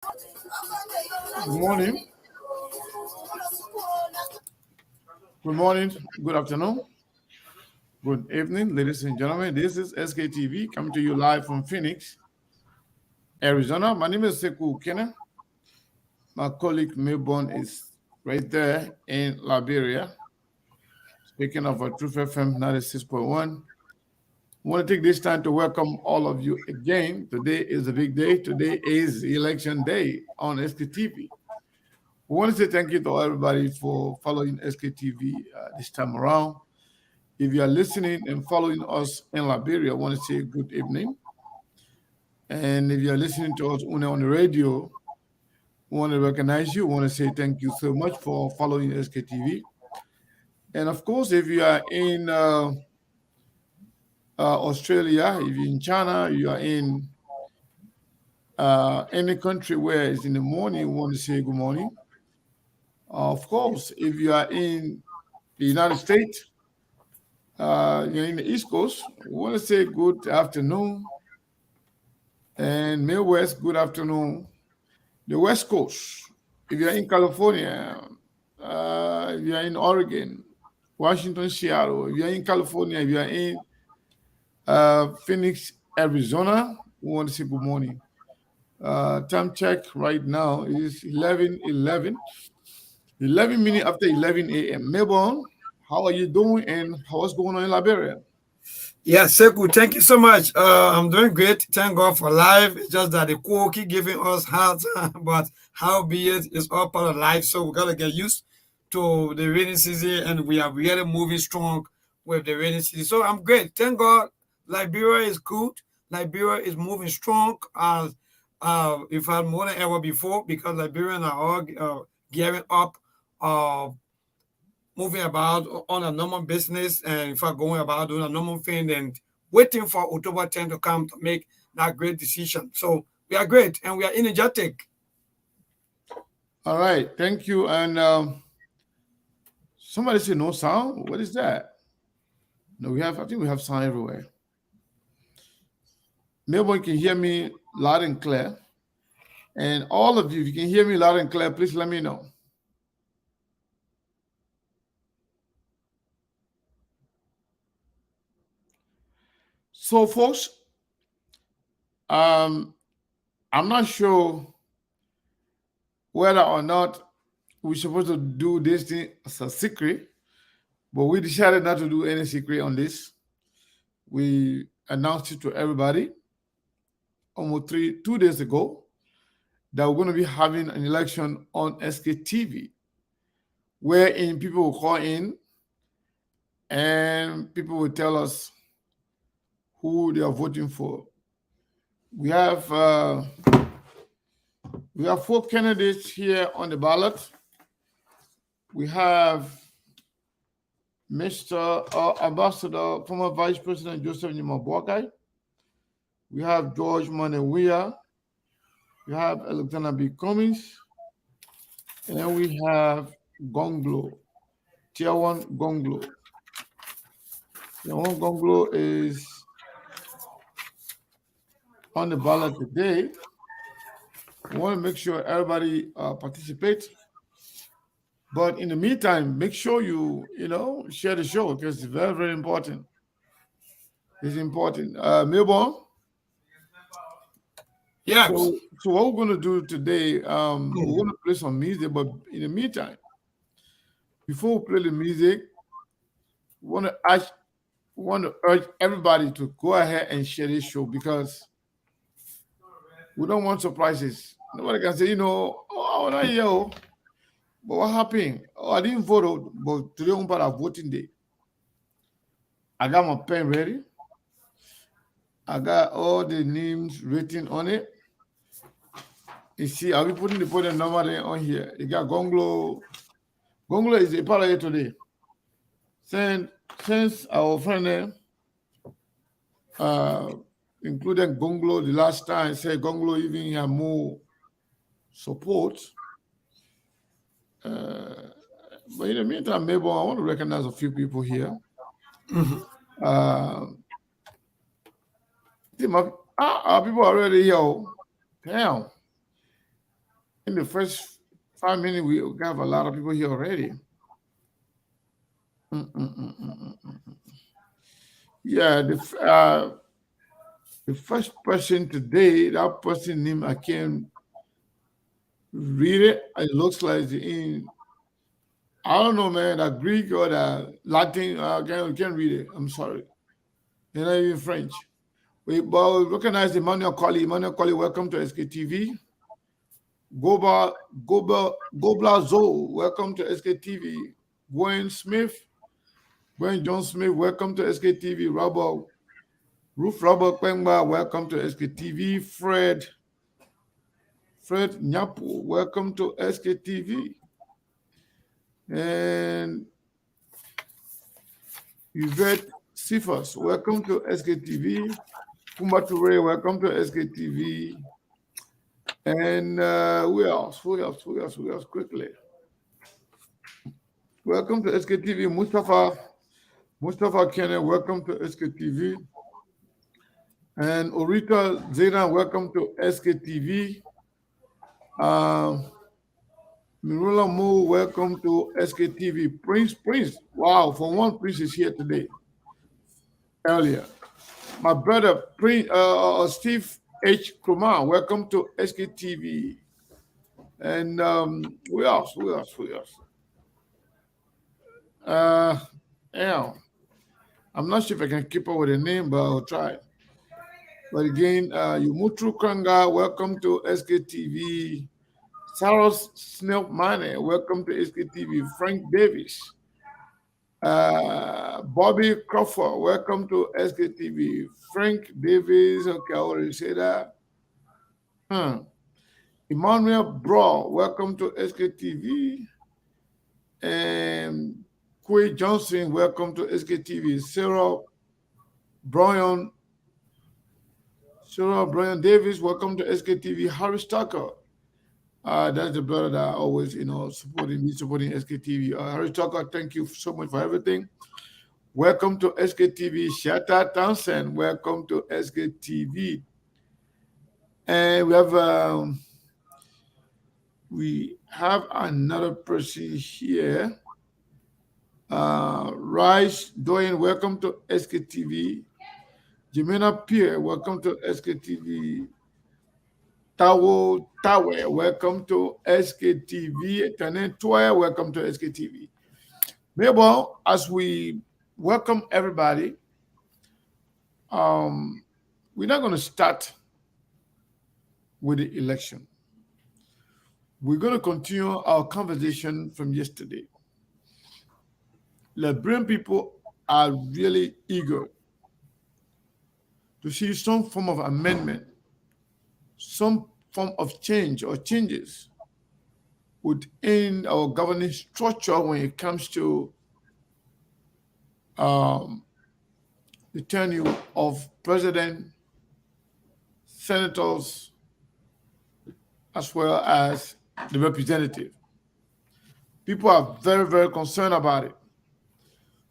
Good morning. Good morning. Good afternoon. Good evening, ladies and gentlemen. This is SKTV coming to you live from Phoenix, Arizona. My name is Sekou Kena. My colleague Milburn is right there in Liberia. Speaking of a Truth FM 96.1, I want to take this time to welcome all of you again. Today is a big day. Today is election day on SKTV. We want to say thank you to everybody for following SKTV this time around. If you are listening and following us in Liberia, I want to say good evening. And if you are listening to us on the radio, we want to recognize you. We want to say thank you so much for following SKTV. And of course, if you are in Australia, if you're in China, you are in any country where it's in the morning, we want to say good morning. Of course, if you are in the United States, you're in the East Coast, we want to say good afternoon. And Midwest, good afternoon. The West Coast, if you're in California, if you're in Oregon, Washington, Seattle, if you're in California, if you're in Phoenix, Arizona, we want to say good morning. Time check right now is 11 minutes after 11 a.m. Melbourne, how are you doing and what's going on in Liberia? Yeah, Seku, thank you so much. I'm doing great. Thank God for life. It's just that the cool keep giving us hard, but how be it is all part of life. So we gotta get used to the rainy season, and we are really moving strong with the rainy season. So I'm great. Thank God. Liberia is good. Liberia is moving strong. In fact, more than ever before, because Liberians are all gearing up. Moving about on a normal business and in fact going about doing a normal thing and waiting for October 10th to come to make that great decision. So we are great and we are energetic. All right, thank you. And somebody said no sound. What is that? No, I think we have sound everywhere. Melbourne can hear me loud and clear. And all of you, if you can hear me loud and clear, please let me know. So, folks, I'm not sure whether or not we're supposed to do this thing as a secret, but we decided not to do any secret on this. We announced it to everybody almost 2 days ago that we're going to be having an election on SKTV, wherein people will call in and people will tell us who they are voting for. We have 4 candidates here on the ballot. We have Mr. Ambassador, former Vice President Joseph Nyimabuakai. We have George Manewia. We have Alexander B. Cummings. And then we have Gonglo, Tier 1 Gonglo. Tier 1 Gonglo is on the ballot today. We want to make sure everybody participates. But in the meantime, make sure you share the show because it's very, very important. It's important. Milborn? Yeah. So what we're going to do today, we're going to play some music, but in the meantime, before we play the music, we want to urge everybody to go ahead and share this show because we don't want surprises. Nobody can say, oh, not here. But what happened? Oh, I didn't vote, but today I'm part of voting day. I got my pen ready. I got all the names written on it. You see, I'll be putting the podium number on here. You got Gonglo. Gonglo is a part of it today. Since our friend including Gonglo the last time, said Gonglo even have more support. But in the meantime, maybe I want to recognize a few people here. People already here. Damn. In the first 5 minutes, we have a lot of people here already. Yeah, the first person today, that person name I can't read it. It looks like in I don't know, man, the Greek or the Latin. I can't read it. I'm sorry. You're not even French. But we recognize Emmanuel Colley. Emmanuel Colley, welcome to SKTV. Goba Gobla Zo, welcome to SKTV. Gwen Smith, Gwen John Smith, welcome to SKTV. Robert Kwengba, welcome to SKTV. Fred Nyapu, welcome to SKTV. And Yvette Sifas, welcome to SKTV. Kumba Toure, welcome to SKTV. And who else? Who else? Quickly. Welcome to SKTV. Mustafa Kenne, welcome to SKTV. And Orita Zena, welcome to SKTV. Mirula Mo, welcome to SKTV. Prince, wow, for one, Prince is here today. Earlier. My brother, Steve H. Kumar, welcome to SKTV. And who else? Yeah, I'm not sure if I can keep up with the name, but I'll try. But again, Yumutru Kranga, welcome to SKTV. Saros Snell Mane, welcome to SKTV. Frank Davis. Bobby Crawford, welcome to SKTV. Frank Davis, okay, I already said that. Emmanuel Bro, welcome to SKTV. And Quay Johnson, welcome to SKTV. Brian Davis, welcome to SKTV. Harris Tucker, that's the brother that always, supporting SKTV. Harris Tucker, thank you so much for everything. Welcome to SKTV. Shatta Townsend, welcome to SKTV. And we have another person here. Rice Doyen, welcome to SKTV. Jimena Pierre, welcome to SKTV. Tawe, welcome to SKTV. Tanen Toya, welcome to SKTV. Maybe as we welcome everybody, we're not going to start with the election. We're going to continue our conversation from yesterday. Liberian people are really eager to see some form of amendment, some form of change or changes within our governing structure when it comes to the tenure of president, senators, as well as the representative. People are very, very concerned about it.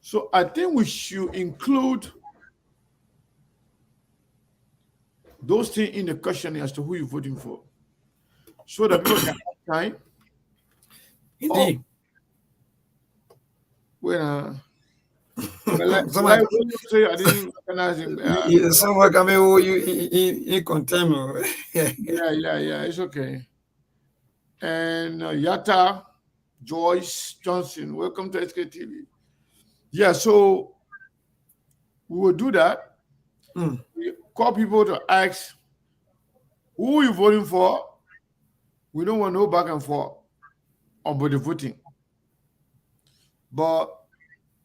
So I think we should include those things in the questioning as to who you're voting for, so that people can have time. Indeed. When I say I didn't recognize him. Someone come in contempt. Yeah, it's okay. And Yatta Joyce Johnson, welcome to SKTV. Yeah, so we will do that. We call people to ask who you voting for. We don't want no back and forth about the voting. But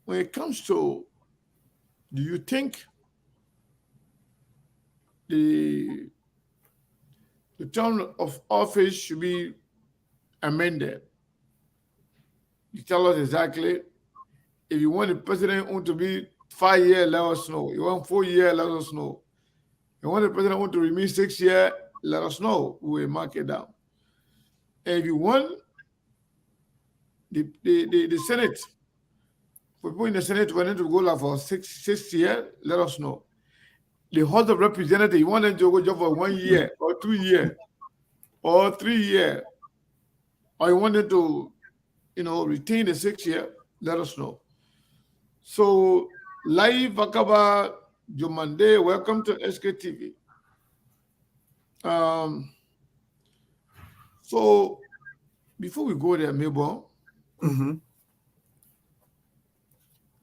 when it comes to, do you think the term of office should be amended? You tell us exactly. If you want the president to be 5 years, let us know. You want 4 years, let us know. You want the president to remain 6 years, let us know. We will mark it down. And if you want the Senate, for people in the Senate to go like for 6 years, let us know. The House of Representatives, you want them to go job for 1 year or 2 years or 3 years. or you wanted to, retain the 6 year, let us know. So, live Akaba Jumande, welcome to SKTV. Um, so before we go there, Mabel, Mm-hmm.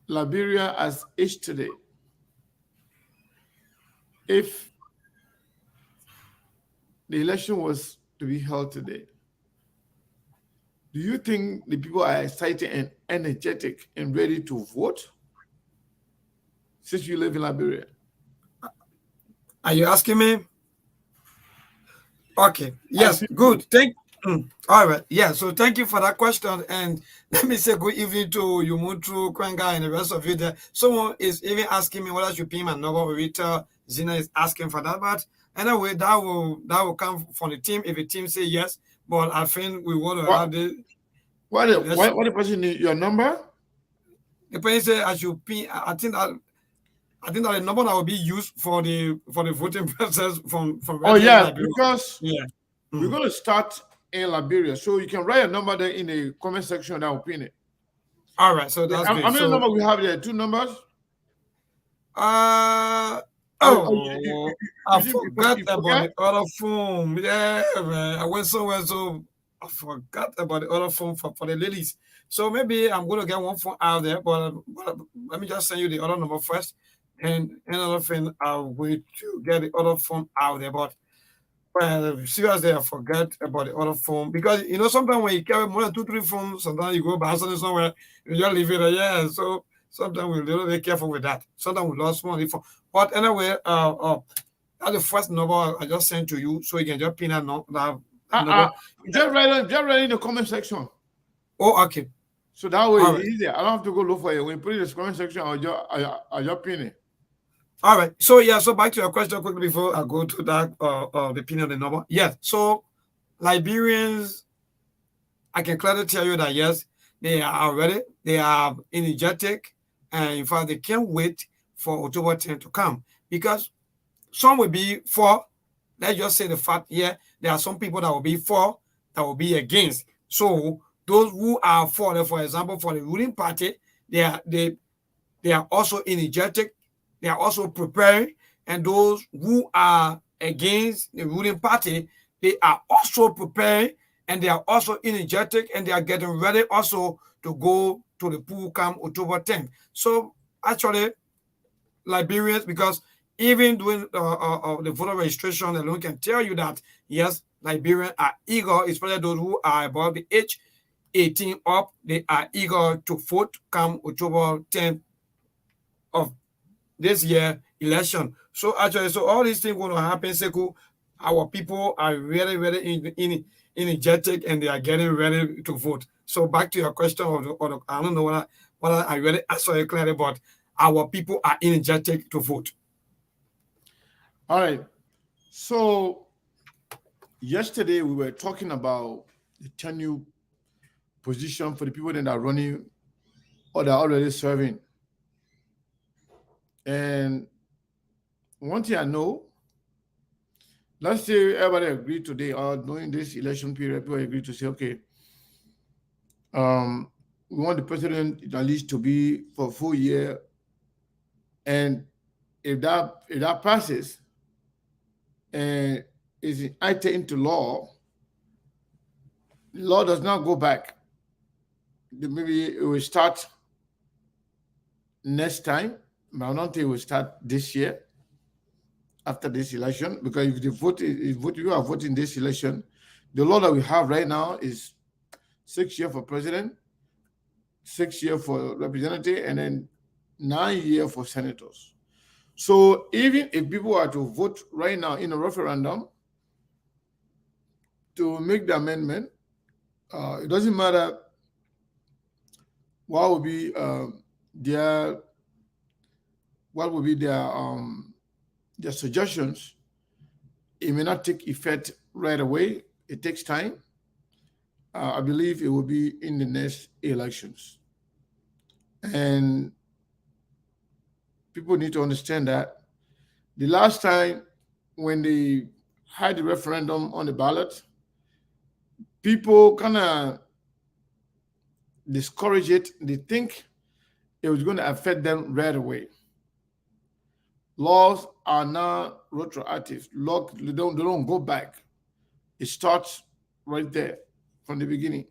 Liberia as is today. If the election was to be held today, do you think the people are excited and energetic and ready to vote? Since you live in Liberia, Are you asking me? Okay. I Yes. think Good. so. All right. Yeah. So thank you for that question. And let me say good evening to Yumutu, Kwenga, and the rest of you there. Someone is even asking me whether I should pay my number. Rita Zina is asking for that. But anyway, that will come from the team if the team say yes. But I think we want to What? have the Why the election. why the person need your number? The person say I should pay. I think that the number that will be used for the voting process from Oh right here in yeah, Liberia. because Yeah. we're Mhm. going to start in Liberia, so you can write a number there in the comment section. That will pin it. All right. So that's How good. many So numbers we have there? Two numbers. Uh Oh, I forgot you about forget? the other phone. Yeah, man. I went somewhere, so I forgot about the other phone for the ladies. So maybe I'm gonna get one phone out there, but let me just send you the other number first. And another thing, I'll wait to get the other phone out there. But well, seriously, I forgot about the other phone because sometimes when you carry more than two, three phones, sometimes you go buy something somewhere, you just leave it there. Yeah, so sometimes we're a little bit careful with that. Sometimes we lost one phone. But anyway, that's the first number I just sent to you, so you can just pin that number. Just write in the comment section. Oh, okay. So that way All it's right. easier. I don't have to go look for it. When you put it in the comment section, I'll just pin it. All right. So yeah, so back to your question quickly before I go to that the pin of the number. Yes. So Liberians, I can clearly tell you that yes, they are ready, they are energetic, and in fact, they can't wait for October 10th to come because some will be for, let's just say the fact here, there are some people that will be for, that will be against. So those who are for example, for the ruling party, they are also energetic, they are also preparing, and those who are against the ruling party, they are also preparing and they are also energetic and they are getting ready also to go to the pool come October 10th. So actually, Liberians, because even doing the voter registration alone can tell you that yes, Liberians are eager, especially those who are above the age 18 up, they are eager to vote come October 10th of this year election. So actually, so all these things going to happen, Seku. Our people are really, really energetic and they are getting ready to vote. So back to your question I don't know whether I really answer it clearly, but our people are energetic to vote. All right. So yesterday we were talking about the tenure position for the people that are running or that are already serving. And one thing I know, let's say everybody agreed today or during this election period, people agreed to say, okay, um, we want the president at least to be for a full year. And if that passes and is entered into law, the law does not go back. Maybe it will start next time, but I don't think it will start this year after this election, because if you are voting this election, the law that we have right now is 6 years for president, 6 years for representative, and then 9 years for senators. So even if people are to vote right now in a referendum to make the amendment, it doesn't matter what will be their what will be their suggestions. It may not take effect right away. It takes time. I believe it will be in the next elections. And people need to understand that the last time when they had the referendum on the ballot, people kind of discourage it. They think it was going to affect them right away. Laws are not retroactive. Law, they don't go back. It starts right there from the beginning,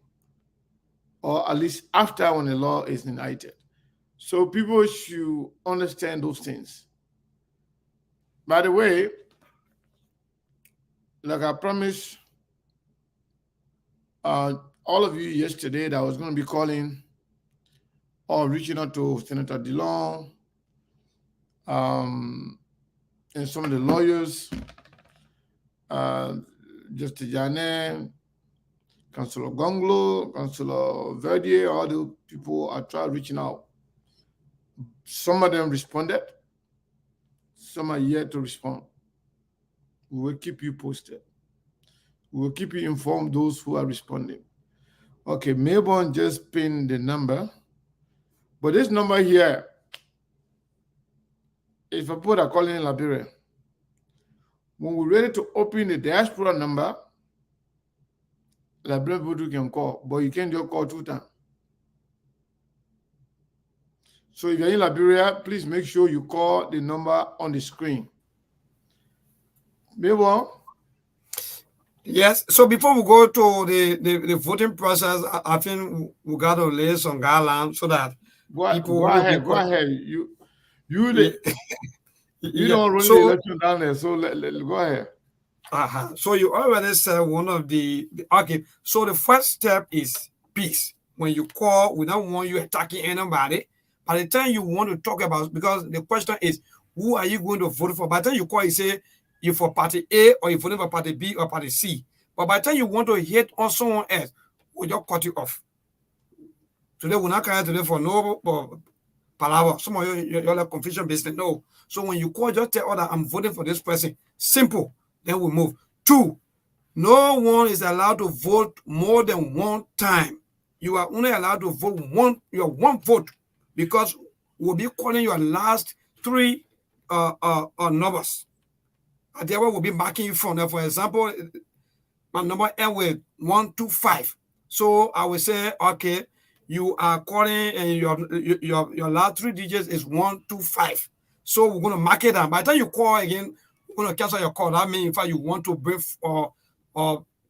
or at least after when the law is enacted. So people should understand those things. By the way, like I promised uh, all of you yesterday that I was going to be calling or reaching out to Senator DeLong um, and some of the lawyers, uh, Justice Janet, Councilor Gonglo, Councilor Verdier, all the people I tried reaching out. Some of them responded, some are yet to respond. We will keep you posted. We will keep you informed, those who are responding. Okay, Melbourne just pinned the number. But this number here is for people that are calling in Liberia. When we're ready to open the diaspora number, Liberian people can call, but you can't just call 2 times. So if you're in Liberia, please make sure you call the number on the screen. Melbourne? Yes. So before we go to the voting process, I think we got to lay some guidelines so that people Go will be ahead. Go ahead. You yeah. don't run the So election down there. So go ahead. So you already said one of okay. So the first step is peace. When you call, we don't want you attacking anybody. By the time you want to talk about, because the question is, who are you going to vote for? By the time you call, you say you for party A or you voting for party B or party C. But by the time you want to hit on someone else, we just cut you off. Today we're not coming today for no palaver. Some of you're like confusion business. No. So when you call, just tell other I'm voting for this person. Simple. Then we move. 2, no one is allowed to vote more than one time. You are only allowed to vote one vote, because we'll be calling your last 3 numbers. Therefore, we'll be marking you from there. For example, my number end with 125. So I will say, okay, you are calling and your last 3 digits is 125. So we're going to mark it down. By the time you call again, we're going to cancel your call. That means, in fact, you want to bring or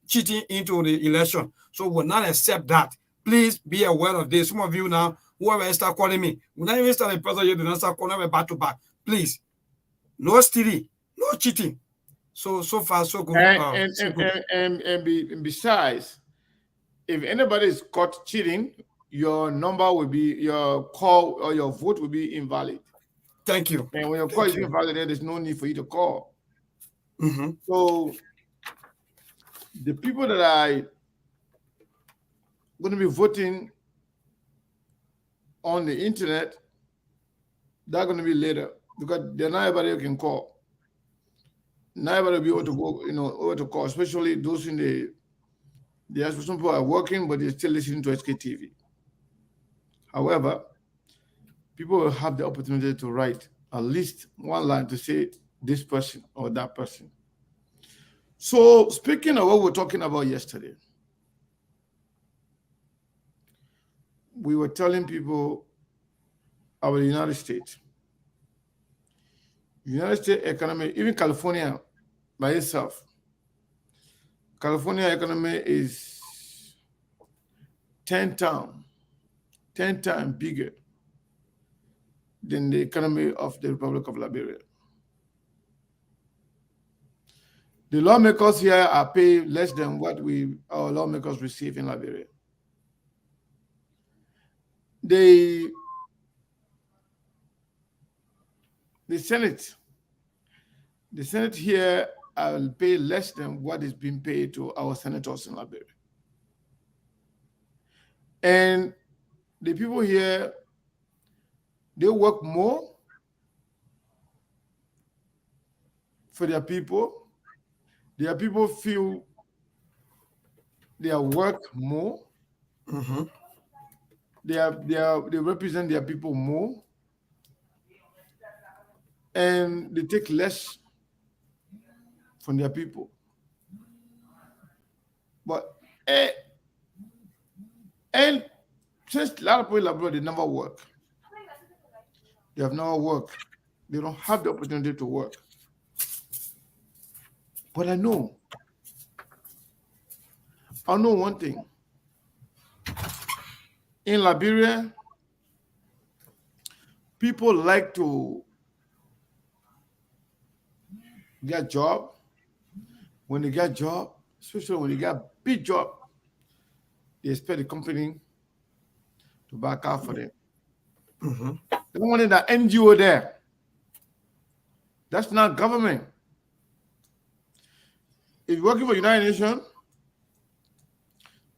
cheating into the election. So we'll not accept that. Please be aware of this. Some of you now, whoever start calling me, we're not even starting person, you do not start calling me back to back. Please, no stealing, no cheating. So far, so good. And besides, if anybody is caught cheating, your number will be, your call or your vote will be invalid. Thank you. And when your call is invalid, there's no need for you to call. Mm-hmm. So the people that are going to be voting on the internet, they're going to be later, because they're not everybody who can call. Not everybody will be able to go, over to call, especially those in some people are working, but they're still listening to SKTV. However, people will have the opportunity to write at least one line to say this person or that person. So speaking of what we were talking about yesterday, we were telling people about the United States. United States economy, even California by itself, California economy is 10 times bigger than the economy of the Republic of Liberia. The lawmakers here are paid less than what our lawmakers receive in Liberia. The Senate here will pay less than what is being paid to our senators in Liberia. And the people here, they work more for their people. Their people feel their work more. Mm-hmm. They represent their people more, and they take less from their people. But Eh, and since a lot of people abroad, they never work. They have never worked. They don't have the opportunity to work. But I know one thing. In Liberia, people like to get job. When they get job, especially when they get big job, they expect the company to back out for them. Mm-hmm. They don't want that NGO there. That's not government. If you're working for United Nations,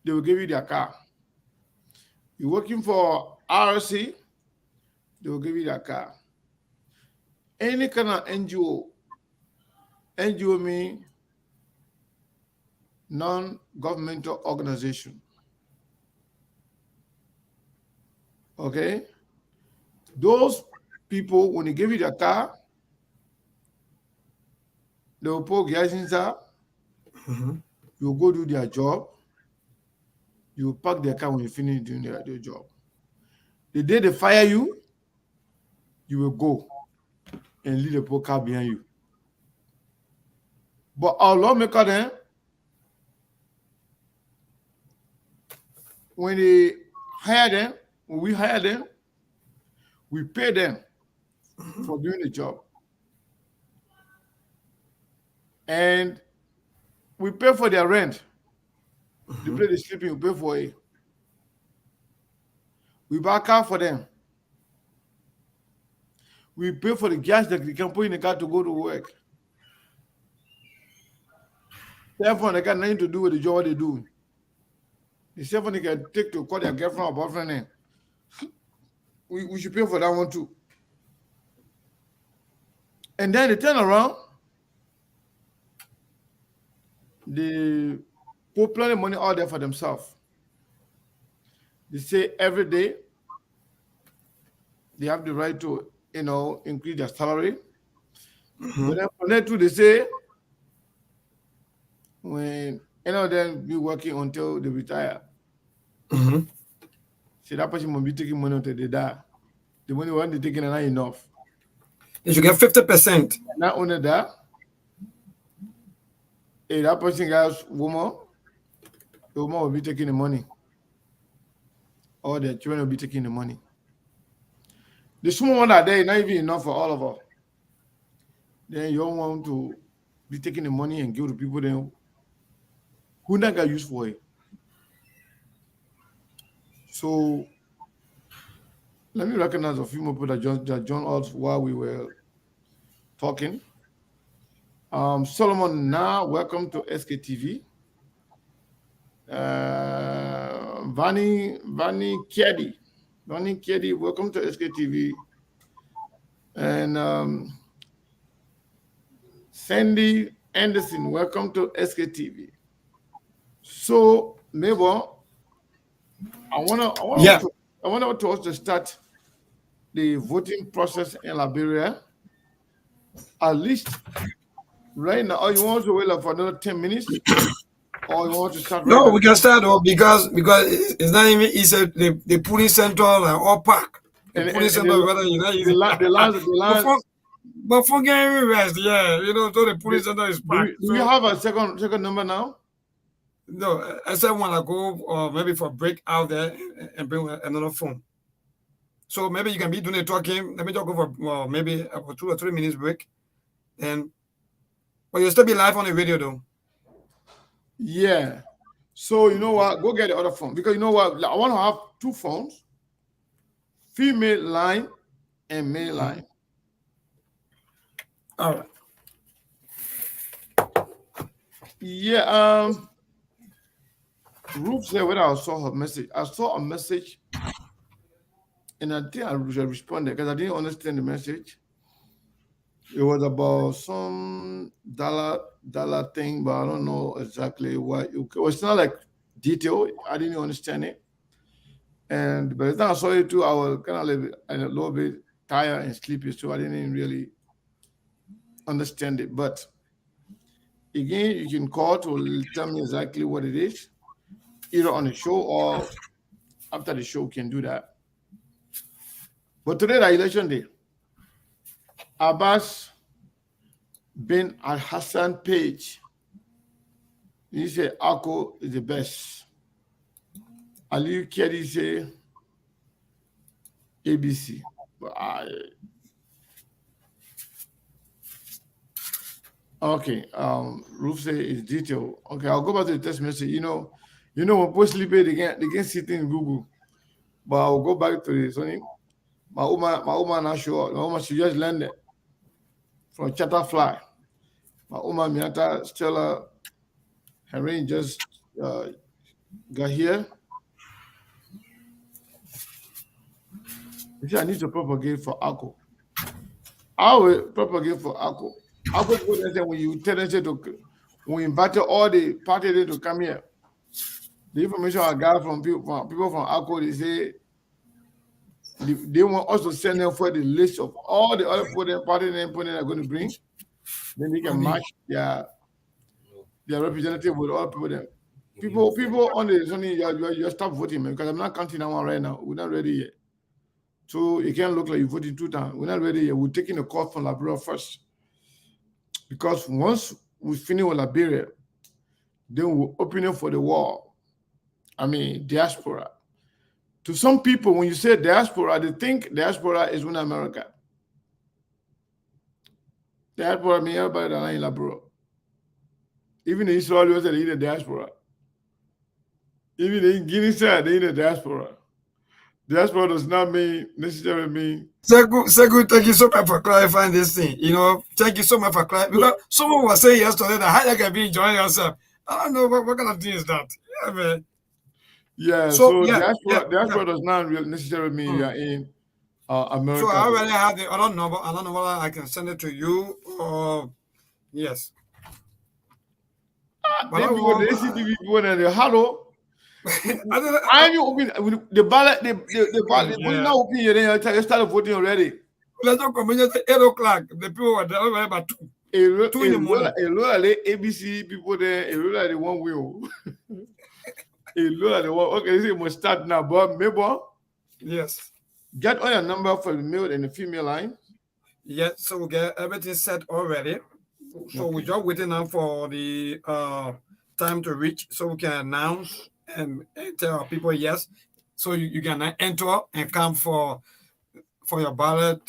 they will give you their car. You're working for RC, they will give you their car. Any kind of NGO means non-governmental organization. Okay? Those people, when they give you their car, they will put gas inside. Mm-hmm. You will go do their job. You will park their car when you finish doing their job. The day they fire you, you will go and leave the poor car behind you. But our lawmaker then, when they hire them, when we hire them, we pay them for doing the job. And we pay for their rent. The place they're sleeping, we pay for it. We buy a car for them. We pay for the gas that they can put in the car to go to work. Therefore, they got nothing to do with the job what they do. The cell phone they can take to call their girlfriend or boyfriend. We should pay for that one too. And then they turn around, they put plenty of money out there for themselves. They say every day they have the right to, increase their salary. Mm-hmm. But then for that too, they say when any of them be working until they retire, Mm-hmm. say that person must be taking money until they die. The money when they taking is not enough. You should get 50%. Not only that, if that person has woman, the woman will be taking the money. Or their children will be taking the money. The small one that there is not even enough for all of us. Then you don't want to be taking the money and give to people then who not got use for it. So let me recognize a few more people that joined us while we were talking. Solomon Na, welcome to SKTV. Vani Kiedi, welcome to SKTV. And Sandy Anderson, welcome to SKTV. So, Mabel, I want to us to start the voting process in Liberia. At least right now, or you want to wait for another 10 minutes? Or you want to start right No, now? we can start off because it's not even easy. The polling central and all park. The polling central, whether you know, the lines. But for getting rest, yeah, so the polling center is packed. Do we have a second number now? No, I said when I go or maybe for a break out there and bring another phone. So maybe you can be doing the talking. Let me talk over maybe a 2 or 3 minutes break. But you'll still be live on the radio though. Yeah. So you know what? Go get the other phone because you know what? I want to have 2 phones, female line and male line. All right. Yeah. Ruth said when I saw her message, I saw a message, and I think I responded because I didn't understand the message. It was about some dollar thing, but I don't know exactly what it was. Not like detail. I didn't understand it. And by the time I saw it too, I was kind of a little bit tired and sleepy, so I didn't really understand it. But again, you can call to tell me exactly what it is. either on the show or after the show, we can do that. But today, the election day, Abbas bin Al Hassan page. He said Ako is the best. Ali Kedi say ABC. But okay. Roof say it's detailed. Okay, I'll go back to the text message. When post sleep they can sit in Google. But I'll go back to the Sony. My woman not sure. My woman she just landed from Chatterfly. My woman Miata Stella Henry just got here. I need to propagate for Ako. I will propagate for Ako. Ako when you tell them to we invited all the party to come here. The information I got from people from Ako, they say they want us to send them for the list of all the other party name are going to bring. Then they can match their representative with all people there. People on the Sony, you stop voting, man, because I'm not counting that one right now. We're not ready yet. So it can't look like you voted 2 times. We're not ready yet. We're taking the call from Liberia first. Because once we finish with Liberia, then we'll open it for the world. I mean, diaspora. To some people, when you say diaspora, they think diaspora is in America. Diaspora means everybody that in Liberia. Even the Israelis say they in the diaspora. Even the Guinea side, they in the diaspora. Diaspora does not necessarily mean. Seku, thank you so much for clarifying this thing. Thank you so much for clarifying. Because someone was saying yesterday that how you can be enjoying yourself. I don't know what kind of thing is that. Yeah, man. Yeah, so diaspora does not necessarily mean you're in America. So I already have the other number. I don't know whether I can send it to you or yes. Maybe with the ACTV people and the hello. I'm open the ballot. The ballot. When you now open your you start voting already. Let's not come in at 8:00. The people were there about 2 in the morning. A lot of the ABC people there. A lot of the one wheel. A lot of the one. Okay, this must start now, but maybe. Yes. Get all your number for the male and the female line. Yes, so we get everything set already. So we're just waiting now for the time to reach so we can announce and tell our people yes. So you can enter and come for your ballot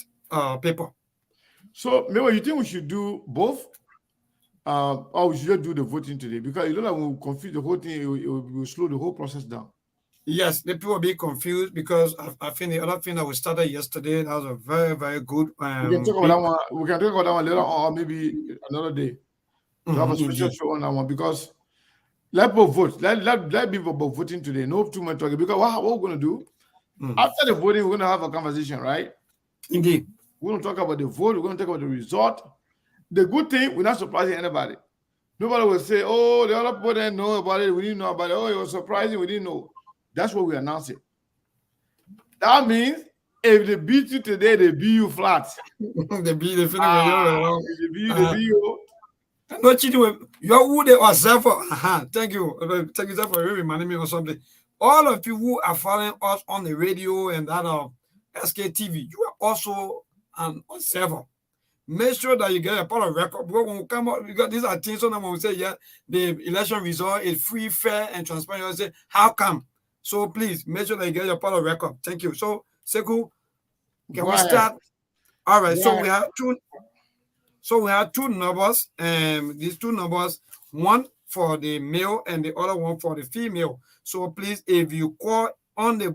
paper. So maybe you think we should do both? Or we should just do the voting today? Because you know that when we confuse the whole thing, it will slow the whole process down. Yes, the people will be confused because I think the other thing that we started yesterday, that was a very, very good. We can talk about that one. We can talk about that one later on, or maybe another day. We have a special show on that one because let people vote. Let people voting today. No too much talking because what we're going to do after the voting, we're going to have a conversation, right? Indeed. We're going to talk about the vote. We're going to talk about the result. The good thing, we're not surprising anybody. Nobody will say, "Oh, the other people didn't know about it. We didn't know about it. Oh, it was surprising. We didn't know." That's what we announced it. That means if they beat you today, they beat you flat. They beat the film. They beat you. No cheating. You're who they are for. Thank you. Thank you for reminding me or something. All of you who are following us on the radio and that SKTV, you are also an observer. Make sure that you get a part of record. Because when we come out, because these are things sometimes when we say, yeah, the election result is free, fair, and transparent. You say, how come? So please make sure that you get your part of record. Thank you. So Seku, can we start? All right. So we have two. So we have 2 numbers, and these 2 numbers, one for the male and the other one for the female. So please, if you call on the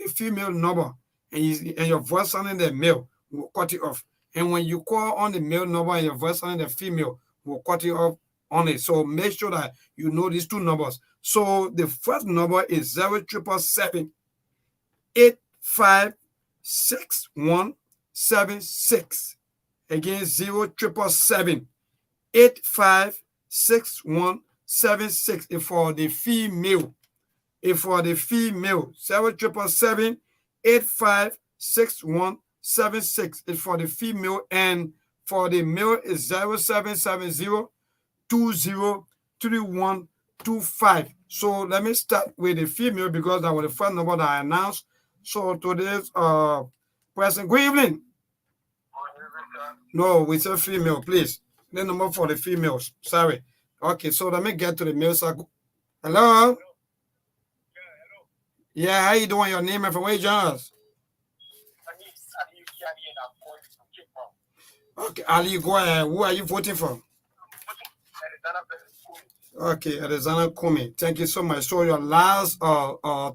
female number and your voice sounding the male, we'll cut it off. And when you call on the male number and your voice sounding the female, we'll cut it off on it. So make sure that you know these 2 numbers. So the first number is 0777 856176. Again, 0777 856176 is for the female. If for the female, 0777 856176 is for the female, and for the male is 0770 203125. So let me start with the female because that was the first number that I announced. So today's person, good evening. No, we say female, please. The number for the females. Sorry. Okay, so let me get to the male side. Hello? Yeah, how you doing? Your name and from where you join us? Okay, Ali, go ahead. Who are you voting for? Okay, Alexander Kumi. Thank you so much. So your last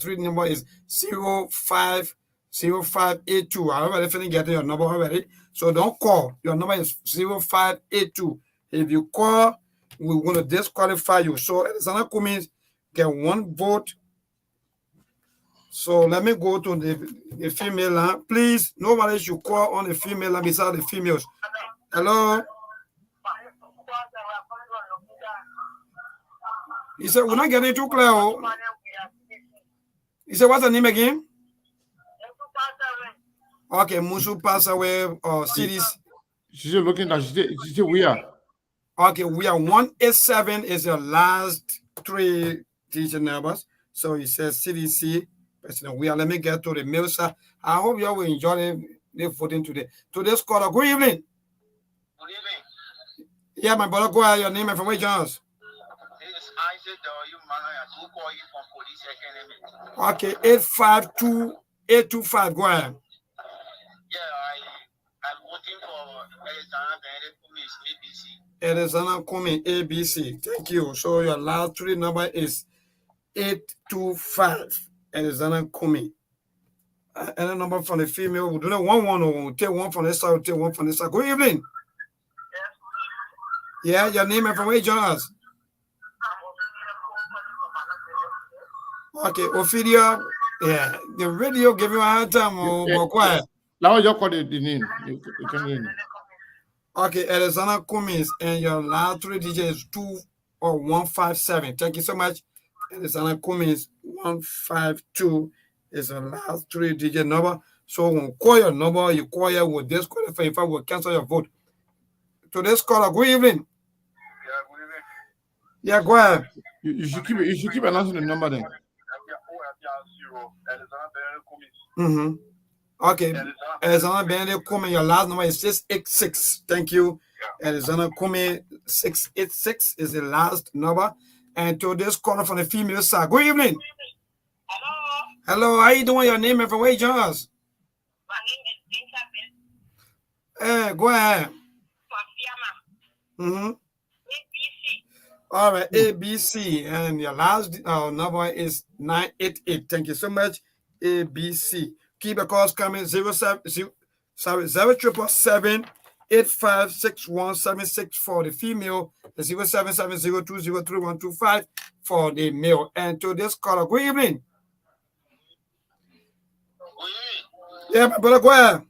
three number is 050582. I already finished getting your number already. So don't call. Your number is 0582. If you call, we're going to disqualify you. So Alexander Kumi get one vote. So let me go to the female line. Please, nobody should call on the female line beside the females. Hello? He said, we're not getting too clear. He said, what's the name again? Okay, Musu passed away cities. She's looking at she said we are. Okay, we are 187 is your last three digit numbers. So he says CDC. President, we are. Let me get to the mail, sir. I hope you all will enjoy the voting today. Today's caller. Good evening. Good evening. Yeah, my brother, go ahead. Your name and from where you join us? Okay, 852-825. Go ahead. Yeah, I'm voting for Alexander Kumi, ABC. Thank you. So your last three number is 825. Alexander Kumi. Any number from the female? We'll do that one or we'll take one from this side, we'll take one from this side. Good evening. Yeah, your name and from where you join us? Okay, Ophelia. Yeah, the radio gave you a hard time. But quiet. Now you call the name. You can name. Okay, Alexander Cummings, and your last three digits is 2 or 157. Thank you so much. Alexander Cummings, 152 is the last three digit number. So when you call your number, you call here with this qualify. In fact, we'll cancel your vote. Today's caller, good evening. Yeah, good evening. Yeah, go ahead. You should keep announcing the number then. Mm-hmm. Okay. Alexander Benedict Kumi, your last number is 686. Thank you. Yeah. Alexander Kumi, 686 is the last number. And to this caller from the female side. Good evening. Hello. Hello, how you doing? Your name and from where you join us? My name is Benjamin. Hey, go ahead. Mm-hmm. ABC. All right, ABC. And your last number is 988. Thank you so much. ABC. Keep the calls coming 0777-856176 for the female, the 0770203125 for the male. And to this caller, good evening. Good evening. Yeah, my brother, go ahead.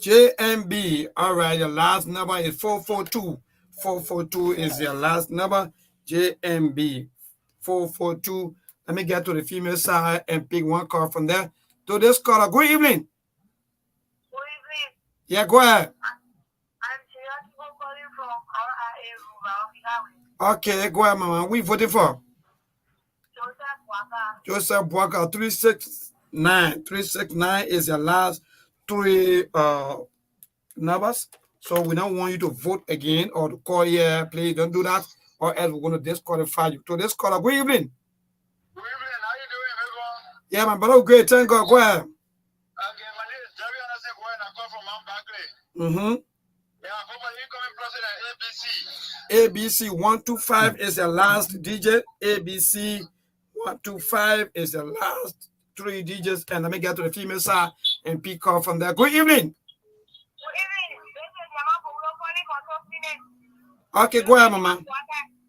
JMB. All right, your last number is 442. 442 is your last number. JMB 442. Let me get to the female side and pick one card from there. To this caller, good evening. Good evening. Yeah, go ahead. I'm calling from our Okay, go ahead, mama. We voting for? Joseph Boaka. 369. 369 is your last three numbers. So we don't want you to vote again or to call here. Please don't do that, or else we're going to disqualify you. To this caller, good evening. Good evening. How you doing, everyone? Yeah, my brother, great. Thank God. Go ahead. Okay, my name is Jerry Anderson. I call from Mount Barclay. Mm-hmm. Yeah, I'm the incoming president ABC. ABC 125 is the last digit. ABC 125 is the last three digits. And let me get to the female side and pick up from there. Good evening. Good evening. This is Mama Bulo calling from Topine. Okay, go ahead, mama.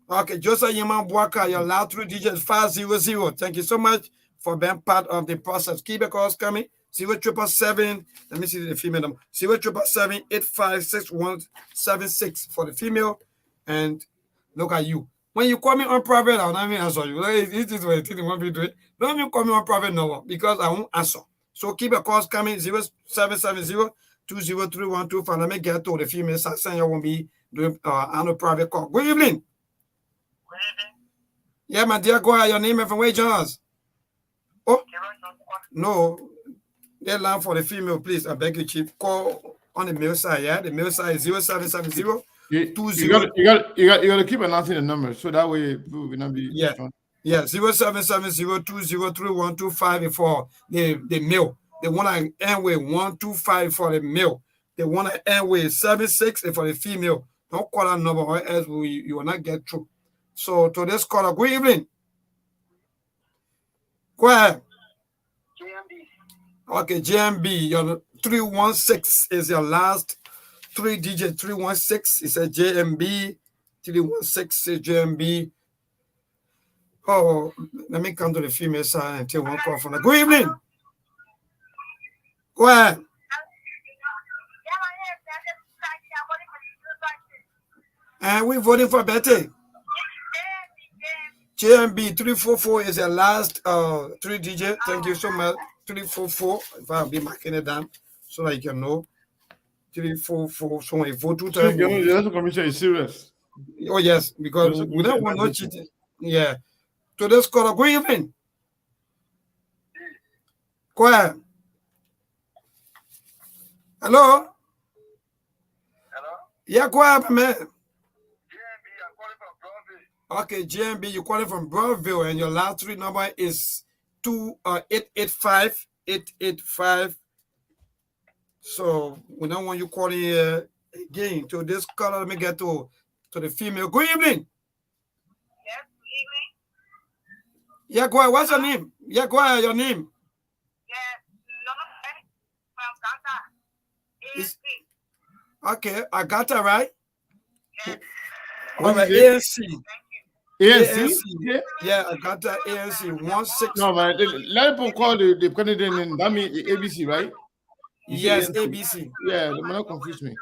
Okay, Joseph Yaman Buaka, your last three digits 500. Thank you so much for being part of the process. Keep the calls coming. 0777. Let me see the female number. 0777-856176 for the female. And look at you. When you call me on private, I'll not even answer you. This is what you want me to do. Don't even call me on private number because I won't answer. So keep the calls coming. 0770-203-125. Let me get to the female. I won't be doing on a private call. Good evening. Good evening. Yeah, my dear, go ahead. Your name and from where you join us? Oh, no. That line for the female, please. I beg you, Chief. Call on the male side, yeah? The male side is 0770 You got to keep announcing the number so that way people will not be Yeah. strong. Yeah, 0770203125 the male. The one I end with 125 for the male. The one I end with 76 for the female. Don't call that number or else you will not get through. So to this caller, good evening. Go ahead. Okay, JMB, your 316 is your last 3 digit. 316 is a JMB. 316 is JMB. Oh, let me come to the female side and take one call from the. Good evening. Go ahead. And we're voting for Betty. JMB 344 is your last 3 digit. Thank you so much. 344. If I'll be marking it down so that you can know. 344. So when you vote 2 times. The election commission is serious. Oh, yes, because we don't want no cheating. Yeah. To this caller, good evening. Go ahead. Hello? Hello? Yeah, go ahead, man. JMB, I'm calling from Broadway. Okay, JMB, you're calling from Broadville, and your last 3 number is 885 885. So we don't want you calling again. To this caller, let me get to the female. Good evening. Yes, good evening. Yeah, go ahead. What's your name? Yeah, go ahead. Your name. Yes, Lofa from Ghana. Is- Okay, I got that right. Yes, All right, What is ANC. ANC? Yeah. Yeah, I got that ANC 16. No, man. Let people call the candidate name. That means ABC, right? Yes, ABC. Yeah, they might not confuse me.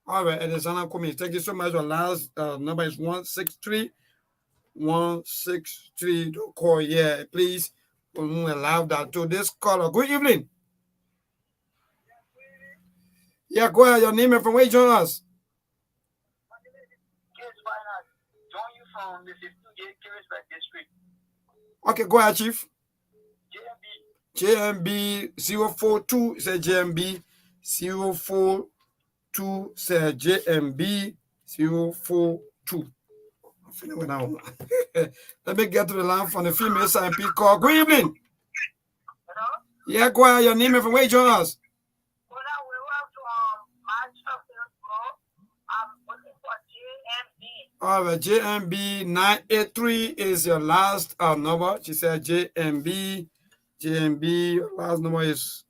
All right, and it's Anna Kumi. Thank you so much. Your last number is 163. 163. Don't call. Yeah, please. We won't allow that. To this caller. Good evening. Yeah, go ahead. Your name and from where you join us? Join you from the 15 Kirisburg district. Okay, go ahead, Chief. JMB. JMB 042 say JMB 042 say JMB 042. I'm feeling it now. Let me get to the line from the female side. P call. Good evening. Hello? Yeah, go ahead. Your name and from where you join us? Well, now we want to match up this call. I'm looking for JMB. All right, JMB 983 is your last number. She said JMB. JMB, your last number is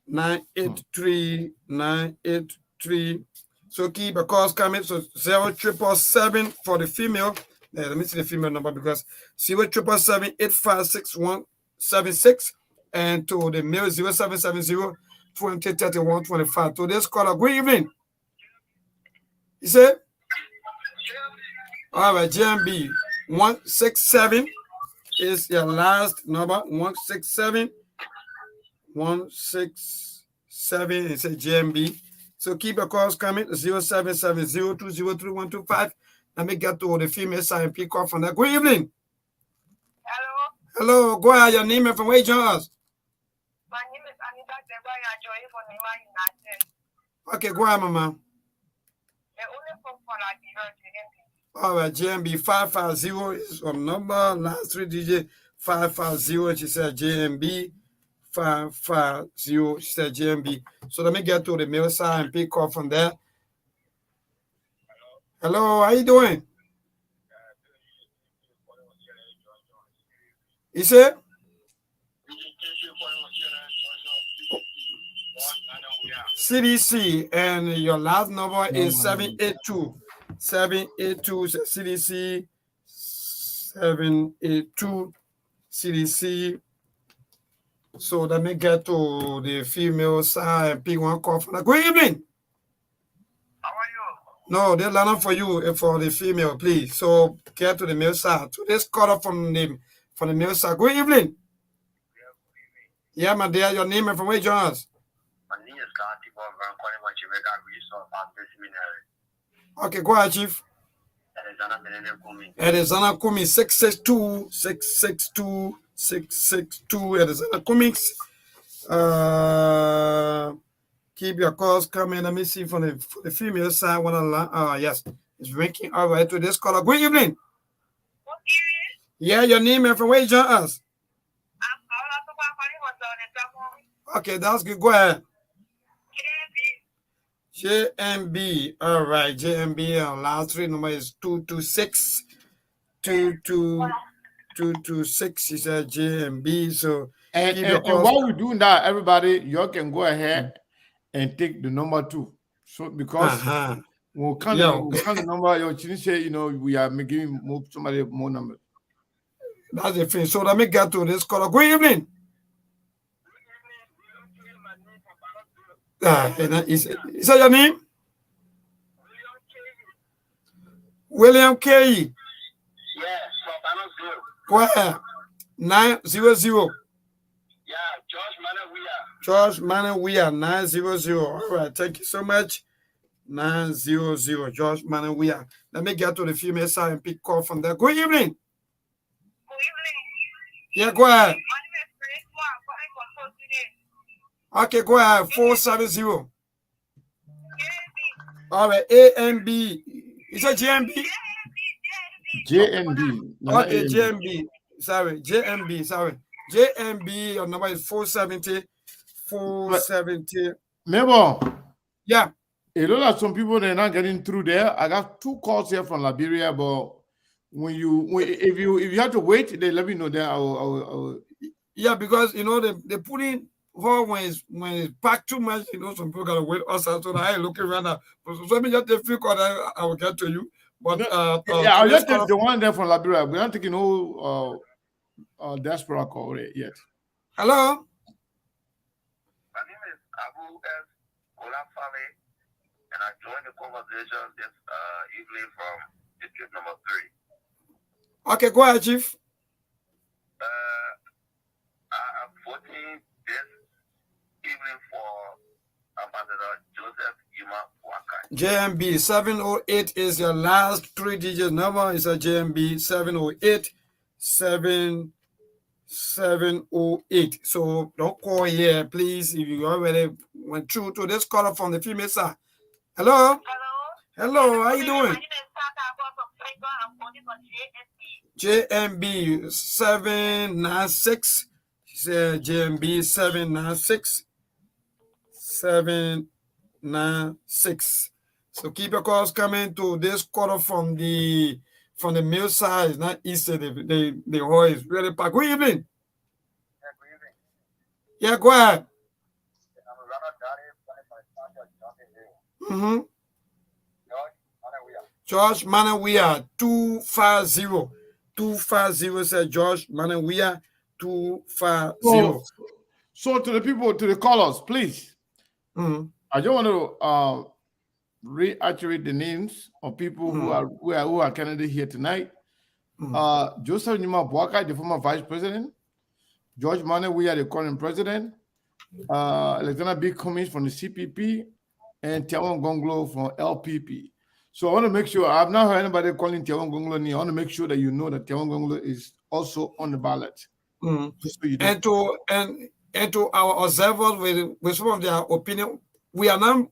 983. 983. So keep a calls coming. So 0777 for the female. Let me see the female number because 0777 856176 and to the male 0770 2031 25. To this caller, good evening. You said? All right, JMB 167 is your last number. 167. 167 is a JMB. So keep your calls coming. 0770203125. Let me get to the female side and pick up from that. Good evening. Hello? Hello, go ahead. Your name and from where you join us? My name is Anita Debaya Joy from Nima United. Okay, go ahead, mama. The only phone for like JMB. All right, JMB 550 is your number. Last 3 digits 550. She said JMB 550. She said JMB. So let me get to the male side and pick up from there. Hello, how you doing? You said? CDC, and your last number is 782. 782 is CDC. 782 CDC. So let me get to the female side and pick one call from that. Good evening. How are you? No, they're lining for you and for the female, please. So get to the male side. So this caller from the male side. Good evening. Yeah, my dear, your name and from where you join us? My name is Kati Bob. I'm calling from Jamaica Resource and Seminary. Okay, go ahead, Chief. Arizona Kumi 662 662 662 Arizona Comics. Keep your calls coming. Let me see for the female side. Yes, it's ranking all right to this caller. Good evening. Yeah, your name and from where you join us. Okay, that's good. Go ahead. JMB. All right, JMB. Last three number is 226 226. He said JMB. So and while we're doing that, everybody, you can go ahead and take the number 2. So because we'll count the number, your say, we are giving somebody more numbers. That's the thing. So let me get to this caller. Good evening. Is that your name? William K. Go ahead. 900. Yeah, George Manawia 900. All right, thank you so much. 900. George Manawia. Let me get to the female side and pick call from there. Good evening. Yeah, go ahead. Okay, go ahead. 470. All right, AMB. Is that JMB? JMB. Okay, JMB. Sorry, JMB. Sorry. JMB, your number is 470. 470. Remember? Yeah. A lot of some people, they're not getting through there. I got 2 calls here from Liberia, but if you have to wait, they let me know that I will. Yeah, because they put in when it's packed too much, some people gotta wait also. So I looking around now. So let me just take a few calls, I will get to you. But I'll just take the one there from Liberia. We're not taking no Diaspora call yet. Hello. My name is Abu S. Olafale, and I joined the conversation this evening from district number 3. Okay, go ahead, Chief. I'm voting this evening for Ambassador Joseph Yuma Wakai. JMB 708 is your last 3-digit number. It's a JMB 708 708. So don't call here, please, if you already went through to this caller from the female side. Hello? Hello, how you doing? My name is Tata. I'm voting for JMB 796. She said JMB 796. 796. So keep your calls coming to this caller from the male side. It's not eastern. The hall is really packed. Good evening. Yeah, go ahead. Mm-hmm. George Manawia 250. 250 said George Manawia 250. So to the people, to the callers, please. Mm-hmm. I just want to reiterate the names of people who are candidates here tonight. Joseph Nima Boakai, the former vice president. George Manawia, the current president. Alexander B. Cummings from the CPP, and Tiawan Gonglo from LPP. So I want to make sure, I've not heard anybody calling Tiawan Gonglo. I want to make sure that you know that Tiawan Gonglo is also on the ballot. Just so you know. And to our observers with some of their opinion, we are not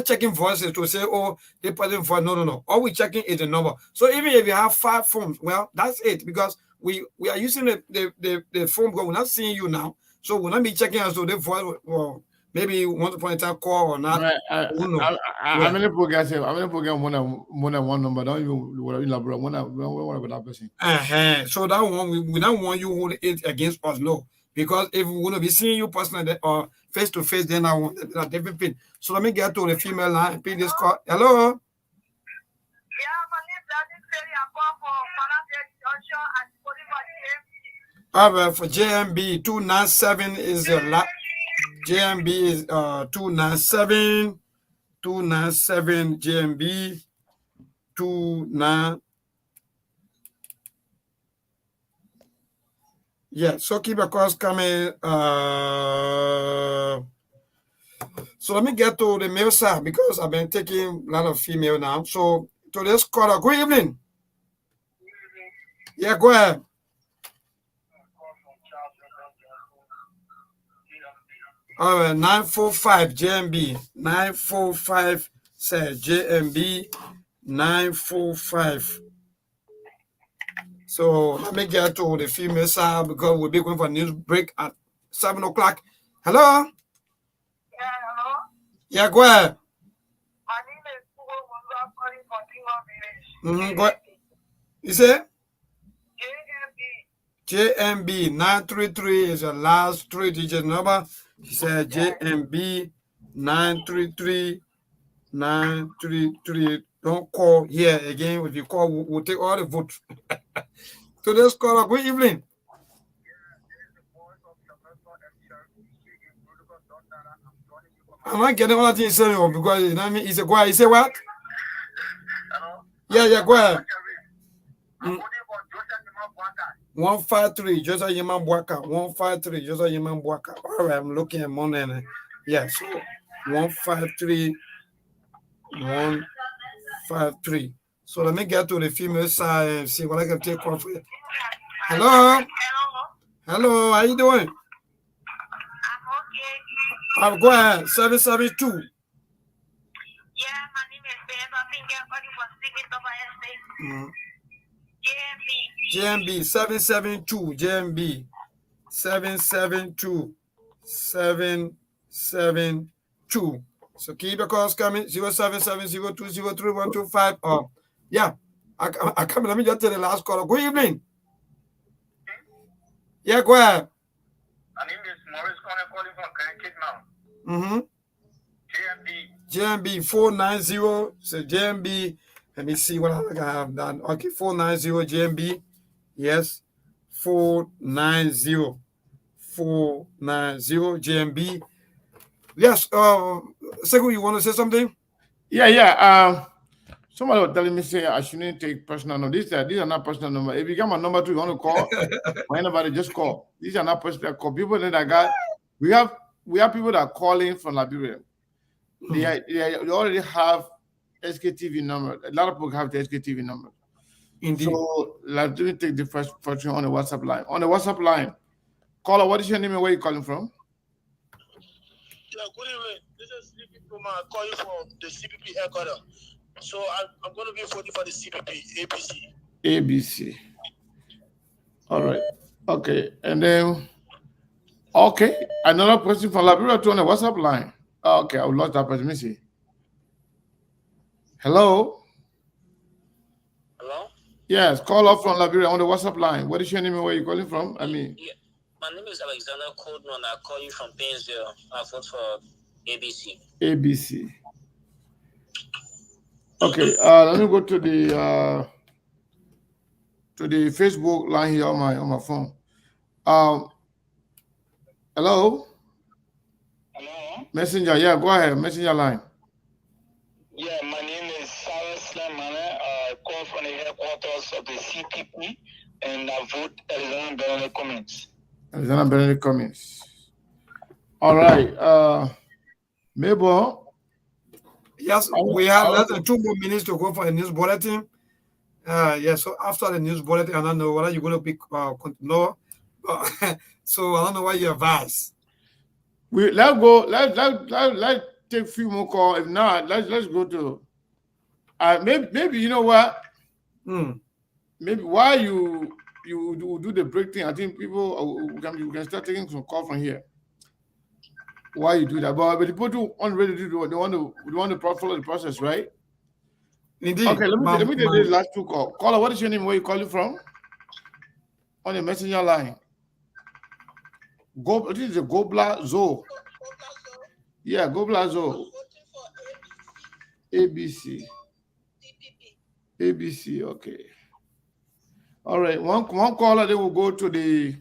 checking voices to say, oh, they put in for no. All we're checking is the number. So even if you have 5 phones, well, that's it, because we are using the phone because we're not seeing you now. So we'll not be checking as to the voice, well, maybe once upon a time call or not. How many programs more than one number? Don't even elaborate one about that person. So that one, we don't want you hold it against us, no. Because if we want to be seeing you personally or face to face, then I want a different thing. So let me get to the female line. Pick this call. Hello. All right, for JMB 297 is the last. JMB is 297 JMB 29. Yeah, so keep your calls coming. So let me get to the male side because I've been taking a lot of female now. So today's caller. Good evening. Yeah, go ahead. All right, 945 JMB. 945 says JMB 945. So let me get to the female side because we'll be going for news break at 7 o'clock. Hello? Yeah, hello? Yeah, go ahead. My name is Hugo Wanda calling from Dima Village. Go ahead. You say? JMB. JMB 933 is the last 3-digit number. She said JMB 933 933. Don't call here again. If you call, we'll take all the votes. Today's caller, good evening. I'm not getting all that you say because you know what I mean. He said, go ahead. He said what? Hello? Yeah, go ahead. I'm voting for Joseph Yama Bwaka. 153 Joseph Yeman Bwaka. 153 Joseph Yeman Bwaka. All right, I'm looking at morning. Yeah, so 153 153. So let me get to the female side and see what I can take off with. Hello? Hello, how you doing? I'm okay. Go ahead. 772. Yeah, my name is Ben. I think I'm calling for Secret of JMB. JMB 772. JMB 772. 772. So keep the calls coming. 0770203125. Yeah. I come. Let me just tell the last caller. Good evening. Yeah, go ahead. My name is Maurice Connor calling from Connecticut now. JMB 490. So JMB. Let me see what I have done. Okay, 490 JMB. Yes. 490. 490 JMB. Yes. Sekou, you want to say something? Yeah. Somebody was telling me say I shouldn't take personal numbers. These are not personal numbers. If you got my number two, you want to call, or anybody just call. These are not personal call. People that got we have people that are calling from Liberia. They already have SKTV number. A lot of people have the SKTV number. Indeed. So let me take the first one on the WhatsApp line. On the WhatsApp line, caller, what is your name and where you calling from? Yeah, good evening. This is Sleepy Puma calling from the CPP headquarters. So I'm going to be voting for the CPP, ABC. ABC. All right. Okay. And then, okay. Another person from Liberia to on the WhatsApp line. Okay, I will lost that person. Let me see. Hello? Hello? Yes, call up from Liberia on the WhatsApp line. What is your name and where you calling from? Yeah, my name is Alexander Coldman. I call you from Painesville. I vote for ABC. ABC. Okay, let me go to the Facebook line here on my phone. Hello? Hello? Messenger, yeah, go ahead. Messenger line. Yeah, my name is Sarah Slemane. I call from the headquarters of the CPP and I vote Alexander Benedict Cummings. Alexander Benedict Cummings. All right. Mabel. Yes, we have less than 2 more minutes to go for the news bulletin. So after the news bulletin, I don't know whether you're going to pick no. So I don't know what you advise. Let's go. Let's take a few more calls. If not, let's go to. Maybe you know what? Maybe why you do the break thing. I think people can start taking some call from here. Why you do that? But the people who aren't ready to do it, they want to follow the process, right? Indeed. Okay, let me take the last two calls. Caller, what is your name? Where you calling from? On the messenger line. This is a Gobla Zo. Yeah, Gobla Zo. ABC. ABC, okay. All right, one caller, they will go to the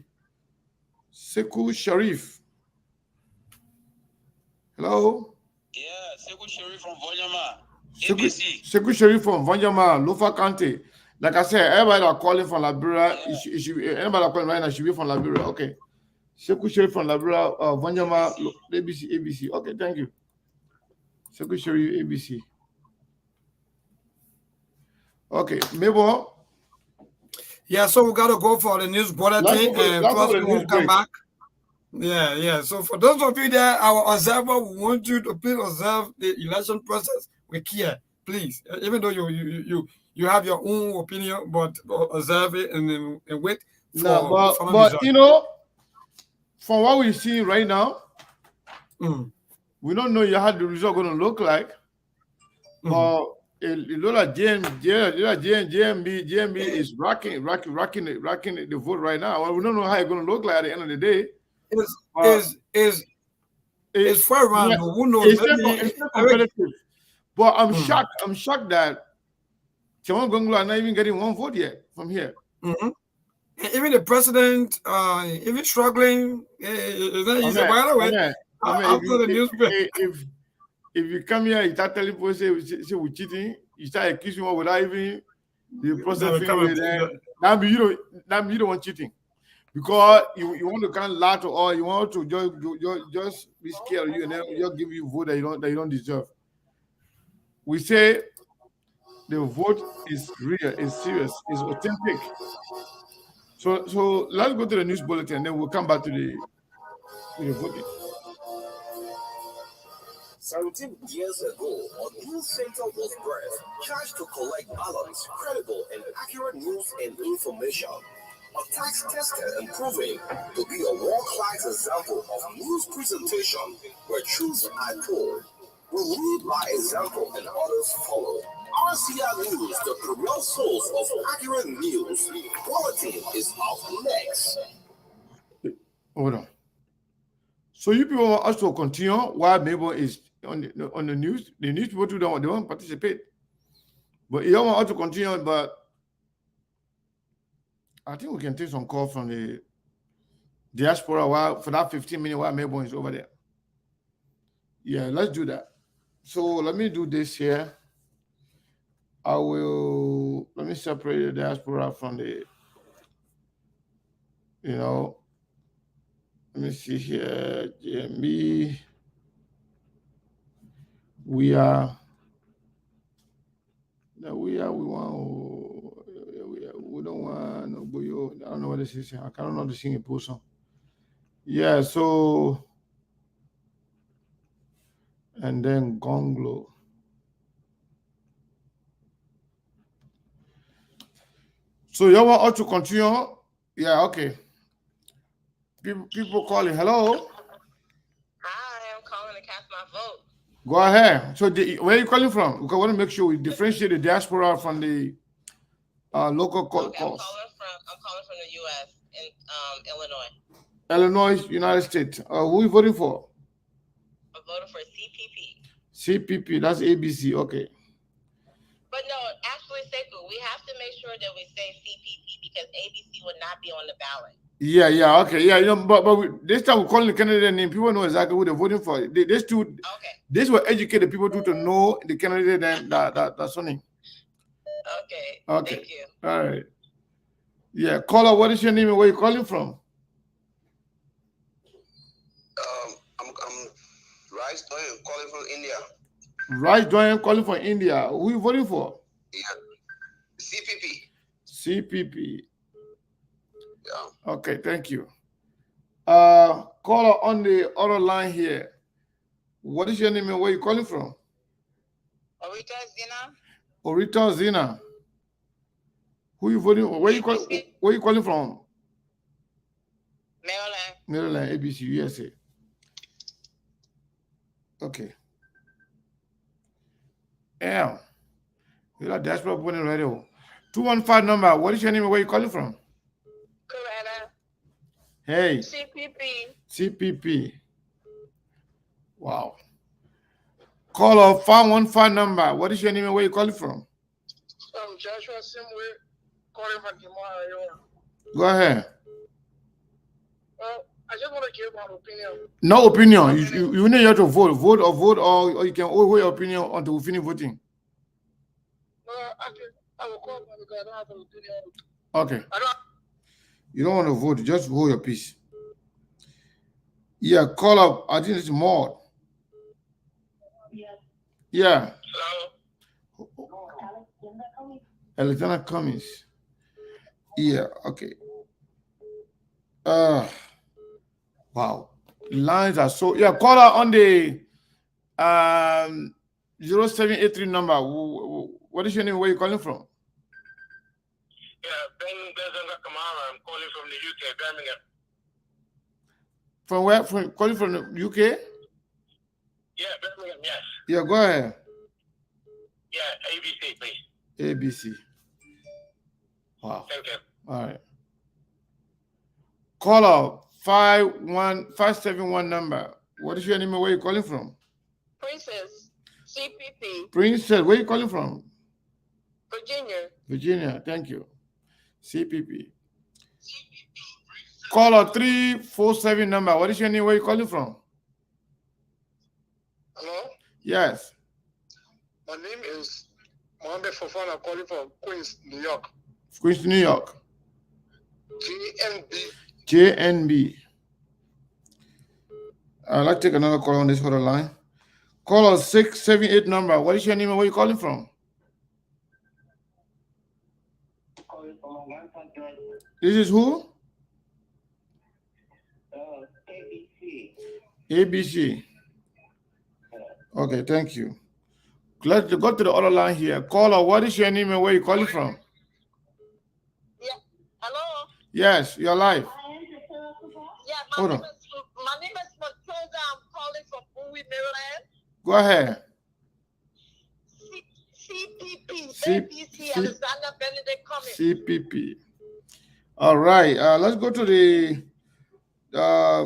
Sekou Sharif. Hello? Yeah, Sekou Sharif from Vonyama. Sekou Sharif from Vonyama, Lofa County. Like I said, everybody that are calling from Liberia, anybody that are calling right now should be from Liberia. Okay. Sekou Sharif from Liberia, Vonyama, ABC. Okay, thank you. Sekou Sharif, ABC. Okay, Mabel, Yeah, so we gotta go for the news bulletin, and let's go plus for we the news will come break. back. Yeah. So for those of you there, our observer, we want you to please observe the election process with care, please. Even though you have your own opinion, but observe it and wait No, for the final but result. you know, from what we see right now, Mm, we don't know yet how the result going to look like. mm. But it look like GMB is rocking the vote right now. Well, we don't know how it's going to look like at the end of the day. Is But is is it, is far yeah, around? Who knows? it's Maybe still Eric. competitive. But I'm Mm, shocked. I'm shocked that Chawan Gonglo are not even getting one vote yet from here. mm-hmm. Even the president, even struggling, it's not easy. Amen. By the way, Amen. Amen. after the newspaper, If you come here, you start telling people say we're cheating, you start accusing one without even the that process will come and finish, then now you don't want cheating. Because you want to kind of lie to all, you want to just be scared of you and then just give you vote that you don't deserve. We say the vote is real, is serious, is authentic. So let's go to the news bulletin and then we'll come back to the voting. 17 years ago, a news center was birthed, charged to collect balanced, credible, and accurate news and information. A tax tested and proven to be a world-class example of news presentation where truths are told. We lead by example and others follow. RCR News, the premier source of accurate news. Bulletin is up next. Hold on. So you people want us to continue while Mabel is on the news? The news people they won't participate. But you don't want us to continue, but I think we can take some call from the diaspora while for that 15 minutes while Mabel is over there. Yeah, let's do that. So let me do this here. Let me separate the diaspora from the, let me see here, GMB. We want, we don't want, no, I don't know what this is. I don't know the singing person. Yeah, so, and then Gonglo. So you want us to continue? Yeah, okay. People calling. Hello. Hi, I'm calling to cast my vote. Go ahead. So where are you calling from? Because I want to make sure we differentiate the diaspora from the local calls. I'm calling from the U.S. in Illinois. Illinois, United States. Who are you voting for? I'm voting for CPP. CPP. That's ABC. Okay. But no, actually, Sekou, we have to make sure that we say CPP because ABC would not be on the ballot. Yeah, okay, yeah, but this time we're calling the candidate name. People know exactly who they're voting for. This will educate the people to know the candidate that's running. Okay. Thank you. All right. Yeah, caller, what is your name and where you calling from? I'm Rice Doyen calling from India. Rice Doyen calling from India. Who are you voting for? Yeah. CPP. Yeah. Okay, thank you. Caller on the other line here. What is your name and where you calling from? Orita Zina. Who you voting for? Where you calling from? Maryland, ABC, USA. Okay. Yeah. You got Diaspora Point Radio. 215 number. What is your name and where you calling from? Coretta. Hey. CPP. Wow. Caller 515 number. What is your name and where you calling from? Joshua Simwe, calling from Kimura. Go ahead. Well, I just want to give my opinion. No opinion. You need to vote, or you can hold your opinion until we finish voting. I will call because I don't have an opinion. Okay. You don't want to vote, just hold your peace. Yeah, call up. I think it's Maud. Yeah. Hello. Alexander Cummings. Yeah, okay. Wow. Lines are so yeah, call her on the 0783 number. What is your name? Where are you calling from? Yeah, Ben Bezanga Kamara. I'm calling from the UK, Birmingham. From where? From calling from the UK? Yeah, Birmingham, yes. Yeah, go ahead. Yeah, ABC, please. ABC. Wow. Thank you. All right. Caller 51571 number. What is your name and where are you calling from? Princess, CPP, Princess, where are you calling from? Virginia. Virginia, thank you. CPP. Caller 347 number. What is your name? Where are you calling from? Hello? Yes. My name is Mohammed Fofana, calling from Queens, New York. Queens, New York. GNB. JNB. I'd like to take another call on this other line. Caller 678 number. What is your name and where are you calling from? This is who? ABC. ABC. Okay, thank you. Let's go to the other line here. Caller, what is your name and where are you calling from? Yeah. Hello? Yes, you're live. Yeah, Hold on. my name is Matilda. I'm calling from Bowie, Maryland. Go ahead. CPP, C- ABC, C- Alexander Benedict Cummings. CPP. All right. Let's go to the the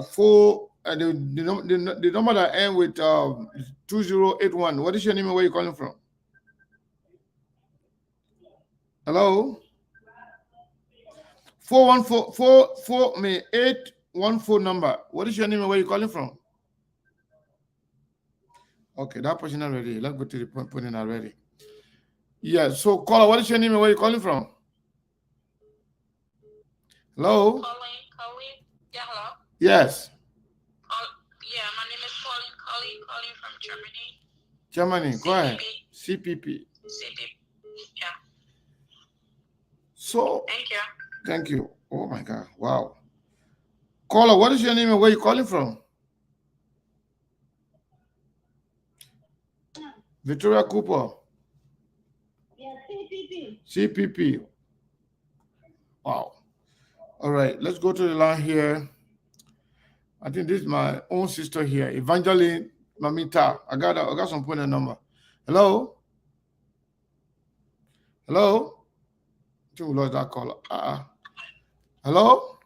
number that ends with 2081. What is your name and where are you calling from? Hello? 814 number. What is your name and where are you calling from? Okay, that person already. Let's go to the point in already. Yeah, so caller, what is your name and where are you calling from? Hello? Colleen. Yeah, hello? Yes. Yeah, my name is Colleen from Germany. Germany, go ahead. CPP. CPP. Yeah. So, Thank you. thank you. Oh my God, wow. Caller, what is your name and where are you calling from? Victoria Cooper. Yeah, CPP. CPP. Wow. All right, let's go to the line here. I think this is my own sister here, Evangeline Mamita. I got some point number. Hello? Hello? I think we lost that caller. Hello?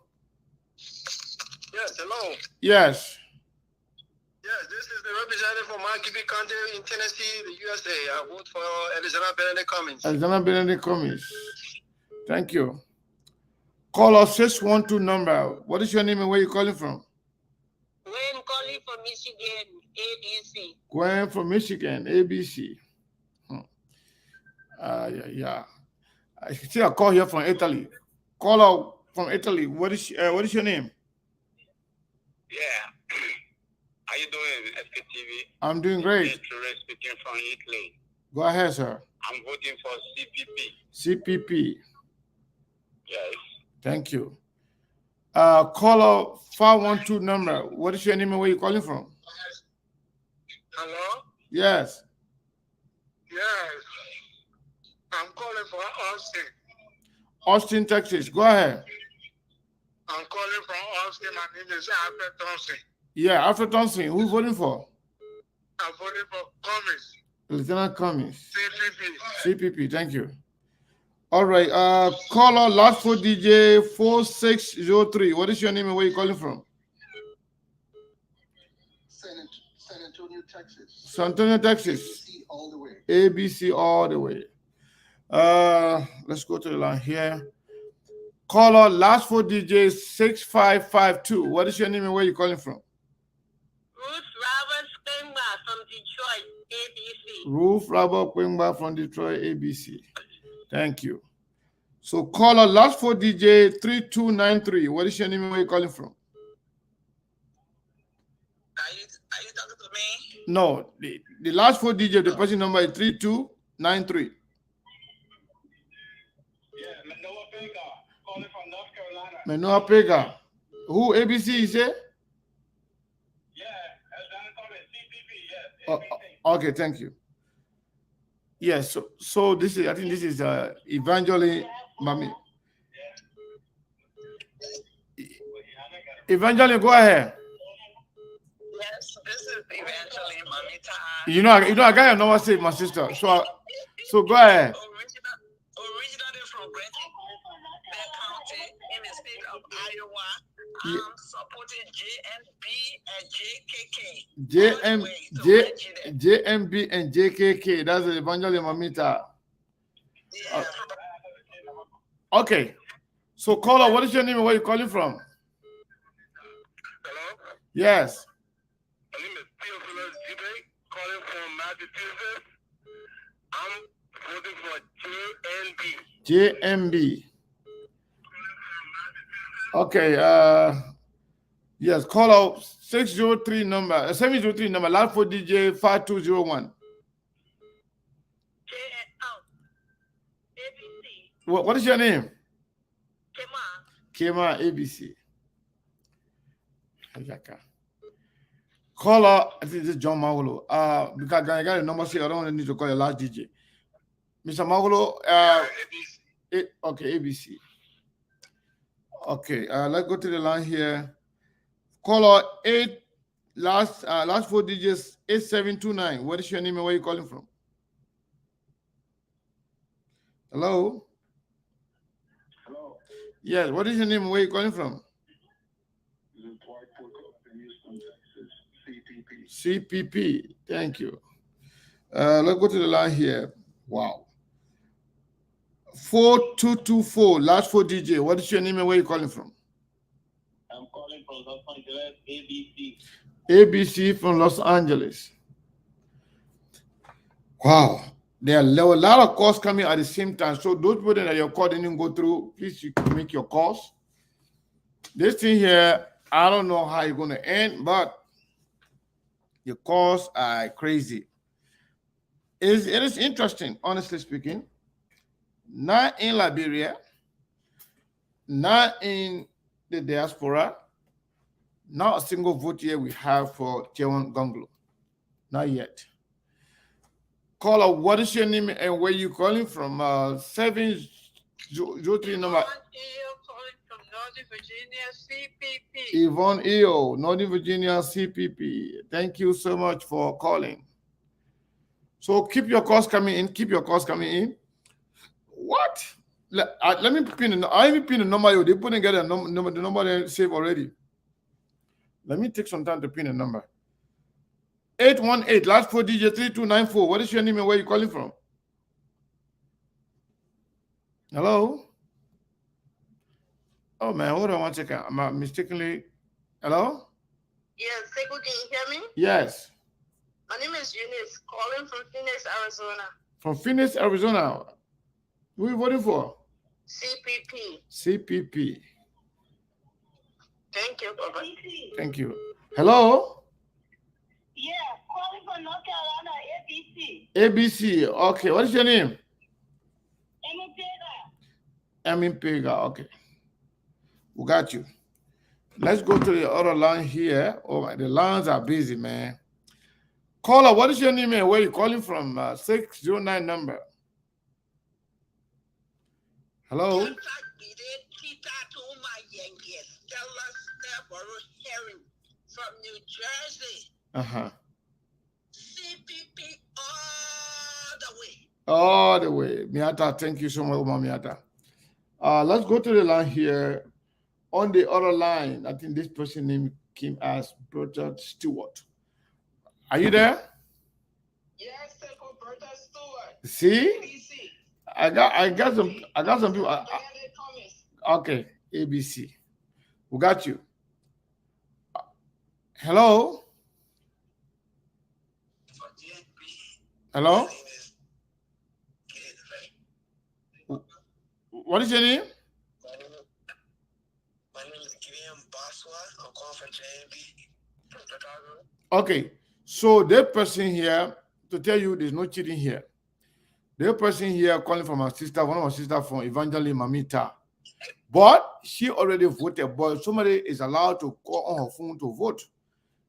Yes, hello. Yes. Yes, this is the representative from Montgomery County in Tennessee, the USA. I vote for Alexander Benedict Cummings. Alexander Benedict Cummings. Thank you. Caller 612 number. What is your name and where are you calling from? Gwen calling from Michigan, ABC. Gwen from Michigan, ABC. Yeah. I see a call here from Italy. Caller from Italy. What is your name? Yeah. How you doing, SKTV? I'm doing great. Speaking from Italy. Go ahead, sir. I'm voting for CPP. CPP. Yes. Thank you. Caller 512 number. What is your name and where are you calling from? Hello? Yes. Yes. I'm calling for Austin. Austin, Texas. Go ahead. I'm calling from Austin. My name is Alfred Thompson. Yeah, Alfred Thompson. Who voting for? I'm voting for Cummings. Lieutenant Cummings. CPP. CPP. Thank you. All right. Caller last for DJ 4603. What is your name and where are you calling from? San Antonio, Texas. San Antonio, Texas. ABC all the way. ABC all the way. Let's go to the line here. Caller last for DJ 6552. What is your name and where are you calling from? Ruth Roberts Kemba from Detroit, ABC. Ruth Robert Quimba from Detroit, ABC. Thank you. So caller last for DJ 3293. What is your name and where are you calling from? Are you talking to me? No, the last four digits, the person number is 3293. Manoa Pega. Who ABC you say? Yeah, as Donna called it, CPP, yes. Okay, thank you. Yes, so this is, I think this is Evangeline Mami. Evangeline, go ahead. Yes, this is Evangeline Mamita. You know, I got your number saved, my sister. So go ahead. Originally from Greenville County in the state of Iowa. Yeah. I'm supporting JMB and JKK. JMB and JKK. That's the Evangeline Mamita. Yeah. Okay. So caller, what is your name and where you calling from? Hello? Yes. My name is Theophilus Jibe, calling from Massachusetts. I'm voting for JNB. JMB. Okay. Yes. Call out 603 number 703 number last 4 DJ 5201. ABC. What is your name? Kema. Kema ABC. Caller, I think this is John Maulo. Because I got a number, so I don't need to call your last DJ. Mr. Maulo, okay, ABC. Okay, let's go to the line here. Caller 8 last 4 digits 8729. What is your name and where are you calling from? Hello? Hello. Yes, what is your name and where are you calling from? CPP. Thank you. Let's go to the line here. Wow. 4224, last 4 DJ. What is your name and where are you calling from? I'm calling from Los Angeles, ABC. ABC from Los Angeles. Wow. There are a lot of calls coming at the same time. So those people that your call didn't go through, please you can make your calls. This thing here, I don't know how it's going to end, but the calls are crazy. It is interesting, honestly speaking. Not in Liberia, not in the diaspora, not a single vote here we have for Chewan Gonglo. Not yet. Caller, what is your name and where you calling from? 703 number. Calling from Northern Virginia, CPP. Yvonne EO, Northern Virginia, CPP. Thank you so much for calling. So keep your calls coming in. Keep your calls coming in. What? Let me pin. I even pin the number. They put together the number they save already. Let me take some time to pin a number. 818, last 4 digits 3294. What is your name and where are you calling from? Hello? Oh man, hold on one second. I'm mistakenly. Hello? Yes, Sekou, can you hear me? Yes. My name is Eunice, calling from Phoenix, Arizona. From Phoenix, Arizona. Who are you voting for? CPP. CPP. Thank you, Papa. Thank you. Hello? Yeah, calling from North Carolina, ABC. ABC. Okay, what is your name? Emma Pega. Okay. We got you. Let's go to the other line here. Oh, my, the lines are busy, man. Caller, what is your name and where are you calling from? 609 number. Hello? From New Jersey. Uh-huh. CPP all the way. All the way. Miata, thank you so much, Oma Miata. Let's go to the line here. On the other line, I think this person name came as Bertha Stewart. Are you there? Yes, Bertha Stewart. See? ABC. I got some people. Okay, ABC. We got you. Hello? Hello? What is your name? My name is Gideon Boswa. I'm calling from JNB from Chicago. Okay, so that person here, to tell you there's no cheating here. The person here calling from my sister, one of my sisters from Evangeline Mamita. But she already voted, but somebody is allowed to call on her phone to vote.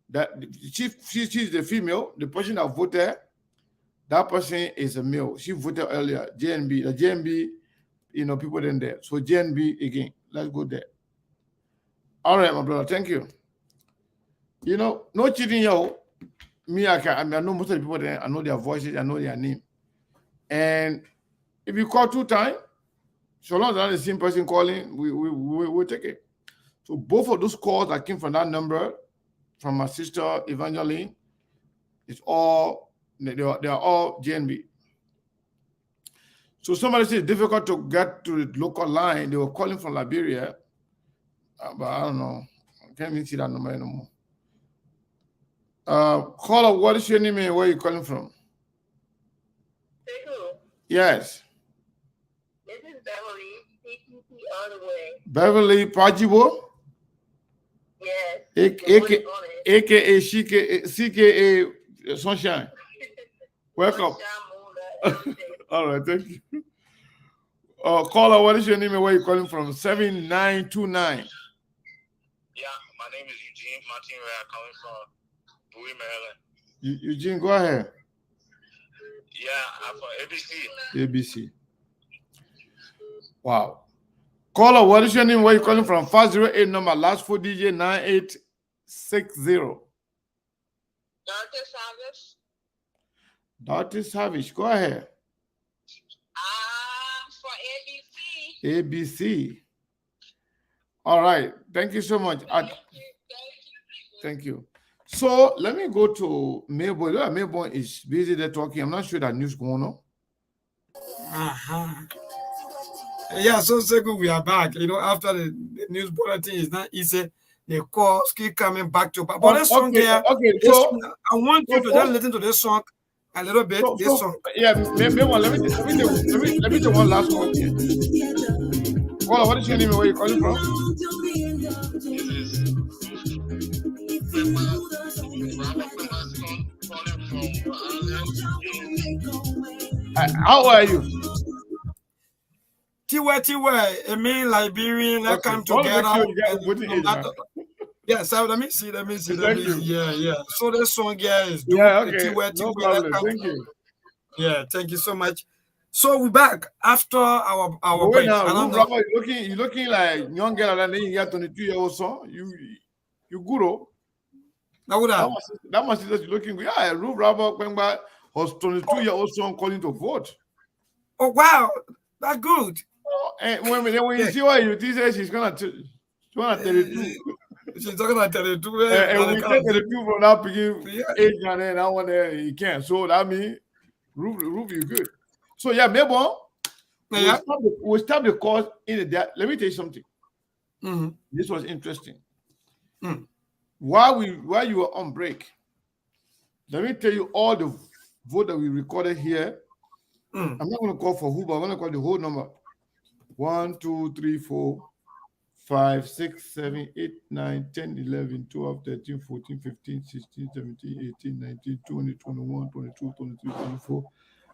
That she's the female, the person that voted, that person is a male. She voted earlier, JNB. The JNB, people in there. So JNB again. Let's go there. All right, my brother. Thank you. No cheating, yo. Me, I know most of the people there. I know their voices. I know their name. And if you call 2 times, so long as not the same person calling, we take it. So both of those calls that came from that number, from my sister Evangeline, they are all JNB. So somebody said it's difficult to get to the local line. They were calling from Liberia, but I don't know. I can't even see that number anymore. Caller, what is your name and where are you calling from? Yes. This is Beverly, CPP all the way. Beverly Pajibo? Yes. AKA CKA Sunshine. Welcome. All right, thank you. Caller, what is your name and where are you calling from? 7929. Yeah, my name is Eugene Martin. I'm calling from Bowie, Maryland. Eugene, go ahead. Yeah, I'm from ABC. ABC. Wow. Caller, what is your name? Where are you calling from? 508 number, last 4 DJ 9860. Dr. Savage. Dr. Savage, go ahead. For ABC. ABC. All right. Thank you so much. Thank you. So let me go to Melbourne. Melbourne is busy there talking. I'm not sure that news going on. Yeah, so Sekou, we are back. After the news bulletin is not easy. The calls keep coming back to back. But this song here, so I want you to just listen to this song a little bit. This song. Yeah, Melbourne, let me do one last one here. Caller, what is your name and where are you calling from? How are you? Tiwa, I mean Liberian, that come together. Yes, let me see. Yeah. So this song here is Tiwa. No problem. Thank you. Yeah, thank you so much. So we're back after our break. Now, you're looking like young girl, and then you got 22-year-old son. You guru. That must be looking good. Yeah, Ruth Robert Pemba was 22-year-old son calling to vote. Oh wow, that's good. And when you see what you say, she's gonna 32. She's talking about 32. And we take 32 from that beginning age, and then that one there you can't. So that means Ruth, you good. So yeah, maybe we'll stop the course in the day. Let me tell you something. Mm-hmm. This was interesting. While you were on break, let me tell you all the vote that we recorded here. I'm not going to call for who, but I'm going to call the whole number. 1, 2, 3, 4, 5, 6, 7, 8, 9, 10, 11, 12, 13, 14, 15, 16, 17, 18, 19, 20, 21, 22, 23, 24,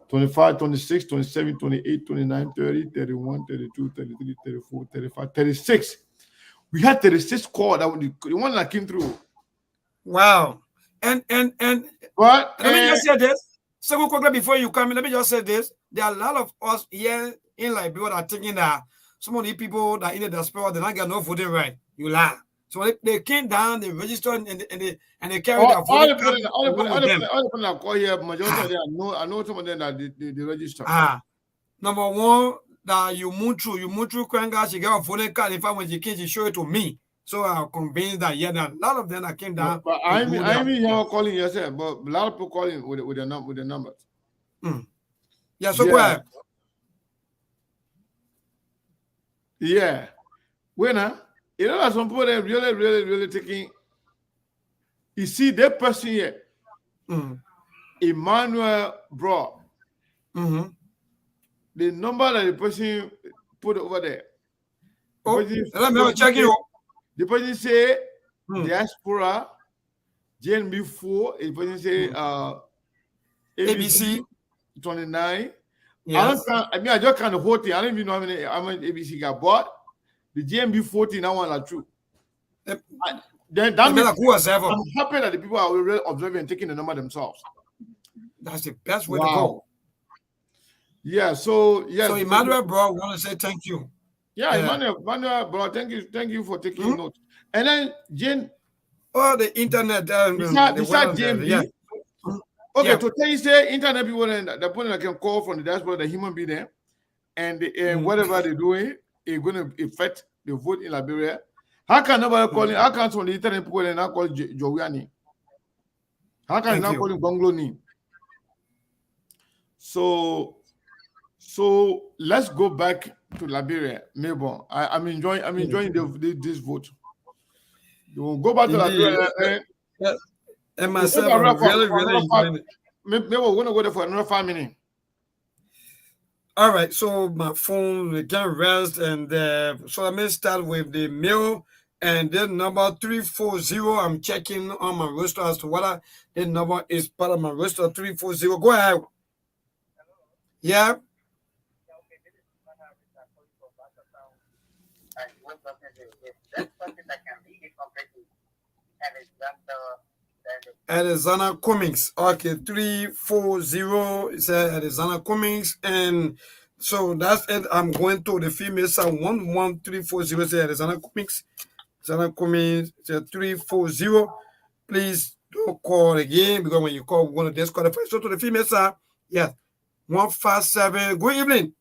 25, 26, 27, 28, 29, 30, 31, 32, 33, 34, 35, 36. We had 36 calls. That was the one that came through. Wow. And what? Let me just say this. So quickly before you come in, let me just say this. There are a lot of us here in Liberia that are thinking that some of the people that in the diaspora, they don't get no voting right. You lie. So they came down, they registered, and they carried their voting card. All the people that call here, majority of them, I know some of them that they register. Number one, that you move through Kwenga, she got a voting card. In fact, when she came, she showed it to me. So I'm convinced that that a lot of them that came down. But I mean, you're calling yourself, but a lot of people calling with the numbers. Yeah, so go ahead. Yeah. When some people that really taking. You see that person here, Emmanuel brought. The number that the person put over there. The person say Diaspora, JNB4, the person say ABC 29. Yes. I just kind of whole thing. I don't even know how many ABC got bought. the GMB 40 now one are true. Yep. Then that means whoever. I'm happy that the people are already observing and taking the number themselves. That's the best way to go. Yeah, so yes. So Emmanuel, bro, want to say thank you. Yeah, Emmanuel, bro, thank you for taking note. And then Jane. Oh, the internet. Besides GMB. Yeah. Okay, to tell you say internet people the point that can call from the diaspora, the human being there, and whatever they're doing is going to affect the vote in Liberia. How can nobody call it? How can some of the internet people not call Jowiani? How can you not call him Bongloni? So let's go back to Liberia. Maybe I'm enjoying this vote. You will go back to Liberia and myself, I'm really enjoying it. Maybe we're going to go there for another 5 minutes. All right, so my phone we can rest, and so let me start with the mail, and then number 340. I'm checking on my roster as to whether the number is part of my roster. 340. Go ahead. Yeah. Arizona Cummings. Okay, 340 is Arizona Cummings, and so that's it. I'm going to the female side. 11340 is Arizona Cummings. Arizona Cummings 340. Please don't call again, because when you call, we're going to disqualify. So to the female side, yes, 157. Good evening.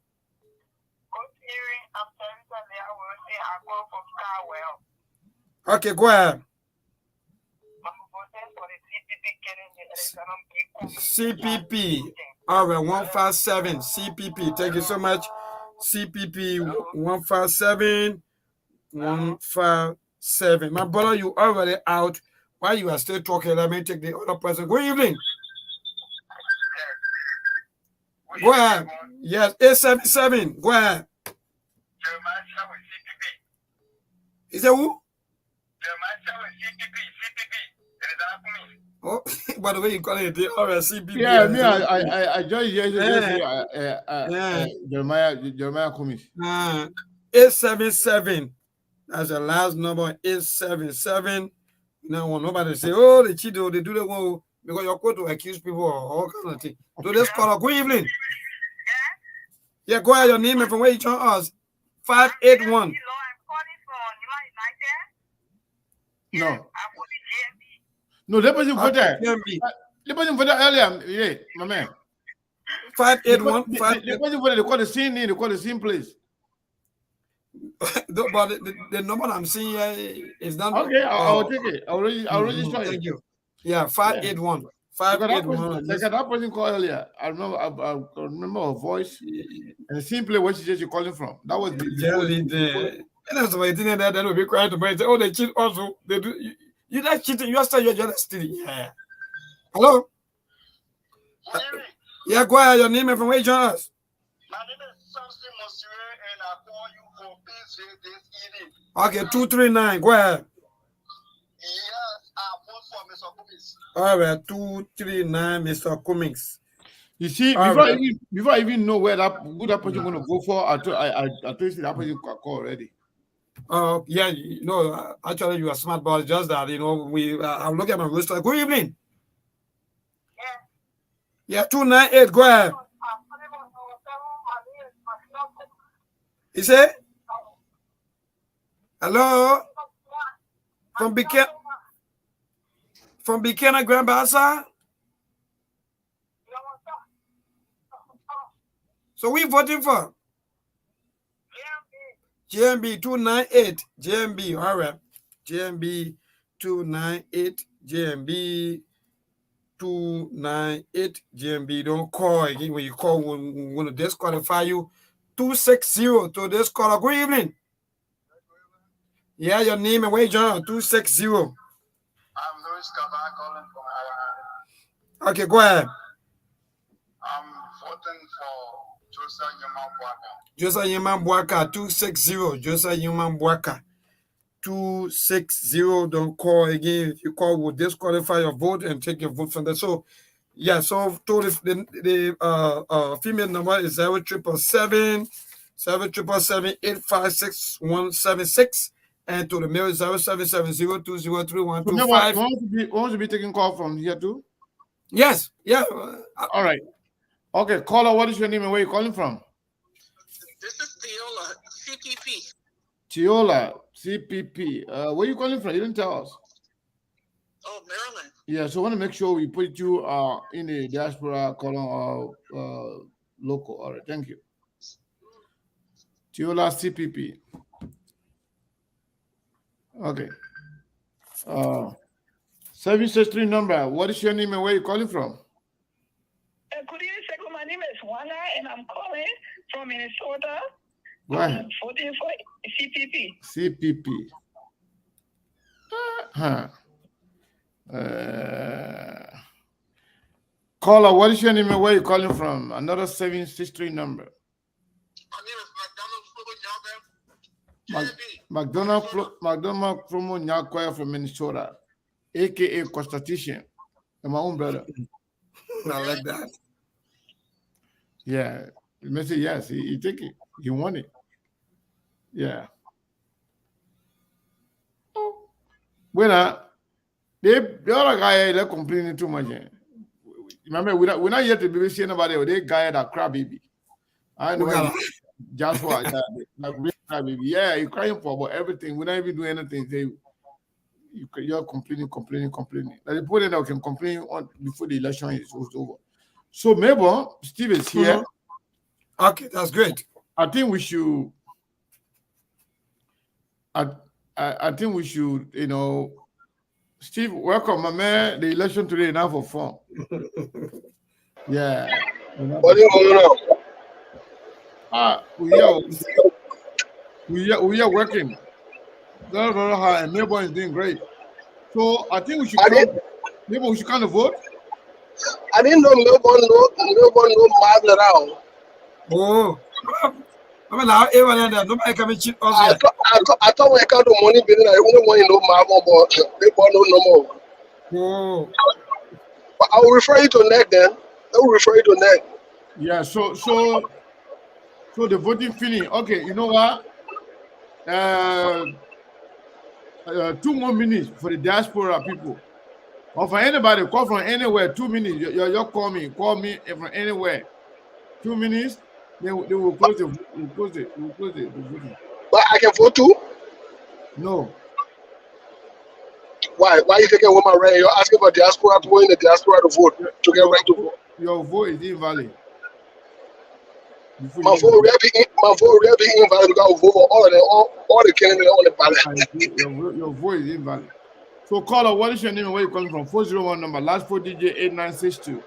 Okay, go ahead. CPP. All right, 157. CPP. Thank you so much. CPP 157. 157. My brother, you already out. While you are still talking, let me take the other person. Good evening. Go ahead. Yes, 877. Go ahead. Is that who? Oh, by the way, you call it the RSCP. Yeah, me, I joined yesterday. Jeremiah Cummings. 877. That's the last number. 877. Now, when nobody say, oh, they cheat, they do the one because you're going to accuse people of all kind of things. So let's call. Good evening. Yeah, go ahead. Your name and from where you join us. 581. No. No, that person for that. That person for that earlier. Yeah, my man. 581. The person for that, they call the same name, they call the same place. But the number I'm seeing here is not. Okay, I'll take it. I'll register it. Thank you. Yeah, 581. 581. That person called earlier. I remember her voice and the same place where she said she's calling from. That was and that's why that will be quiet to say, oh, they cheat also. They do. You're not cheating. You're just stealing. Yeah. Hello? Yeah, go ahead. Your name and from where you join us? My name is Samson Monsieur, and I call you for PJ this evening. Okay, 239. Go ahead. Yes, I vote for Mr. Cummings. All right, 239, Mr. Cummings. You see, before I even know where that person going to go for, I told you that person call already. Yeah, actually, you are smart, but it's just that, I'll look at my roster. Good evening. Yeah, 298. Go ahead. You say? Hello? From Bikena Grand Bazaar? So we voting for? GMB 298. GMB, all right. GMB 298. GMB 298. GMB. Don't call again. When you call, we're going to disqualify you. 260 to this caller. Good evening. Yeah, your name and where you join. 260. I'm Louis Kaba calling from Okay, go ahead. I'm voting for Joseph Yaman Bwaka. Joseph Yaman Bwaka, 260. Joseph Yaman Bwaka, 260. Don't call again. If you call, we'll disqualify your vote and take your vote from there. So, yeah, so the female number is 0777 777-856-176, and to the mail 0770203125. Want to be taking call from here too? Yes, yeah. All right. Okay, caller, what is your name and where you calling from? This is Theola, CPP. Tiola, CPP. Where you calling from? You didn't tell us. Oh, Maryland. Yeah, so I want to make sure we put you in the diaspora column local. All right, thank you. Tiola, CPP. Okay. 763 number. What is your name and where you calling from? Good evening, Sekou. My name is Wanda, and I'm calling from Minnesota. Go ahead. Voting for CPP. CPP. Caller, what is your name and where you calling from? Another 763 number. My name is McDonald Promo Nyakwaya from Minnesota, aka Constitution. And my own brother. I like that. Yeah. The message, yes, he take it. He won it. Yeah. When the other guy they're complaining too much. Remember, we're not yet to be seeing nobody. They guy that crab baby. I know. Joshua, like crab baby. Yeah, you're crying for about everything. We're not even doing anything. You're complaining. Like the people that can complain on before the election is over. So maybe Steve is here. Okay, that's great. I think we should. I think we should, Steve, welcome, my man. The election today enough for fun. Yeah. What do you want to know? We are working. And neighbor is doing great. So I think we should come. Maybe we should kind of vote. I didn't know Melbourne no mad around. Oh. I mean, now nobody can cheat us. I thought when I count the money, I only want to know my but they want no more. Oh. But I will refer you to NEC then. I will refer you to NEC. Yeah, so the voting finish. Okay, you know what? 2 more minutes for the diaspora people. Or for anybody, call from anywhere, 2 minutes. You call me from anywhere. 2 minutes. They will close it. We'll close it. The voting. But I can vote too? No. Why? Why are you taking away my right? You're asking for diaspora to go in the diaspora to vote, to get right to vote. Your vote is invalid. My vote will be invalid because I will vote for all the candidates on the ballot. Your vote is invalid. So caller, what is your name and where you calling from? 401 number, last 4 DJ 8962.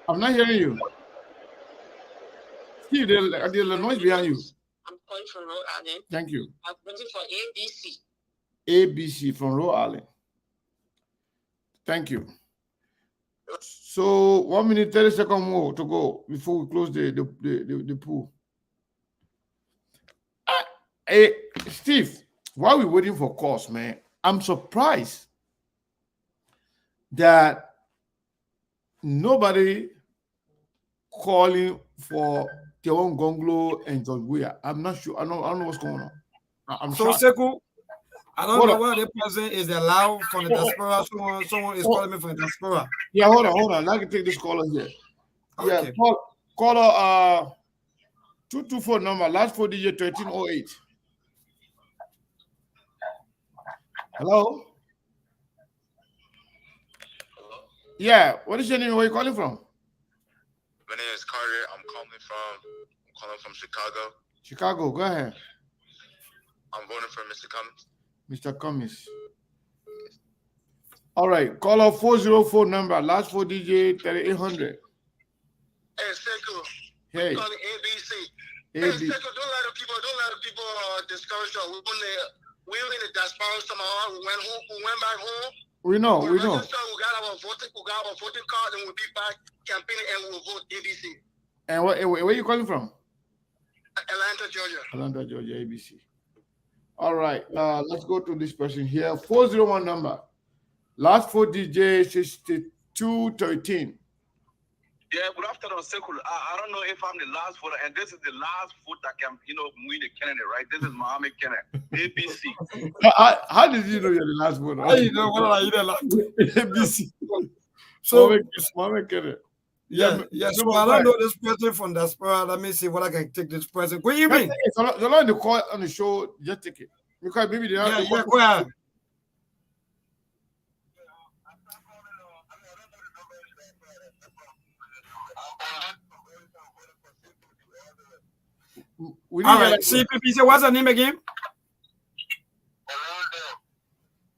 I'm not hearing you. Steve, there's a noise behind you. I'm calling from Rhode Island. Thank you. I'm voting for ABC. ABC from Rhode Island. Thank you. So 1 minute 30 seconds more to go before we close the pool. Hey, Steve, while we're waiting for calls, man, I'm surprised that nobody calling for Teon Gonglo and George Weah. I'm not sure. I don't know what's going on. I'm so shocked. Sekou, I don't know whether the person is allowed from the diaspora. Someone is calling me from the diaspora. Yeah, hold on. I can take this caller here. Okay. Yeah, caller 224 number, last 4 digit 1308. Hello? Yeah, what is your name? Where are you calling from? My name is Carter. I'm calling from Chicago. Chicago, go ahead. I'm voting for Mr. Cummings. Mr. Cummings. All right, caller 404 number, last 4 digit 3800. Hey, Sekou. Hey. Calling ABC. Hey, Sekou, don't let the people discourage us. We were in the diaspora somehow. We went back home. We know. We got our voting card, and we'll be back campaigning, and we'll vote ABC. And where are you calling from? Atlanta, Georgia. Atlanta, Georgia, ABC. All right, let's go to this person here. 401 number, last 4 DJ 6213. Yeah, good afternoon, Sekul. I don't know if I'm the last voter, and this is the last vote that can, win the candidate, right? This is Mohammed Kenneth, ABC. How did you know you're the last voter? How you know what are you the last? ABC. So, Mohammed Kenneth. Yeah. So I don't know this person from Diaspora. Let me see what I can take this person. Good evening. So long the call on the show, just take it. Because maybe they have go ahead. All right. CPP, so what's her name again?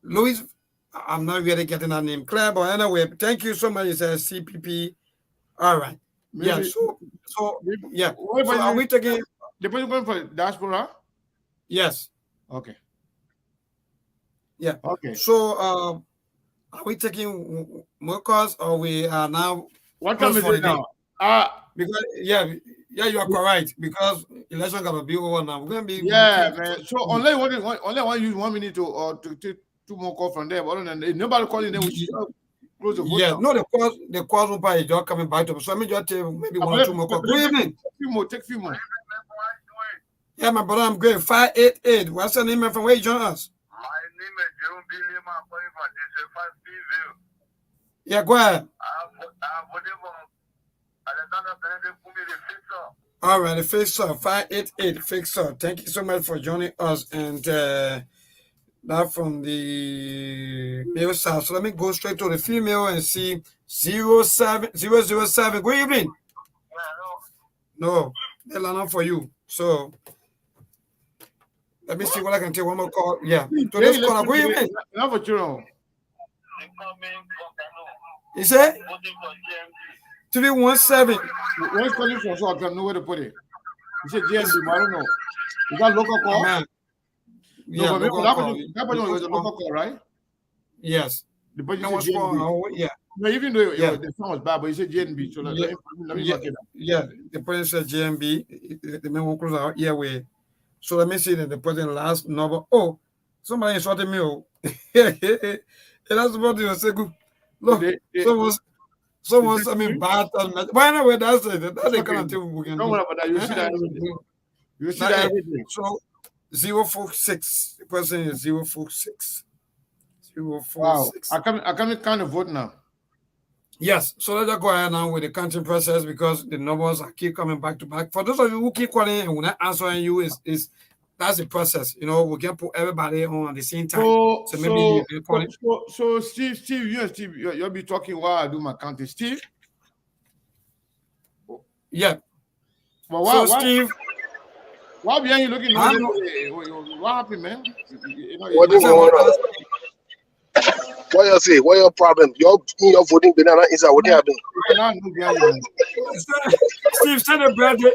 Louis. I'm not really getting her name. Claire, but anyway, thank you so much. It says CPP. All right. Maybe, yeah. So yeah. So are we taking the person going for Diaspora? Yes. Okay. Yeah. Okay. So are we taking more calls or we are now? What time is it now? Because you are correct. Because election gonna be over now. We're gonna be man. So only one use 1 minute to take 2 more calls from there. But other than that, nobody calling them, we should close the vote. Yeah, no, the calls will probably just coming back to us. So I mean, just maybe 1 or 2 more calls. Good evening. Take few more. Yeah, my brother, I'm great. 588. What's your name and from where you join us? My name is Jerome B. Lima. I'm calling from DC 5 Yeah, go ahead. I'm voting for Alexander Benedict Kumi, the fixer. All right, the fixer, 588 fixer. Thank you so much for joining us. And that from the male side. So let me go straight to the female and see 07007. Good evening. No, they're not for you. So let me see what I can take. One more call. Yeah. So this call. Good evening. Not for you. You say 317. Where's calling from? So I can know where to put it. You said GSB, I don't know. Is that local call? Man. Yeah, no, that was a local call, right? Yes. The budget was yeah. No, even though the sound was bad, but you said GNB. So let me mark it up. Yeah, the president said GNB. The man will close our earway. So let me see the president last number. Oh, somebody insulted me. Oh, and that's about to say good. Look, someone's bad. But anyway, that's it. That's the kind of thing we can do. Don't worry about that. You see that everything. You see that everything. So 046. The president is 046. 046. Wow. I can't count the vote now. Yes. So let's just go ahead now with the counting process because the numbers are keep coming back to back. For those of you who keep calling and we're not answering you, is that's the process. You know, we can put everybody on at the same time. So maybe you call it. So Steve, you and Steve, you'll be talking while I do my counting. Steve? Yeah. Well, Steve. Why behind you looking? What happened, man? What is going on? What you say? What your problem? Your voting banana is what happened? Steve, send a birthday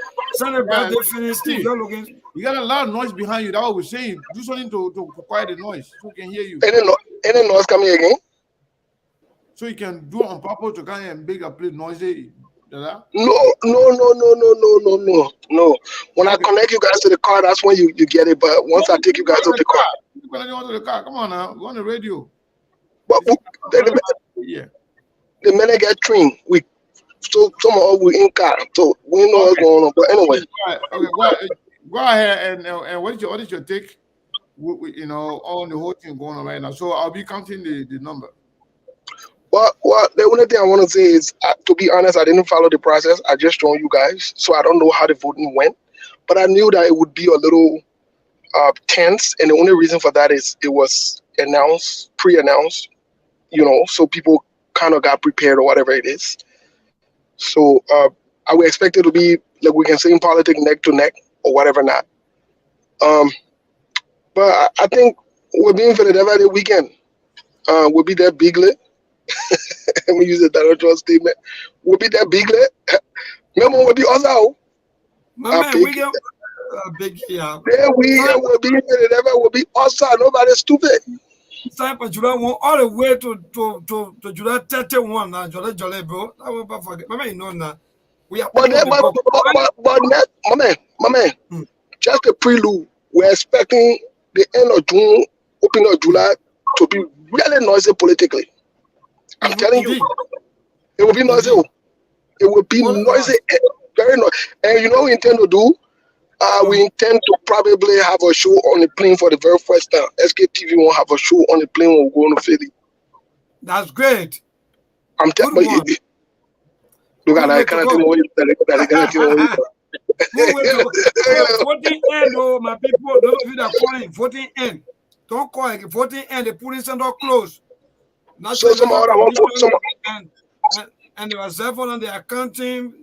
finish. Steve, you're looking. You got a lot of noise behind you. That's what we're saying. Do something to quiet the noise so we can hear you. Any noise coming again? So you can do it on purpose to kind of make a play noisy. No. When I connect you guys to the car, that's when you get it. But once I take you guys to the car. You're going to the car. Come on now. Go on the radio. But the minute get trained, so some of we in car, so we know what's going on. But anyway, go ahead and what is your take? On the whole thing going on right now. So I'll be counting the number. Well, the only thing I want to say is, to be honest, I didn't follow the process. I just joined you guys, so I don't know how the voting went. But I knew that it would be a little tense, and the only reason for that is it was pre-announced. So people kind of got prepared or whatever it is. So I would expect it to be like we can say in politics neck to neck or whatever not. But I think we'll be in Philadelphia the weekend. We'll be there bigly. Let me use a directorial statement. We'll be there bigly. Remember, we'll be also. Big yeah. There we will be in Philadelphia. We'll be also. Nobody's stupid. July won all the way to July 31 now. July, bro. I won't forget. You know now. We are. But my man, just a prelude. We're expecting the end of June, opening of July to be really noisy politically. I'm telling you, it will be noisy. It will be noisy, very noisy. And you know what we intend to do? We intend to probably have a show on the plane for the very first time. SKTV won't have a show on the plane when we're going to Philly. That's great. I'm telling you. Look at that kind of thing. Good way to go. So, voting end, oh, my people. Those of you that are calling, voting end. Don't call it. Voting end. The polling center closed. So some other one for some. And they were serving on the accounting,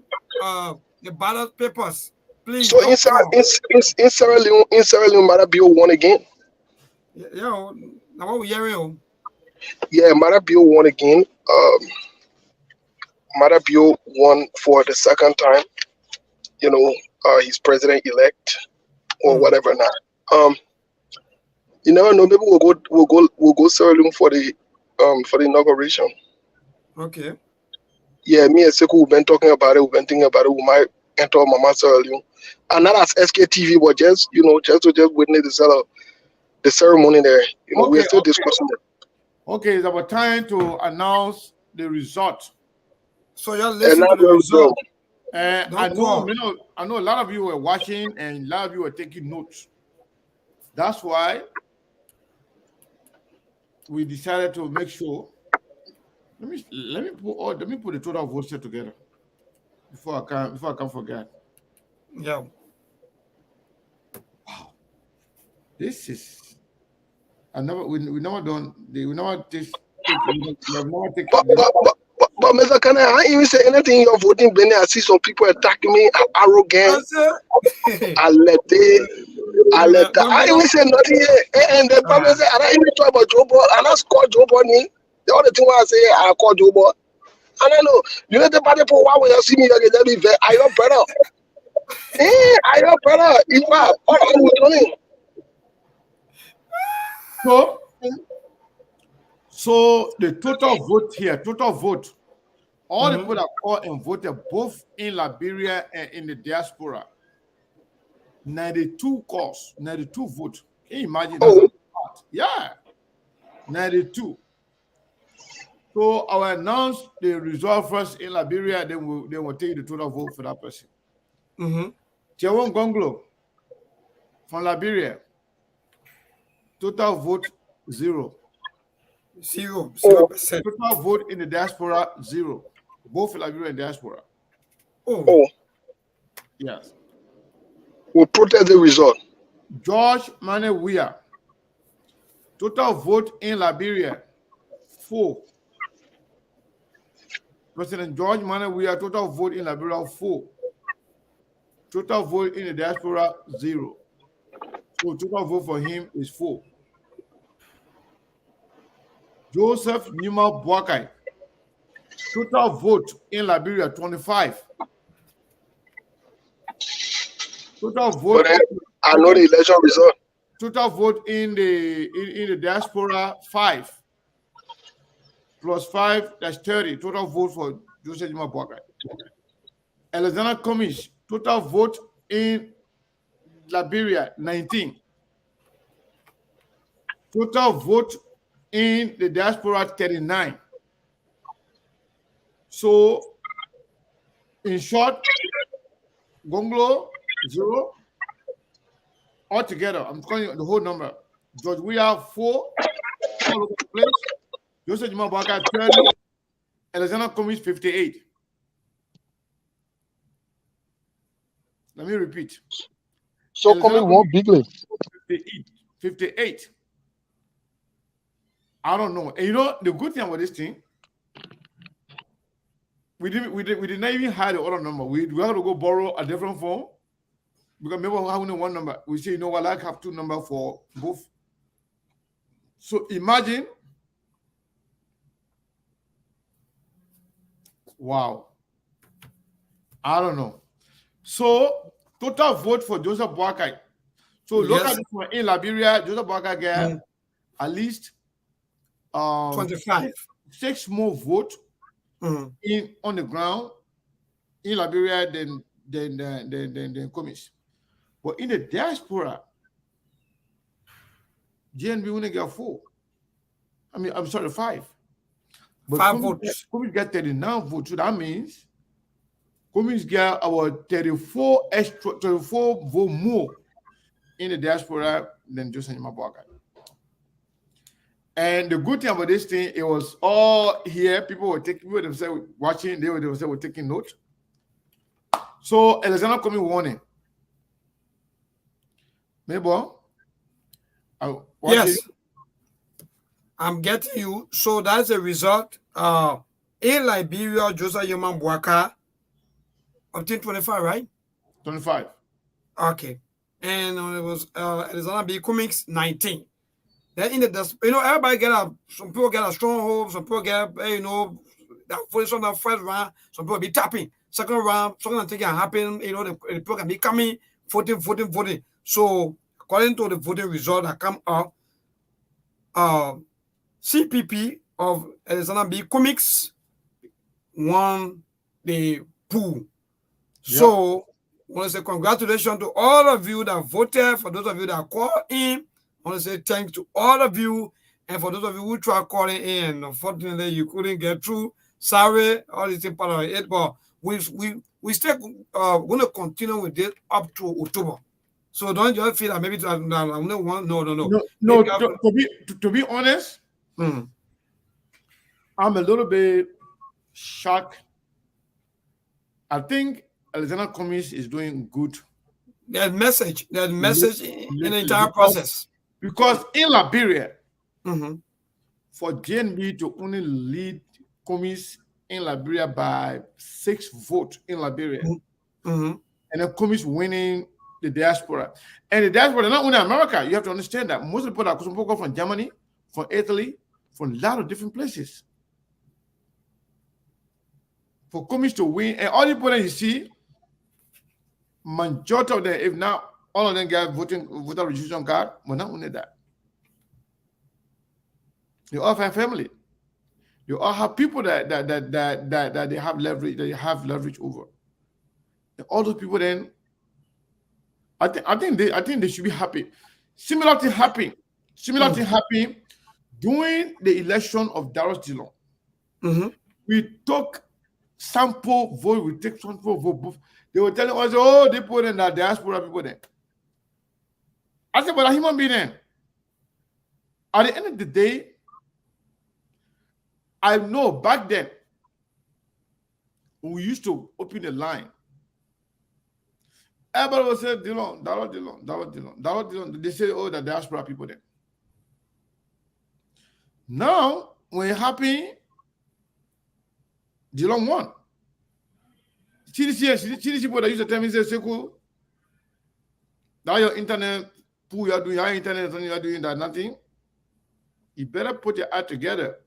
the ballot papers. Please. So in Sierra Leone, Marabio won again. Yeah, now what we hearing? Yeah, Marabio won again. Marabio won for the second time. You know, he's president-elect or whatever now. You never know. Maybe we'll go Sierra Leone for the inauguration. Okay. Yeah, me and Sekou we've been talking about it. We've been thinking about it. We might enter Mama Sierra Leone, and not as SKTV, but just to witness the ceremony there. You know, we're still discussing it. Okay, it's about time to announce the result. So you're listening to the result. I know a lot of you were watching and a lot of you were taking notes. That's why we decided to make sure. Let me put the total votes here together before I can forget. Yeah. Wow. This is we never done. We never take. But Mr. Kana, I ain't even say anything. You're voting, Benny. I see some people attacking me, arrogant. I let that. I ain't even say nothing here. And the problem is, I don't even talk about Joe Boy. And I score Joe Boy. The other thing I say, I call Joe Boy. I don't know. You know the party for why when you see me, you get me. Are you better? Are you better? If I, what are you doing? So the total vote here, all the people that called and voted both in Liberia and in the diaspora, 92 calls, 92 votes. Can you imagine? Yeah, 92. So I will announce the result first in Liberia, then we'll take the total vote for that person. Chewon Gonglo from Liberia, total vote 0. 0%. Total vote in the diaspora 0. Both Liberia and diaspora. Yes. We'll protest the result. George Manewia, total vote in Liberia 4. President George Manewia, total vote in Liberia 4. Total vote in the diaspora 0. So total vote for him is 4. Joseph Numa Boakai, total vote in Liberia 25. Total vote. I know the election result. Total vote in the diaspora 5. Plus 5, that's 30. Total vote for Joseph Numa Boakai. Alexander Comish, total vote in Liberia 19. Total vote in the diaspora 39. So, in short, Gonglo 0. Altogether, I'm calling you the whole number. George, we have 4 all over the place. Joseph Juma Baka 30. Alexander Comish 58. Let me repeat. So coming one bigly. 58. I don't know. And you know the good thing about this thing, we did not even have the other number. We had to go borrow a different phone because maybe we have only one number. We say, you know what, I like have 2 numbers for both. So imagine, wow. I don't know. So total vote for Joseph Boakai. So look at this one in Liberia, Joseph Boakai get at least 25. 6 more votes in on the ground in Liberia than Comish. But in the diaspora, GNB only got 4. I'm sorry, 5. But 5 votes. Comish got 39 votes. So that means Cummings got about 34 vote more in the diaspora than Joseph Nyamabwaka. And the good thing about this thing, it was all here. People were themselves watching, they themselves were taking notes. So Alexander Cummings warning. Maybe yes, I'm getting you. So that's the result. In Liberia, Joseph Nyamabwaka obtained 25, right? 25. Okay. And it was Alexander B. Cummings 19. Then in the everybody some people get a stronghold, some people get that voice on the first round, some people be tapping. Second round, something can happen, the people can be coming, voting. So according to the voting result that come up, CPP of Alexander B. Cummings won the pool. So I want to say congratulations to all of you that voted. For those of you that called in, I want to say thanks to all of you. And for those of you who tried calling in, unfortunately you couldn't get through. Sorry, all this is part of it. But we still going to continue with this up to October. So don't just feel that maybe I'm only one. No. No, to be honest, I'm a little bit shocked. I think Alexander Cummings is doing good. There's message in the entire process. Because in Liberia, for JNB to only lead Cummings in Liberia by 6 votes in Liberia, and then Cummings winning the diaspora. And the diaspora, not only America, you have to understand that most of the people are from Germany, from Italy, from a lot of different places. For Cummings to win, and all the people that you see, majority of them, if not all of them, get voter registration card, but not only that. You all have family. You all have people that they have leverage over. And all those people then, I think they should be happy. Similar thing happened during the election of Darius Dillon. We took sample vote. We take sample vote. They were telling us, oh, they put in that diaspora people there. I said, but a human being then. At the end of the day, I know back then, when we used to open the line, everybody would say, Dillon. They say, oh, the diaspora people there. Now, when it happened, Dillon won. CDC people that used to tell me, say, Sekou, now your internet, pool you're doing, your internet, you're doing that, nothing. You better put your act together.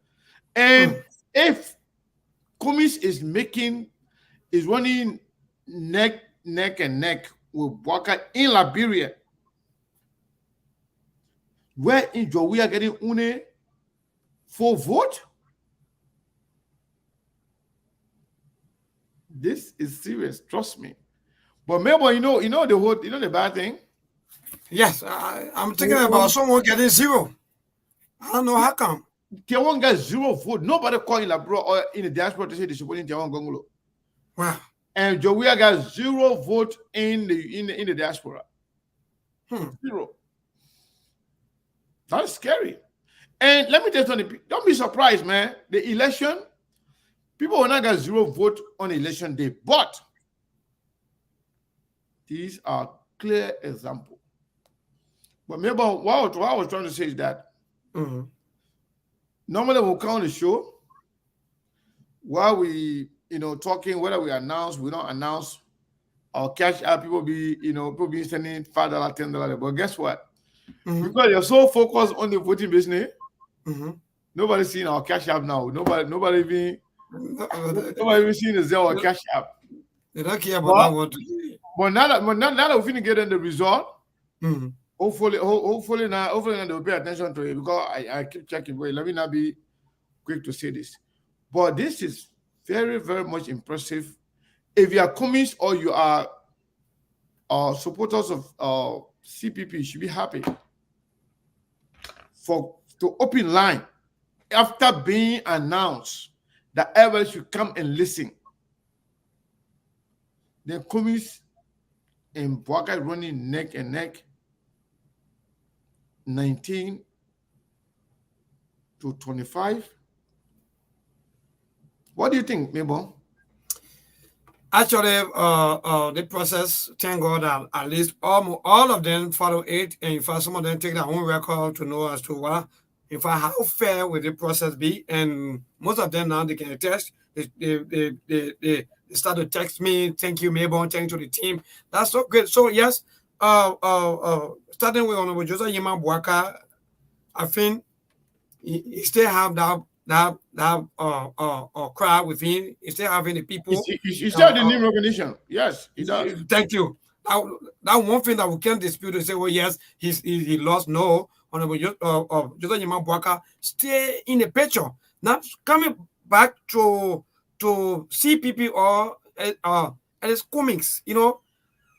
And if Cummings is running neck and neck with Waka in Liberia, where in Joe we are getting only 4 votes, this is serious. Trust me. But maybe you know the bad thing. Yes, I'm thinking about someone getting 0. I don't know how come. Tiawan got 0 vote. Nobody called in Labro or in the diaspora to say they support Tiawan Gongolo. Wow. And Joia got 0 vote in the diaspora. 0. That's scary. And let me tell you something. Don't be surprised, man. The election, people will not get 0 vote on election day. But these are clear examples. But maybe what I was trying to say is that normally we'll come on the show while we, talking, whether we announce, we don't announce, our cash app, people be sending $5, $10. But guess what? Because you're so focused on the voting business, nobody's seeing our cash app now. Nobody even seeing the Zelle cash app. They don't care about that one. But now that we're finna get in the result, hopefully now they'll pay attention to it, because I keep checking. But let me not be quick to say this. But this is very, very much impressive. If you are Cummings or you are supporters of CPP, you should be happy to open line after being announced that everybody should come and listen. then Cummings and Boakai running neck and neck, 19 to 25. What do you think, Mabel? Actually, the process, thank God that at least all of them follow it, and in fact, some of them take their own record to know as to what, in fact, how fair will the process be. And most of them now, they can attest. They start to text me, thank you, Mabel, thank you to the team. That's so good. So, yes, starting with Honorable Joseph Yima Bwaka, I think he still have that crowd within. He still having the people. He still the name recognition. Yes, he does. Thank you. That one thing that we can't dispute is say, well, yes, he lost. No, Honorable Joseph Yima Bwaka stay in the picture. Now coming back to CPP or Alice Cummings, you know,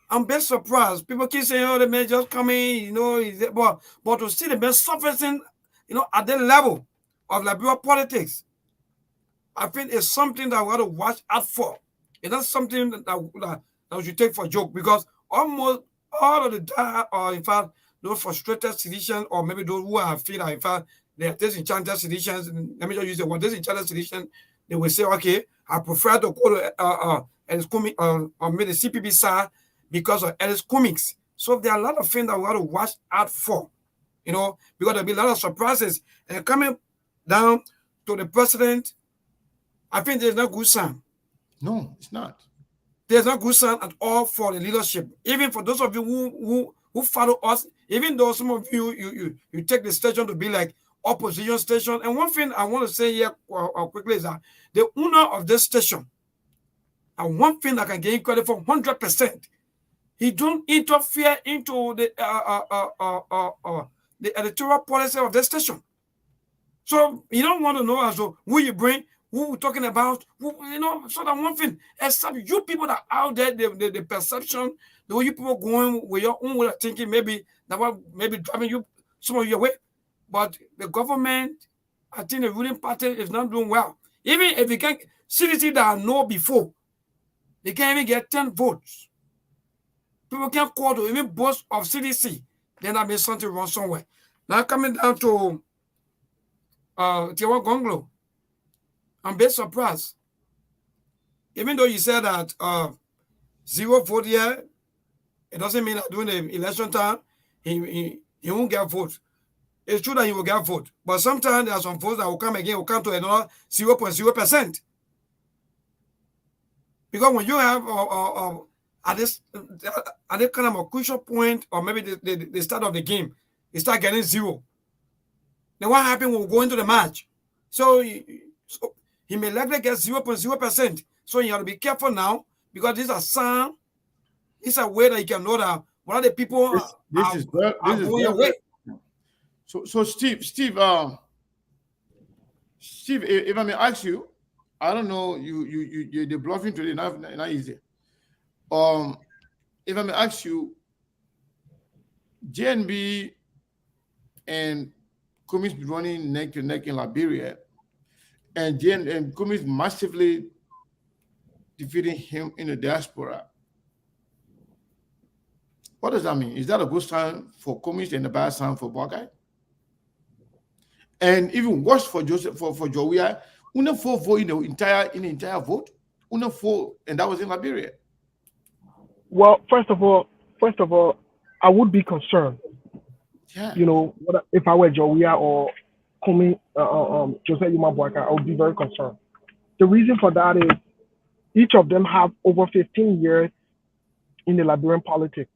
I'm best surprised. People keep saying, oh, the man just coming, you know, but to see the man surfacing, you know, at the level of Liberia politics, I think it's something that we got to watch out for. It's not something that we should take for a joke, because almost all of the or in fact, those frustrated citizens, or maybe those who are feel that in fact they are disenchanted citizens, let me just use the word disenchanted citizens, they will say, okay, I prefer to go to Alice Cummings or maybe the CPP side because of Alice Cummings. So there are a lot of things that we got to watch out for, you know, because there'll be a lot of surprises. And coming down to the president, I think there's no good sign. No, it's not. There's no good sign at all for the leadership. Even for those of you who follow us, even though some of you take the station to be like opposition station. And one thing I want to say here quickly is that the owner of this station, and one thing I can give credit for 100%, he don't interfere into the editorial policy of the station. So you don't want to know as to who you bring, who we're talking about, who, you know. So that one thing, except you people that are out there, the perception, the way you people going with your own way of thinking, maybe that what maybe driving you some of your way. But the government, I think the ruling party is not doing well. Even if you can CDC that I know before, they can't even get 10 votes. People can call to even boast of CDC. Then that means something wrong somewhere. Now coming down to Tiawa Gonglo, I'm a bit surprised. Even though you said that 0 vote here, it doesn't mean that during the election time, he won't get vote. It's true that he will get vote. But sometimes there are some votes that will come again, will come to another 0.0%. Because when you have at this kind of a crucial point, or maybe the start of the game, you start getting 0. Then what happens when we go into the match? So he may likely get 0.0%. So you have to be careful now, because these are signs. These are way that you can know that one of the people are going your way. So Steve, if I may ask you, I don't know, you're bluffing today, not easy. If I may ask you, JNB and Cummings running neck to neck in Liberia, and Cummings massively defeating him in the diaspora. What does that mean? Is that a good sign for Cummings and a bad sign for Buckeye? And even worse for Joseph, for Jowia, una vote in the entire vote, una vote, and that was in Liberia. Well, first of all, I would be concerned. Yeah. You know, if I were Jowia or Cummings, Joseph Yuma Bwaka, I would be very concerned. The reason for that is each of them have over 15 years in the Liberian politics.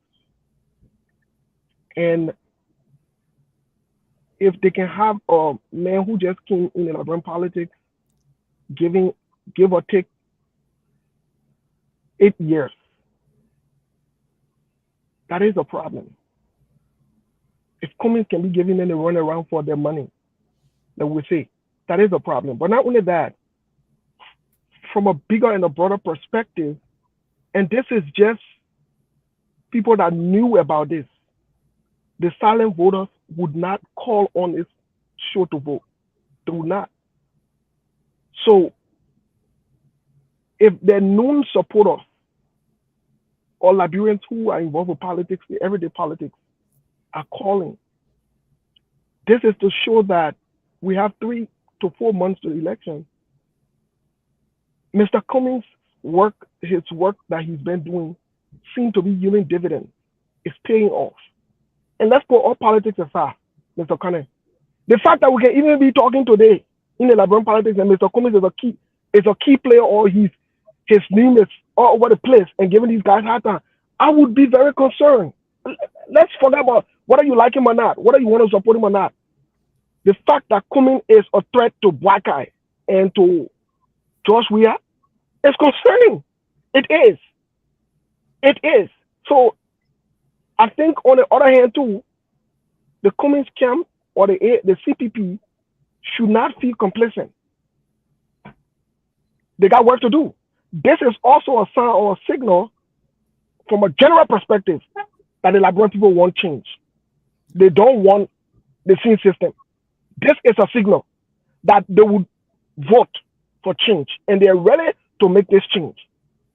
And if they can have a man who just came in the Liberian politics, give or take 8 years, that is a problem. If Cummings can be giving them a run around for their money, then we say that is a problem. But not only that, from a bigger and a broader perspective, and this is just people that knew about this, the silent voters would not call on this show to vote. They would not. So if they're known supporters or Liberians who are involved with politics, the everyday politics, are calling. This is to show that we have 3 to 4 months to the election. Mr. Cummings' his work that he's been doing, seem to be yielding dividends. It's paying off. And let's put all politics aside, Mr. Connor. The fact that we can even be talking today in the Liberian politics and Mr. Cummings is a key player, or his name is all over the place and giving these guys hard time, I would be very concerned. Let's forget about whether you like him or not, whether you want to support him or not. The fact that Cummings is a threat to Black Eye and to George Weah is concerning. It is. It is. So I think on the other hand too, the Cummings camp or the CPP should not feel complacent. They got work to do. This is also a sign or a signal from a general perspective that the Liberian people want change. They don't want the same system. This is a signal that they would vote for change, and they're ready to make this change.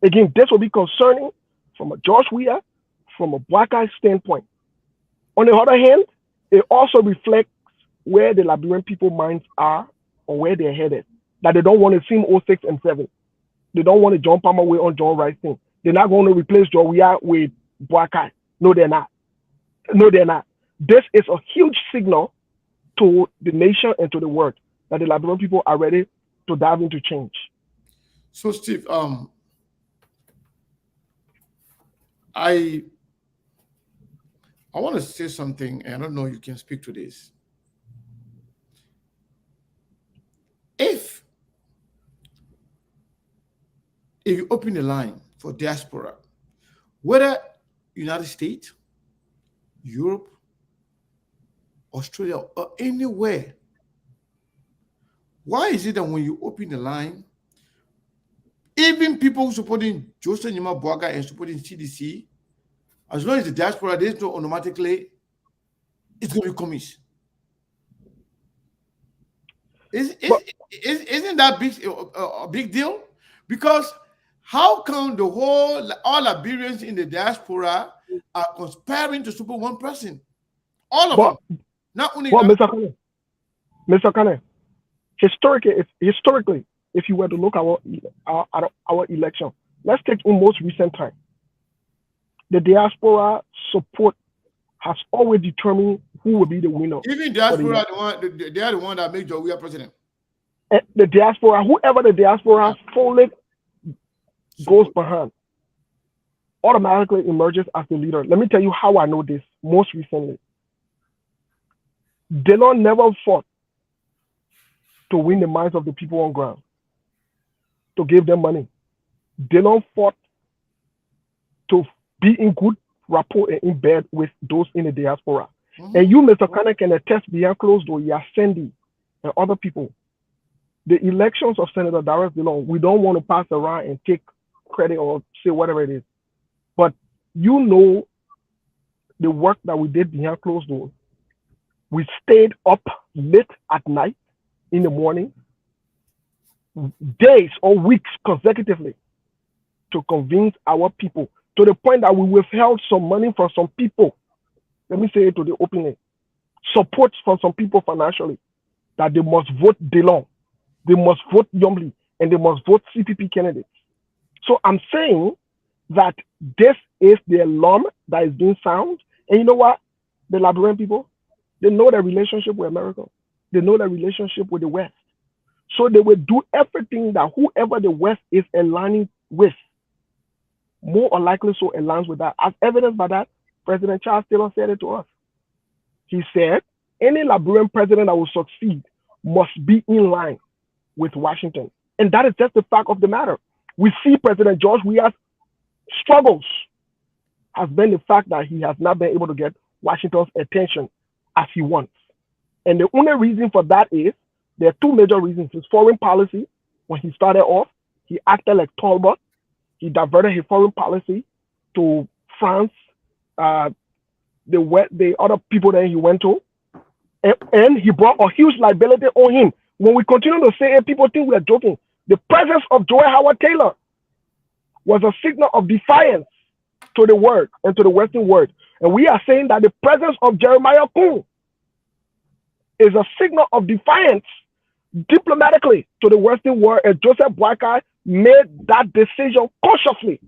Again, this will be concerning from a George Weah, from a Black Eye standpoint. On the other hand, it also reflects where the Liberian people minds are or where they're headed. That they don't want to see 06 and 7. They don't want to John Palmer way on John Rice thing. They're not going to replace George Weah with Black Eye. No, they're not. No, they're not. This is a huge signal to the nation and to the world that the Liberian people are ready to dive into change. So, Steve, I want to say something, and I don't know if you can speak to this. If you open the line for diaspora, whether United States, Europe, Australia, or anywhere, why is it that when you open the line, even people supporting Joseph Nima Bwaga and supporting CDC, as long as the diaspora, there's no automatically, it's going to be commies. Isn't that a big deal? Because how come all Liberians in the diaspora are conspiring to support one person? All of them. Not only Mr. Kane, historically, if you were to look at our election, let's take in most recent time. The diaspora support has always determined who will be the winner. Even diaspora, they are the one that made George Weah president. The diaspora, whoever the diaspora fully goes behind, automatically emerges as the leader. Let me tell you how I know this most recently. Dillon never fought to win the minds of the people on ground, to give them money. Dillon fought to be in good rapport and in bed with those in the diaspora. Mm-hmm. And you, Mr. Kane, can attest behind closed door, Sandy and other people. The elections of Senator Darius Dillon, we don't want to pass around and take credit or say whatever it is. But you know the work that we did behind closed doors. We stayed up late at night, in the morning, days or weeks consecutively to convince our people, to the point that we withheld some money from some people. Let me say it to the opening. Support from some people financially, that they must vote Dillon, they must vote Yombly, and they must vote CPP candidates. So I'm saying that this is the alarm that is being sound. And you know what? The Liberian people, they know their relationship with America. They know their relationship with the West. So they will do everything that whoever the West is aligning with, more or likely so aligns with that. As evidenced by that, President Charles Taylor said it to us. He said, any Liberian president that will succeed must be in line with Washington. And that is just the fact of the matter. We see President George Weah's struggles has been the fact that he has not been able to get Washington's attention as he wants. And the only reason for that is, there are two major reasons. His foreign policy, when he started off, he acted like Talbot. He diverted his foreign policy to France, the other people that he went to, and he brought a huge liability on him. When we continue to say it, people think we are joking. The presence of Joy Howard Taylor was a signal of defiance to the world and to the Western world. And we are saying that the presence of Jeremiah Kuhn is a signal of defiance diplomatically to the Western world, and Joseph Boakai made that decision consciously.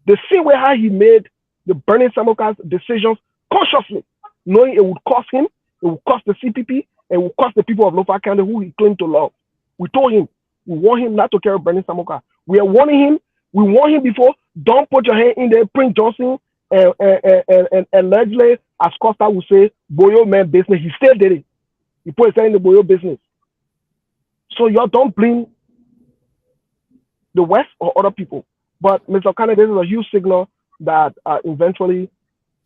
The same way how he made the Bernie Sanders decisions consciously, knowing it would cost him, it would cost the CPP, and it would cost the people of Lofa County who he claimed to love. We told him, we want him not to carry Bernie Sanders. We are warning him. We warned him before, don't put your hand in there, Prince Johnson and Leslie, as Costa would say, Boyo man business. He still did it. He put his hand in the Boyo business. So y'all don't blame the West or other people. But Mr. Kennedy, this is a huge signal that eventually,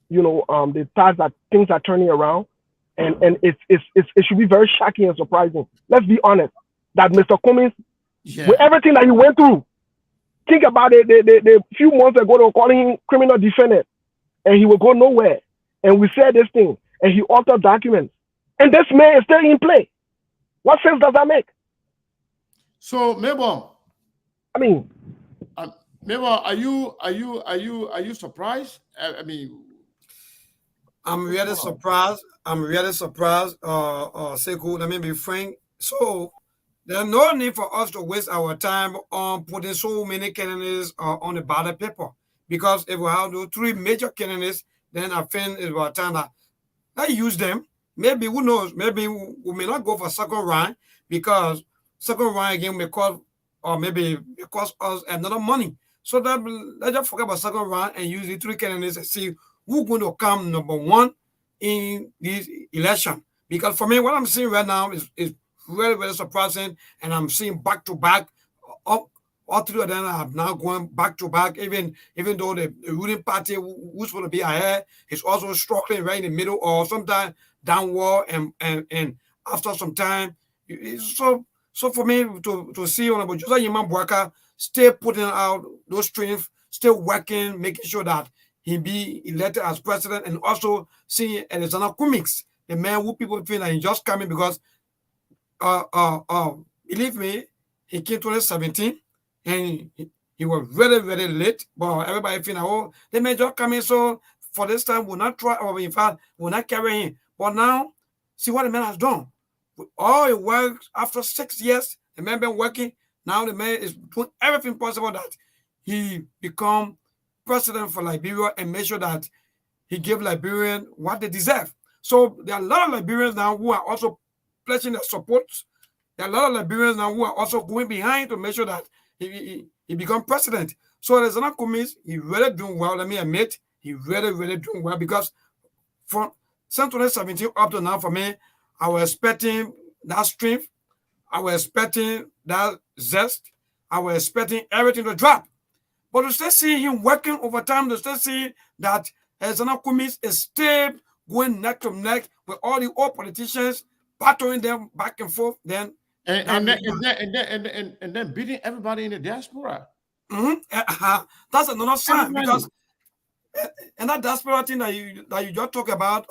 the times that things are turning around, and it should be very shocking and surprising. Let's be honest, that Mr. Cummings, with everything that he went through, think about it. The few months ago, they were calling him criminal defendant, and he will go nowhere. And we said this thing, and he altered documents, and this man is still in play. What sense does that make? So, Mabel, I mean, Mabel, are you surprised? I mean, I'm really surprised. Sekou, let me be frank. So there's no need for us to waste our time on putting so many candidates on the ballot paper, because if we have those three major candidates, then I think it's about time that I use them. Maybe, who knows? Maybe we may not go for second round, because second round again may cost, or maybe it cost us another money. So that let's just forget about second round and use the three candidates and see who's going to come number one in this election. Because for me, what I'm seeing right now is very, very surprising, and I'm seeing back to back. All three of them are now going back to back. Even though the ruling party who's going to be ahead is also struggling right in the middle, or sometimes downward, and after some time, so for me to see Honorable Joseph Yima Boakai still putting out those strengths, still working, making sure that he be elected as president, and also seeing Alexander Cummings, the man who people feel like he's just coming because, believe me, he came 2017 and he was very, very late. But everybody feel like, oh, they may just come in, so for this time we'll not try, or in fact we'll not carry him. But now, see what the man has done. With all his work, after 6 years, the man been working. Now the man is doing everything possible that he become president for Liberia and make sure that he give Liberians what they deserve. So there are a lot of Liberians now who are also pledging their support. There are a lot of Liberians now who are also going behind to make sure that he become president. So Alexander Cummings, he really doing well. Let me admit, he really, really doing well, because from 2017 up to now, for me, I was expecting that strength. I was expecting that zest. I was expecting everything to drop. But to still see him working over time, to still see that Alexander Cummings is still going neck to neck with all the old politicians, battling them back and forth, then and then beating everybody in the diaspora. That's another sign, because and that diaspora thing that you just talk about,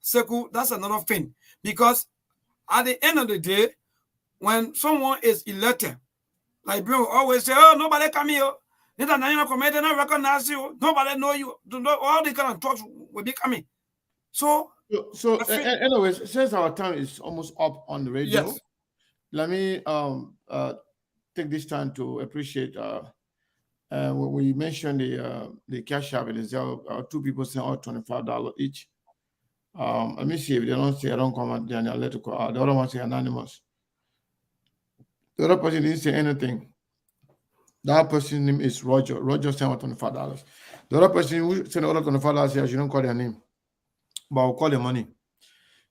Sekou, that's another thing. Because at the end of the day, when someone is elected, Liberians will always say, oh, nobody come here. They don't recognize you. Nobody know you. All the kind of talks will be coming. So anyways, since our time is almost up on the radio, yes, let me take this time to appreciate when we mentioned the cash app and the two people sent out $25 each. Let me see if they don't say I don't come out there and I'll let it go out. The other one say anonymous. The other person didn't say anything. That person's name is Roger. Roger sent out $25. The other person who sent out $25 says you don't call their name, but I'll call their money.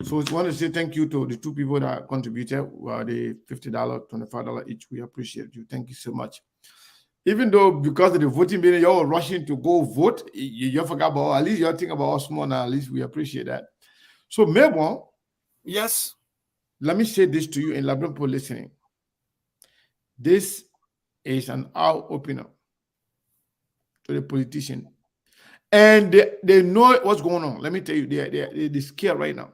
So I want to say thank you to the two people that contributed the $50, $25 each. We appreciate you. Thank you so much. Even though because of the voting meeting, you're all rushing to go vote, you forgot about, at least you're thinking about us more now. At least we appreciate that. So, Mabel, yes, let me say this to you in Labrador people listening. This is an eye opener to the politician. And they know what's going on. Let me tell you, they're scared right now.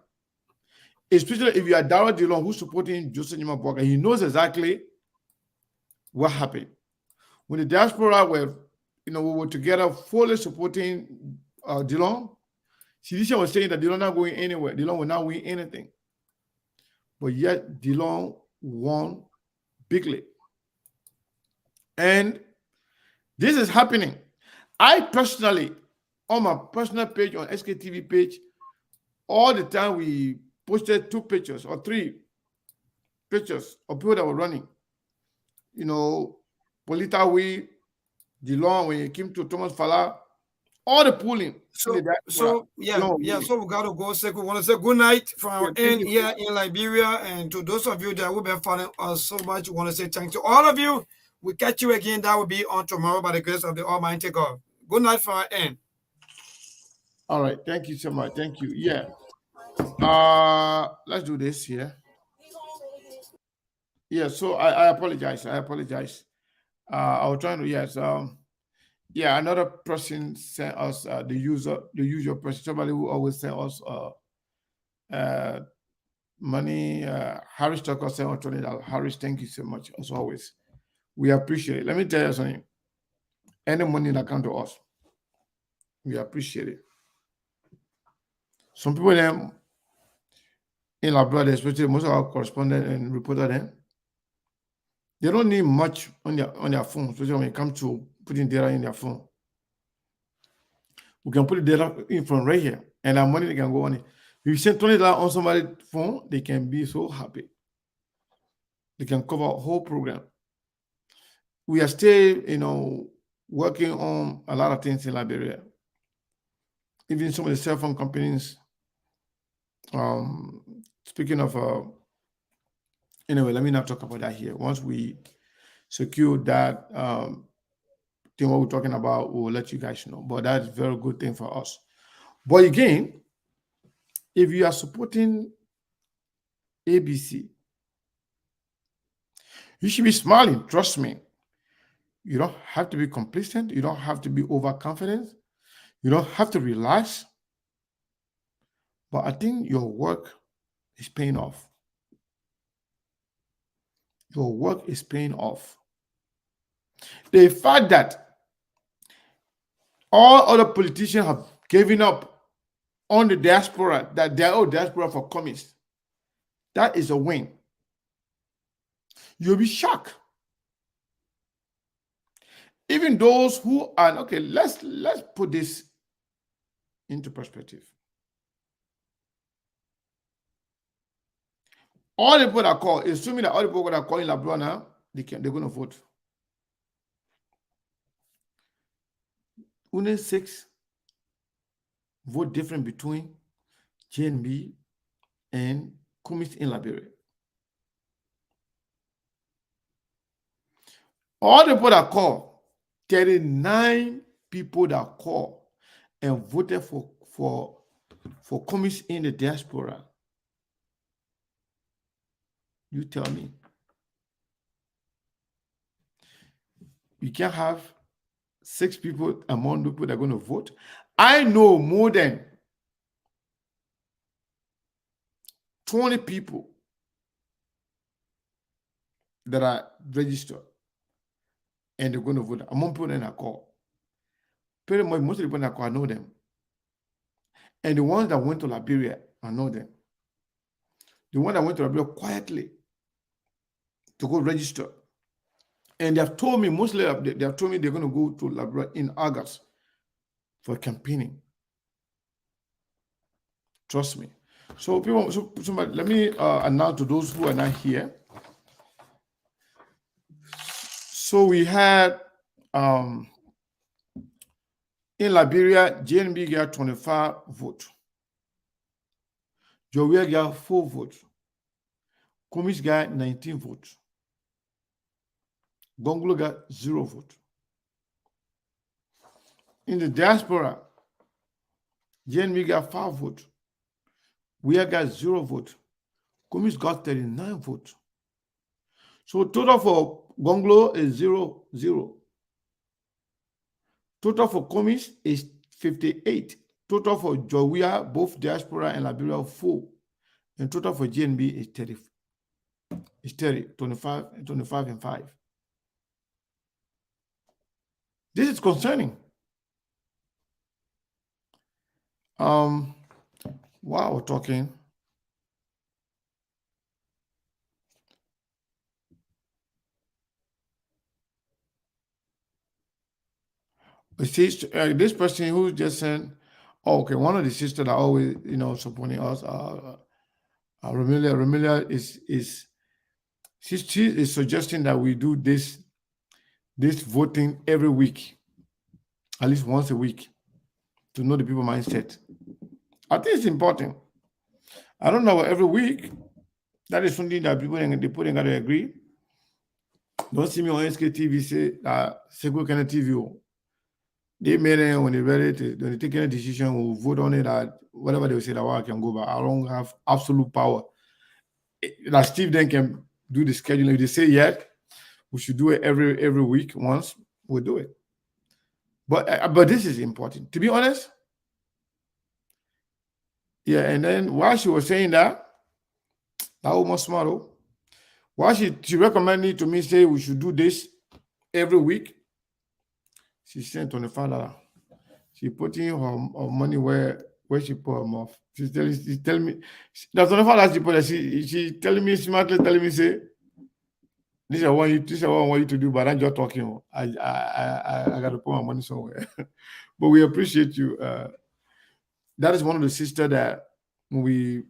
Especially if you are Dara Dillon who's supporting Joseph Yima Boakai, he knows exactly what happened. When the diaspora were we were together fully supporting Dillon. Sidisha was saying that Dillon not going anywhere. Dillon will not win anything. But yet Dillon won bigly. And this is happening. I personally, on my personal page, on SKTV page, all the time we posted 2 pictures or 3 pictures of people that were running. Polita we, Dillon, when it came to Thomas Fala, all the polling. So we gotta go. We want to say good night from our end here in Liberia, and to those of you that will be following us so much, we want to say thank you to all of you. We catch you again. That will be on tomorrow by the grace of the Almighty God. Good night from our end. All right, thank you so much. Thank you. Yeah. Let's do this here. Yeah. So I apologize. I was trying to another person sent us the usual person, somebody who always sent us money. Harris Tucker sent us $20. Harris, thank you so much as always. We appreciate it. Let me tell you something. Any money that comes to us, we appreciate it. Some people in Labrador, especially most of our correspondents and reporters, they don't need much on their phone, especially when it comes to putting data in their phone. We can put the data in from right here, and our money can go on it. If you send $20 on somebody's phone, they can be so happy. They can cover a whole program. We are still, working on a lot of things in Liberia. Even some of the cell phone companies. Speaking of, anyway, let me not talk about that here. Once we secure that thing, what we're talking about, we'll let you guys know. But that's a very good thing for us. But again, if you are supporting ABC, you should be smiling. Trust me. You don't have to be complacent. You don't have to be overconfident. You don't have to relax. But I think your work is paying off. Your work is paying off. The fact that all other politicians have given up on the diaspora, that they are diaspora for commies, that is a win. You'll be shocked. Even those who are, okay, let's put this into perspective. All the people that call, assuming that all the people that are calling Labrador now, they're going to vote. Only 6 vote different between JNB and commies in Liberia. All the people that call, 39 people that call and voted for commies in the diaspora. You tell me. You can't have 6 people among the people that are going to vote. I know more than 20 people that are registered and they're going to vote among people that I call. Pretty much most of the people that I call, I know them. And the ones that went to Liberia, I know them. The one that went to Liberia quietly to go register. And they have told me, mostly they have told me they're going to go to Liberia in August for campaigning. Trust me. So people, let me announce to those who are not here. So we had in Liberia, JNB got 25 votes. Jowea got 4 votes. Commies got 19 votes. Gonglo got 0 votes. In the diaspora, JNB got 5 votes. We got 0 votes. Commies got 39 votes. So total for Gonglo is 0-0. Total for commies is 58. Total for Jowea, both diaspora and Liberia, 4. And total for JNB is 30. It's 30, 25 and 5. This is concerning. While we're talking, this person who just sent, oh, okay, one of the sisters that always, supporting us, Ramilia is she is suggesting that we do this voting every week, at least once a week, to know the people mindset. I think it's important. I don't know every week. That is something that people they got to agree. Don't see me on SKTV say Segu Kenneth TV. They made it when they're ready to when they take any decision, we'll vote on it at whatever they say that I can go, but I don't have absolute power. That Steve then can do the scheduling. If they say yes, we should do it every week once, we'll do it. But this is important. To be honest, yeah, and then while she was saying that was smart. While she recommended to me, say we should do this every week, she sent $25. She putting her money where she put her mouth. She's telling me that's $25 she put there. She telling me smartly, telling me, say, this is what I want you to do, but I'm just talking. I gotta put my money somewhere. But we appreciate you. That is one of the sisters that when we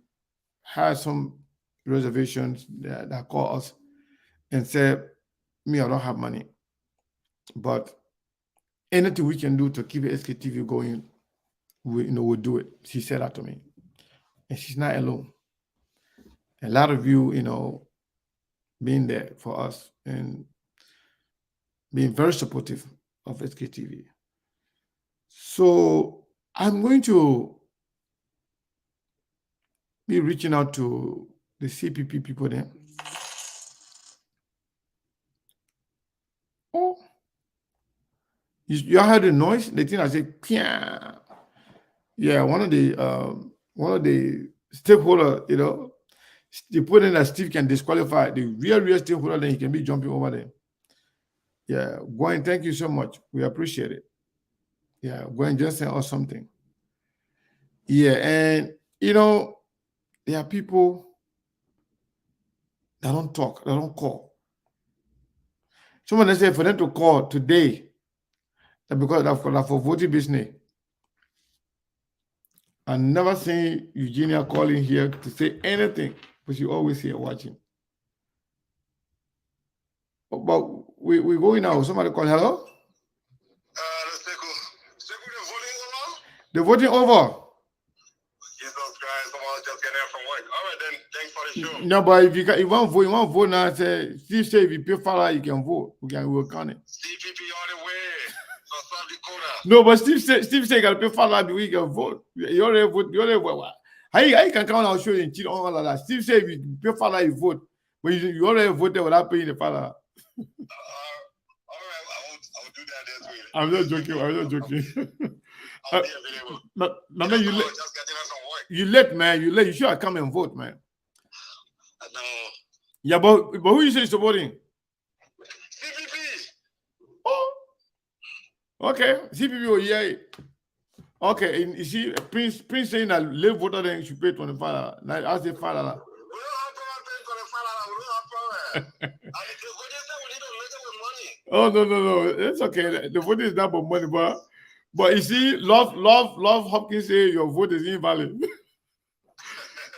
had some reservations that called us and said, me, I don't have money, but anything we can do to keep SKTV going, we'll do it. She said that to me. And she's not alone. A lot of you, being there for us and being very supportive of SKTV. So I'm going to be reaching out to the CPP people there. Oh, you heard the noise? The thing I say, Pia. Yeah, one of the stakeholder, they put in that Steve can disqualify the real stakeholder, then he can be jumping over there. Yeah, Gwen, thank you so much. We appreciate it. Yeah, Gwen just sent us something. Yeah, and there are people that don't talk, that don't call. Someone said for them to call today, that because that's for voting business. I never seen Eugenia calling here to say anything, but she always here watching. But we're going now. Somebody call. Hello? The voting over. Jesus Christ, someone just getting in from work. All right, then. Thanks for the show. No, but if you want vote now. Say Steve say if you pay for you can vote. We can work on it. CPP all the way. So South Dakota. No, but Steve say you gotta pay for that we can vote. You already vote. How you can come out show you and cheat on all of that. Steve say if you pay for you vote, but you already voted without paying the father. All right, I will do that this week. I'm not joking. I'll be available. No, man, Just getting in from work. you late, man. You late. You should have come and vote, man. No. Yeah, but who you say supporting? CPP. Oh, okay. CPP. Oh, yeah. Okay, and you see, Prince saying that live voter then you should pay $25. Now I say $5. We don't have problem paying $25. We don't have problem. Oh no! It's okay. The vote is not about money, but you see, love Hopkins say your vote is invalid.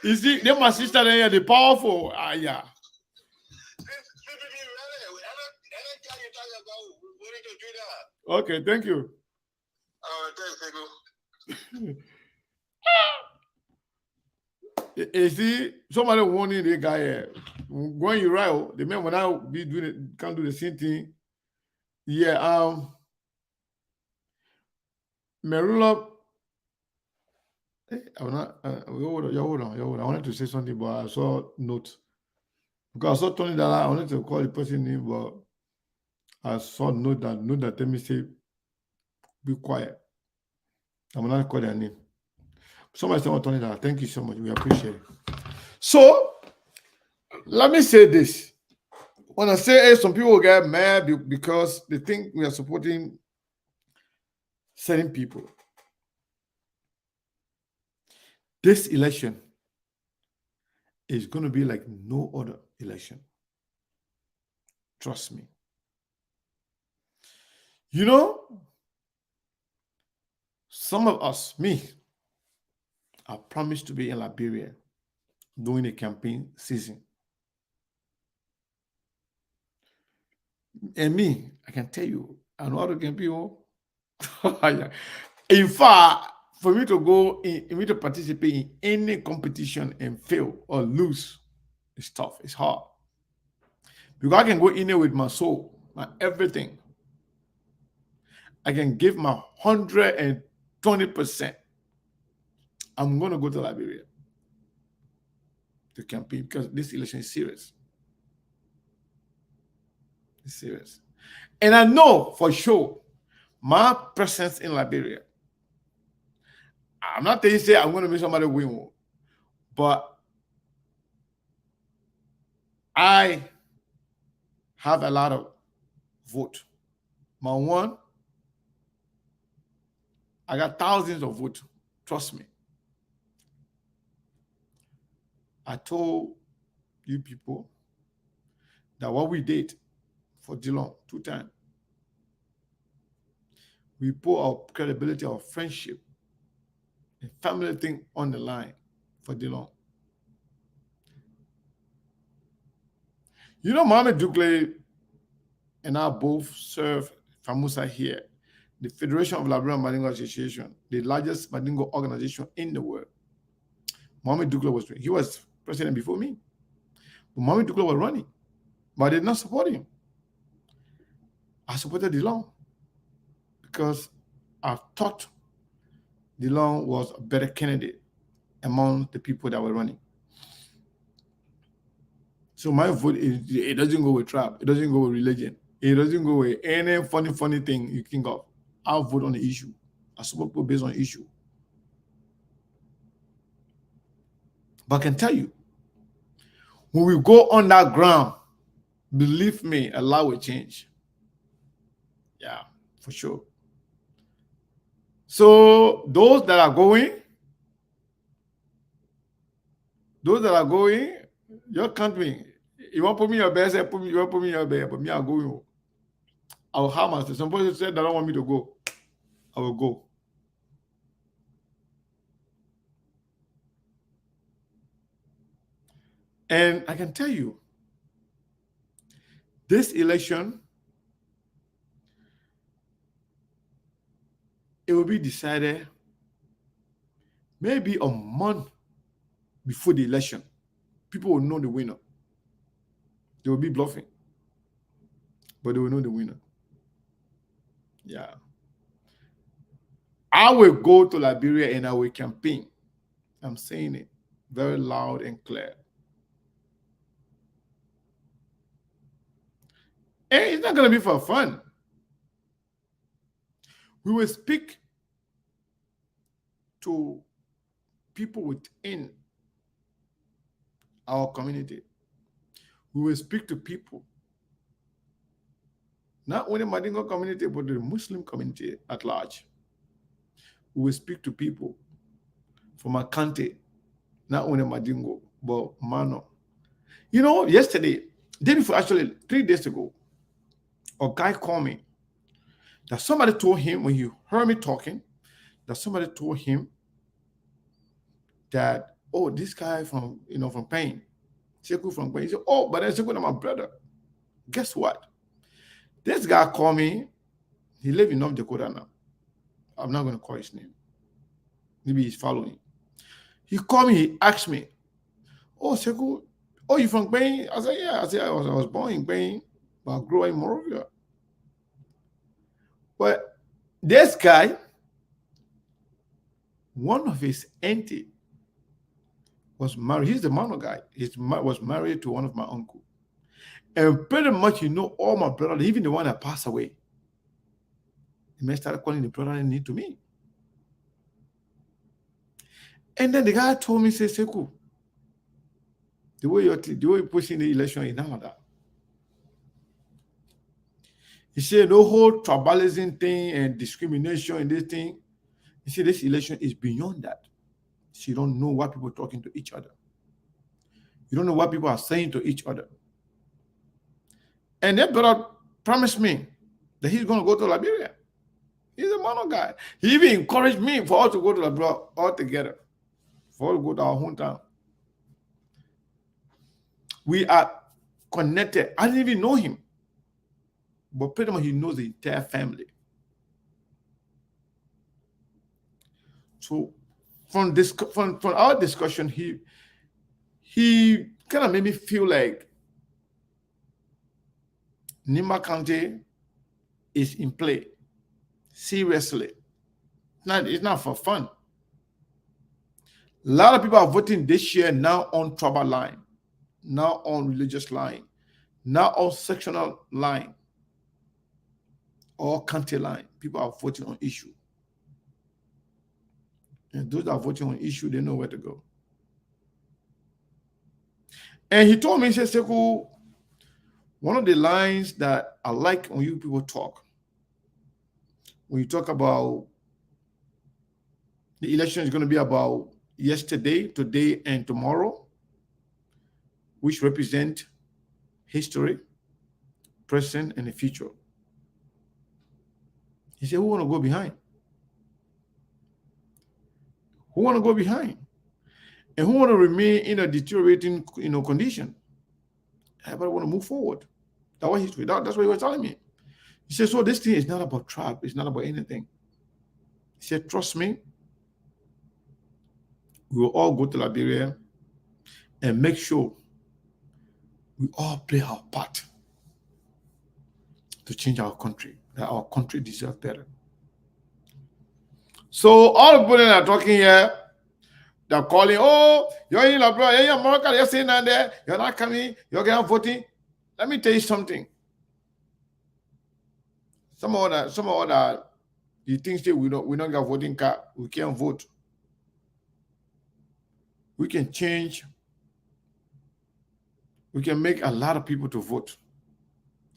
You see, they're my sister there, the powerful. Yeah. Okay, thank you. You see, somebody warning the guy here. When you right, the man when I be doing it, can't do the same thing. Yeah, Merula. I hold on. I wanted to say something, but I saw note. Because I saw $20, I wanted to call the person name, but I saw note that tell me say, be quiet. I'm not call their name. Somebody said $20. Thank you so much. We appreciate it. So let me say this. When I say some people get mad because they think we are supporting certain people. This election is going to be like no other election. Trust me. You know, some of us, me, I promised to be in Liberia during the campaign season. And me, I can tell you, I know how to campaign. In fact, for me to go in, me to participate in any competition and fail or lose, it's tough, it's hard. Because I can go in there with my soul, my everything. I can give my 120%. I'm going to go to Liberia to campaign because this election is serious. It's serious. And I know for sure my presence in Liberia, I'm not telling you I'm going to make somebody win, but I have a lot of vote. My one, I got thousands of votes. Trust me. I told you people that what we did for Dillon 2 times, we put our credibility, our friendship, and family thing on the line for Dillon. You know, Mohamed Dukley and I both serve FAMUSA here, the Federation of Liberian Mandingo Association, the largest Mandingo organization in the world. Mohamed Dukley he was president before me. But Mohamed Dukley was running, but I did not support him. I supported Dillon because I thought Dillon was a better candidate among the people that were running. So my vote, it doesn't go with tribe. It doesn't go with religion. It doesn't go with any funny thing you think of. I vote on the issue. I support people based on issue. But I can tell you, when we go on that ground, believe me, a lot will change. Yeah, for sure. So those that are going, your country, you want to put me in your bed, you want to put me in your bed, but me, I'll go. I'll have myself. Some people said they don't want me to go. I will go. And I can tell you, this election, it will be decided maybe a month before the election. People will know the winner. They will be bluffing, but they will know the winner. Yeah. I will go to Liberia and I will campaign. I'm saying it very loud and clear. And it's not going to be for fun. We will speak to people within our community. We will speak to people, not only Mandingo community, but the Muslim community at large. We will speak to people from Akante, not only Mandingo, but Mano. You know, yesterday, actually 3 days ago, a guy called me that somebody told him when he heard me talking, that somebody told him that, oh, this guy from Pain, Sekou from Pain. He said, oh, but that's Sekou, my brother. Guess what? This guy called me. He lives in North Dakota now. I'm not going to call his name. Maybe he's following. He called me. He asked me, oh, Sekou, oh, you from Pain? I said, yeah. I said, I was born in Pain, but I grew up in Morovia. But this guy, one of his auntie was married. He's the Mano guy. He was married to one of my uncles. And pretty much, all my brothers, even the one that passed away, he may start calling the brother in need to me. And then the guy told me, say, Sekou, the way you're pushing the election is not like that. He said the whole tribalism thing and discrimination and this thing. He said this election is beyond that. So you don't know what people are talking to each other. You don't know what people are saying to each other. And that brother promised me that he's going to go to Liberia. He's a mono guy. He even encouraged me for us to go to Liberia all together. For us to go to our hometown. We are connected. I didn't even know him. But pretty much he knows the entire family. So from our discussion, he kind of made me feel like Nima County is in play. Seriously. It's not for fun. A lot of people are voting this year now on tribal line, now on religious line, now on sectional line, or county line. People are voting on issue. And those that are voting on issue, they know where to go. And he told me, he said, Sekou, one of the lines that I like when you people talk, when you talk about the election is going to be about yesterday, today, and tomorrow, which represent history, present, and the future. He said, who want to go behind? Who want to go behind? And who want to remain in a deteriorating condition? Everybody want to move forward. That's what he was telling me. He said, so this thing is not about tribe. It's not about anything. He said, trust me. We will all go to Liberia and make sure we all play our part to change our country, that our country deserves better. So all the people that are talking here, they're calling, oh, you're in Liberia, you're in America, you're saying that there, you're not coming, you're getting voting. Let me tell you something. Some of that you think say we don't get voting card, we can't vote. We can change. We can make a lot of people to vote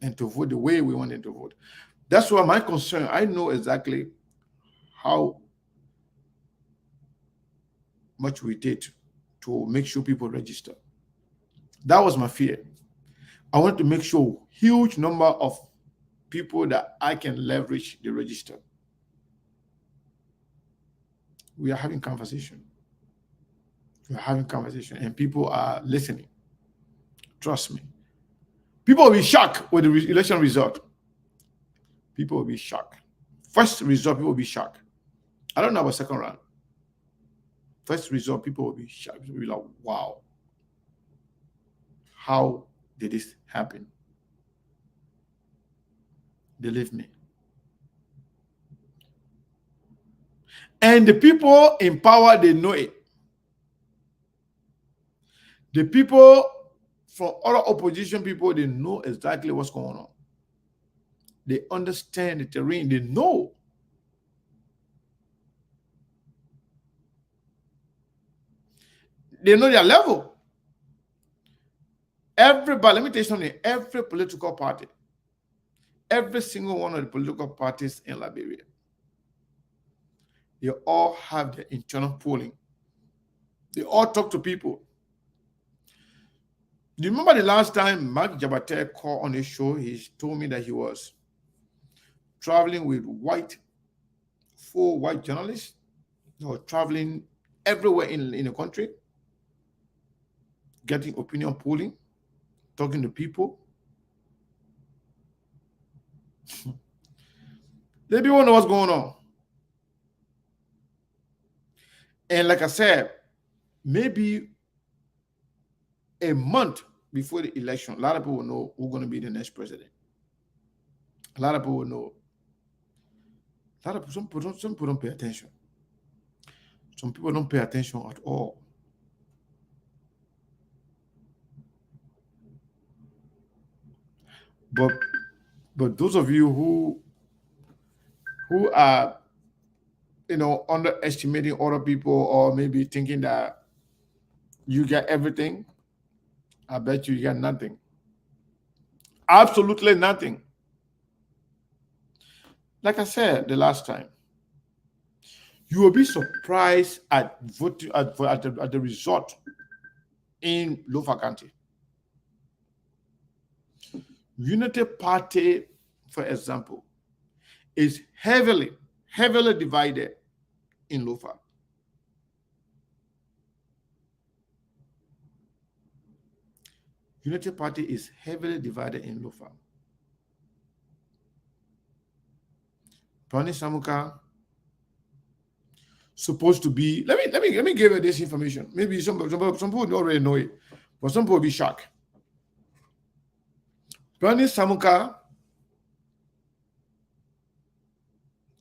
and to vote the way we want them to vote. That's why my concern, I know exactly how much we did to make sure people register. That was my fear. I want to make sure huge number of people that I can leverage the register. We are having conversation. We're having conversation and people are listening. Trust me. People will be shocked with the election result. People will be shocked. First result, people will be shocked. I don't know about second round. First result, people will be shocked. People will be like, wow. How did this happen? Believe me. And the people in power, they know it. The people from other opposition people, they know exactly what's going on. They understand the terrain. They know. They know their level. Everybody, let me tell you something. Every political party, every single one of the political parties in Liberia, they all have their internal polling. They all talk to people. Do you remember the last time Mark Jabate called on his show? He told me that he was traveling with four white journalists. They were traveling everywhere in the country, getting opinion polling, talking to people. They don't know what's going on. And like I said, maybe a month before the election, a lot of people will know who's going to be the next president. A lot of people will know. Some people don't pay attention. Some people don't pay attention at all. But those of you who are underestimating other people or maybe thinking that you get everything, I bet you got nothing. Absolutely nothing. Like I said the last time, you will be surprised at voting at the result in Lofa County. Unity Party, for example, is heavily divided in Lofa. Unity Party is heavily divided in Lofa. Tony Samuka supposed to be. Let me give you this information. Maybe some people don't already know it, but some people will be shocked. Tony Samuka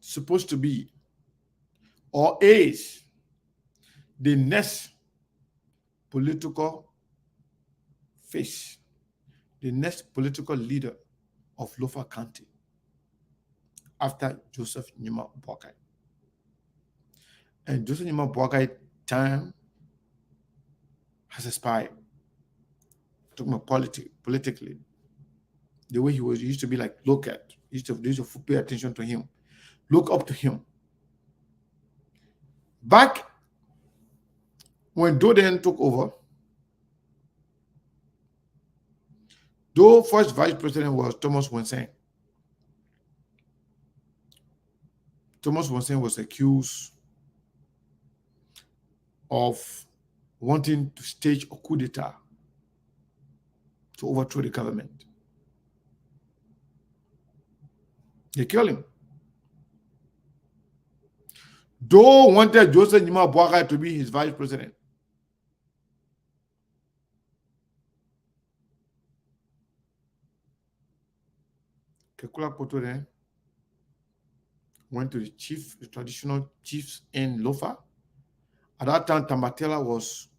supposed to be or is the next political face, the next political leader of Lofa County after Joseph Nyuma Boakai. And Joseph Nyuma Boakai time has expired. Talking about politically, the way he used to be like, look at, used to pay attention to him, look up to him. Back when Doden took over, though first vice president was Thomas Wenseng. Thomas Wenseng was accused of wanting to stage a coup d'etat to overthrow the government. They killed him. Though wanted Joseph Nyuma Boakai to be his vice president. Kekula Kotore went to the traditional chiefs in Lofa. At that time, Tamatela was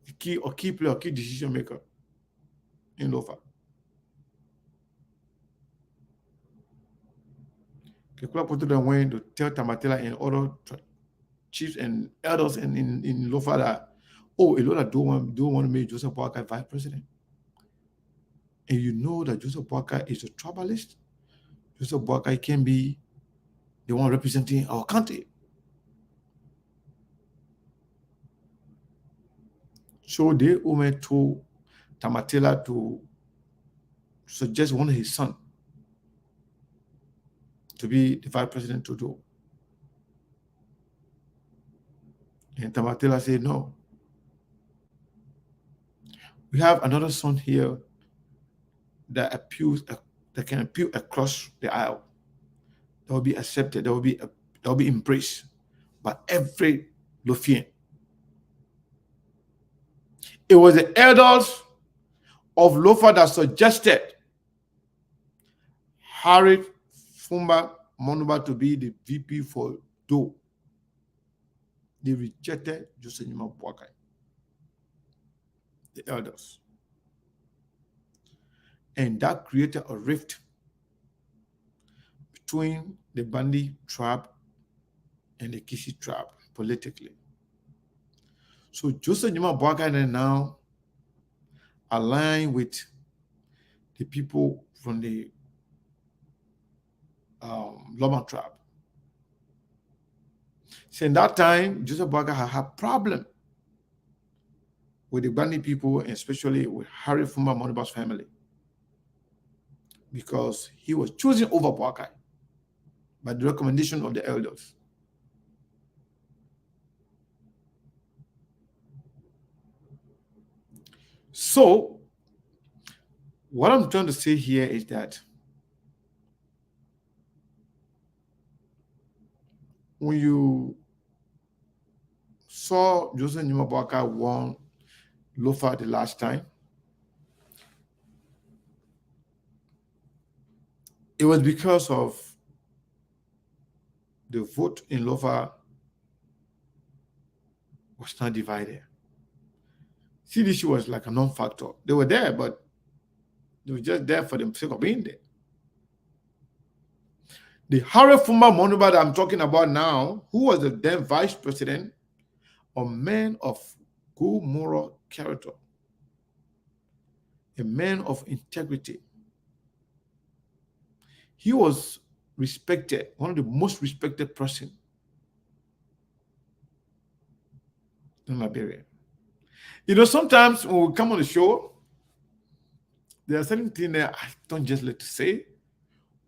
a key player, key decision maker in Lofa. Kekula Kotore went to tell Tamatela and other chiefs and elders in Lofa that, oh, a lot of don't want to make Joseph Boakai vice president. And you know that Joseph Boakai is a tribalist. Joseph Boakai can be the one representing our country. So they went to Tamatela to suggest one of his sons to be the vice president to do. And Tamatela said, no. We have another son here that can appeal across the aisle. That will be accepted, that will be embraced by every Lofian. It was the elders of Lofa that suggested Harry Fumba Monuba to be the VP for Do. They rejected Joseph Nyuma Boakai, the elders. And that created a rift between the Bandi tribe and the Kishi tribe politically. So Joseph Nyuma Boakai now aligned with the people from the Loma tribe. So in that time, Joseph Boakai had a problem with the Bandi people, and especially with Harry Fumba Monuba's family, because he was chosen over Boakai by the recommendation of the elders. So, what I'm trying to say here is that when you saw Joseph Nyuma Boakai won Lofa the last time, it was because of the vote in Lofa was not divided. CDC was like a non-factor. They were there, but they were just there for the sake of being there. The Harry Fumba Monuba that I'm talking about now, who was the then vice president, a man of good moral character, a man of integrity, He was respected, one of the most respected person in Liberia. You know, sometimes when we come on the show, there are certain things that I don't just like to say.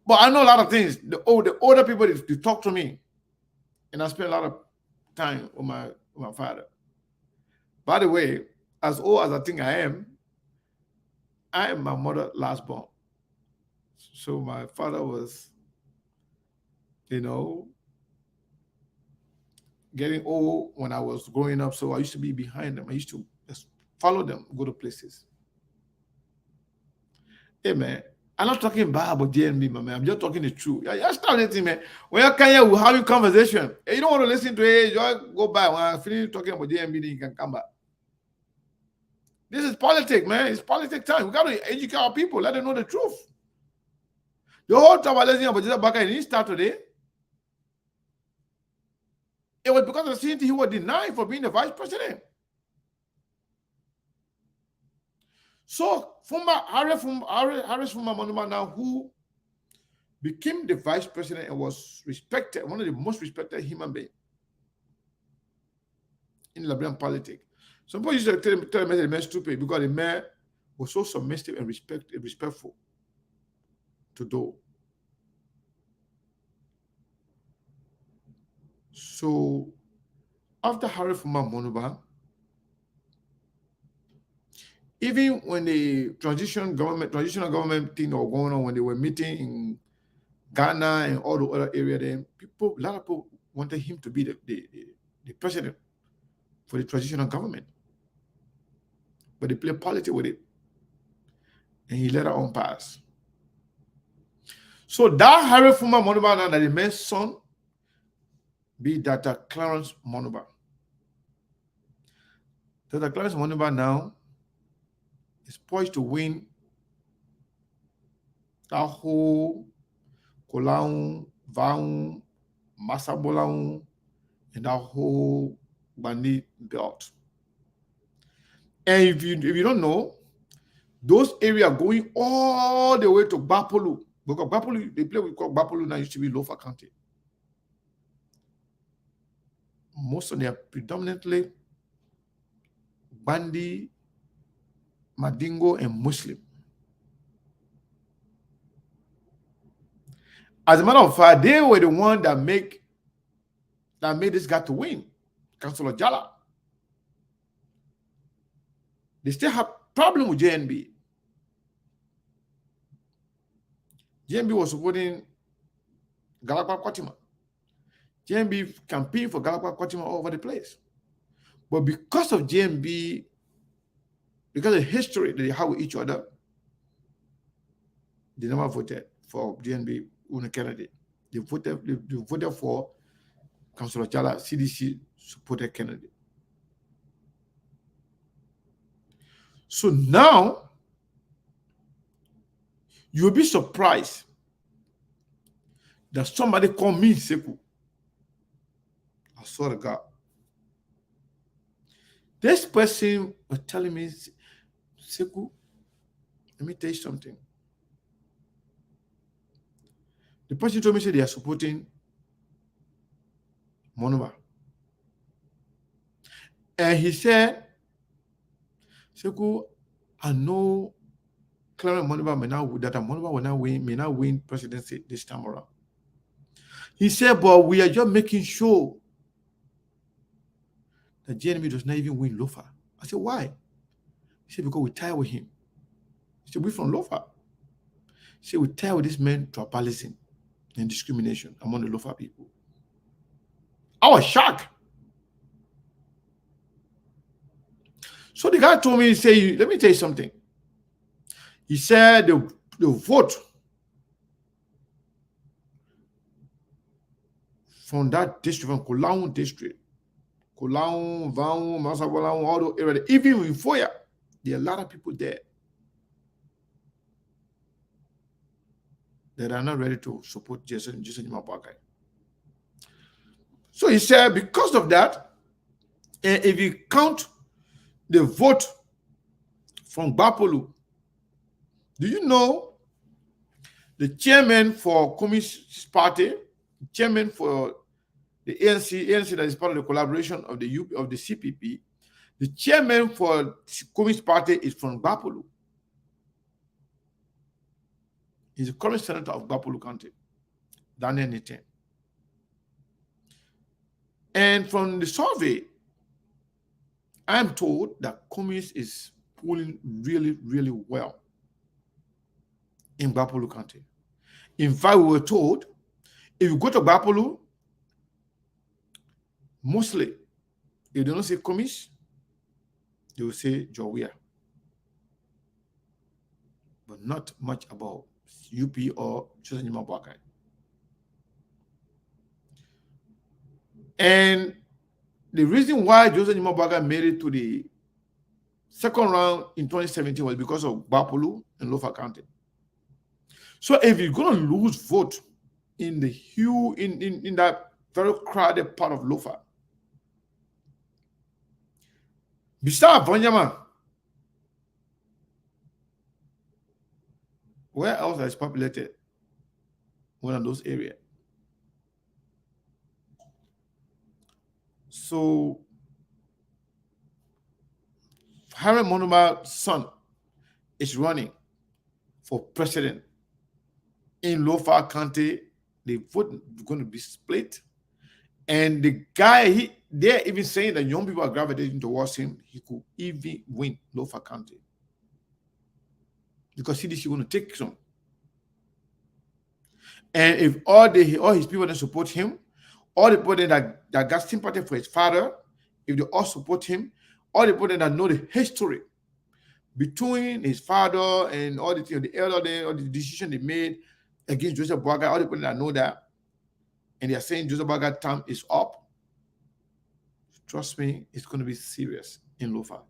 But I know a lot of things. The older people, they talk to me. And I spend a lot of time with my father. By the way, as old as I think I am my mother's last born. So my father was, getting old when I was growing up. So I used to be behind them. I used to just follow them, go to places. Hey, man, I'm not talking bad about JNB, my man. I'm just talking the truth. Yeah, stop listening, man. When you're Kenya, we'll have a conversation. Hey, you don't want to listen to it, just go back. When I finish talking about JNB, then you can come back. This is politics, man. It's politics time. We got to educate our people, let them know the truth. The whole time I was listening about Jesus Baka, it didn't start today. It was because of the same thing he was denied for being the vice president. So, Harris Fuma Monuma now, who became the vice president and was respected, one of the most respected human beings in Liberian politics. Some people used to tell me the man stupid because the man was so submissive and respectful to do. So, after Harris Fuma Monuma, even when the transitional government thing was going on, when they were meeting in Ghana and all the other area, then a lot of people wanted him to be the president for the transitional government. But they played politics with it. And he let it on pass. So that Harry Fuma Monuma now, that the man's son be Dr. Clarence Monuma. Dr. Clarence Monuma now is poised to win that whole Kolaun, Vaun, Masabolaun, and that whole Bani belt. And if you don't know, those areas going all the way to Bapolu, because Bapolu, the place we call Bapolu now used to be Lofa County. Most of them are predominantly Bandi, Madingo, and Muslim. As a matter of fact, they were the one that made this guy to win, Councillor Jala. They still have problem with JNB. JNB was supporting Galapa Kwatima. JNB campaigned for Galapa Kwatima all over the place. But because of JNB, because of the history that they have with each other, they never voted for JNB on a candidate. They voted for Councillor Jala, CDC supported candidate. So now, you'll be surprised that somebody called me Seku. I swear to God. This person was telling me, Seku, let me tell you something. The person told me they are supporting Monuma. And he said, Seku, I know Clarence Monuma may not win presidency this time around. He said, but we are just making sure that JNB does not even win Lofa. I said, why? He said, because we tired with him. He said, we're from Lofa. He said, we tired with this man tribalism and discrimination among the Lofa people. I was shocked. So the guy told me, he said, let me tell you something. He said the vote from that district, from Kolaun district, Kolaun, Vaun, Masabolaun, all those areas, even in Foya, there are a lot of people there that are not ready to support Jason Mapakai. So he said, because of that, and if you count the vote from Bapolu, do you know the chairman for Communist Party, chairman for the ANC that is part of the collaboration of the of the CPP, the chairman for Communist Party is from Gbapulu. He's the current senator of Gbapulu County, Daniel Neten. And from the survey, I'm told that Communist is pulling really, really well in Gbapulu County. In fact, we were told if you go to Gbapulu, mostly, if they don't say Communist, they will say Jowia. But not much about UP or Joseph Nyimabuakai. And the reason why Joseph Nyimabuakai made it to the second round in 2017 was because of Gbapulu and Lofa County. So if you're going to lose vote in the in that very crowded part of Lofa, besides Vanyama, where else is populated? One of those areas. So Harry Monuma's son is running for president in Lofa County. The vote is going to be split. And the guy, they're even saying that young people are gravitating towards him. He could even win Lofa County. Because CDC is going to take some. And if all his people that support him, all the people that got sympathy for his father, if they all support him, all the people that know the history between his father and all the things, the elder, all the decision they made against Joseph Boakai, all the people that know that, and they are saying Joseph Boakai's term is up, trust me, it's going to be serious in Lofa.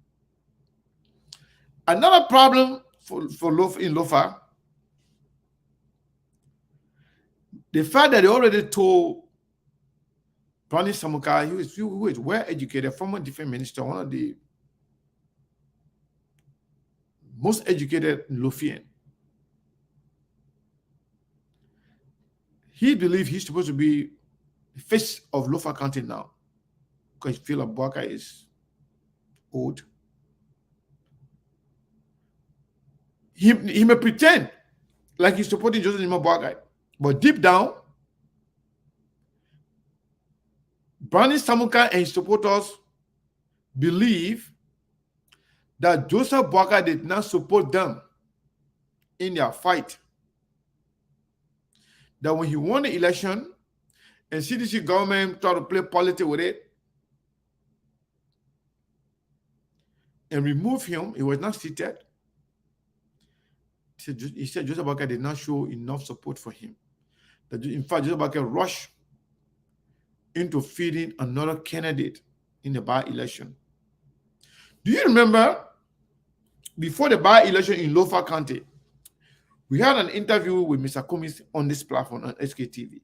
Another problem for Lofa in Lofa, the fact that they already told Brownie Samuka, who is well-educated, former defense minister, one of the most educated Lofian. He believes he's supposed to be the face of Lofa County now because he feels like Boakai is old. He may pretend like he's supporting Joseph Nima Boakai, but deep down, Brownie Samuka and his supporters believe that Joseph Boakai did not support them in their fight. That when he won the election and CDC government tried to play politics with it and remove him, he was not seated. He said Joseph Boakai did not show enough support for him. That in fact, Joseph Boakai rushed into feeding another candidate in the by-election. Do you remember before the by-election in Lofa County, we had an interview with Mr. Cummings on this platform on SKTV.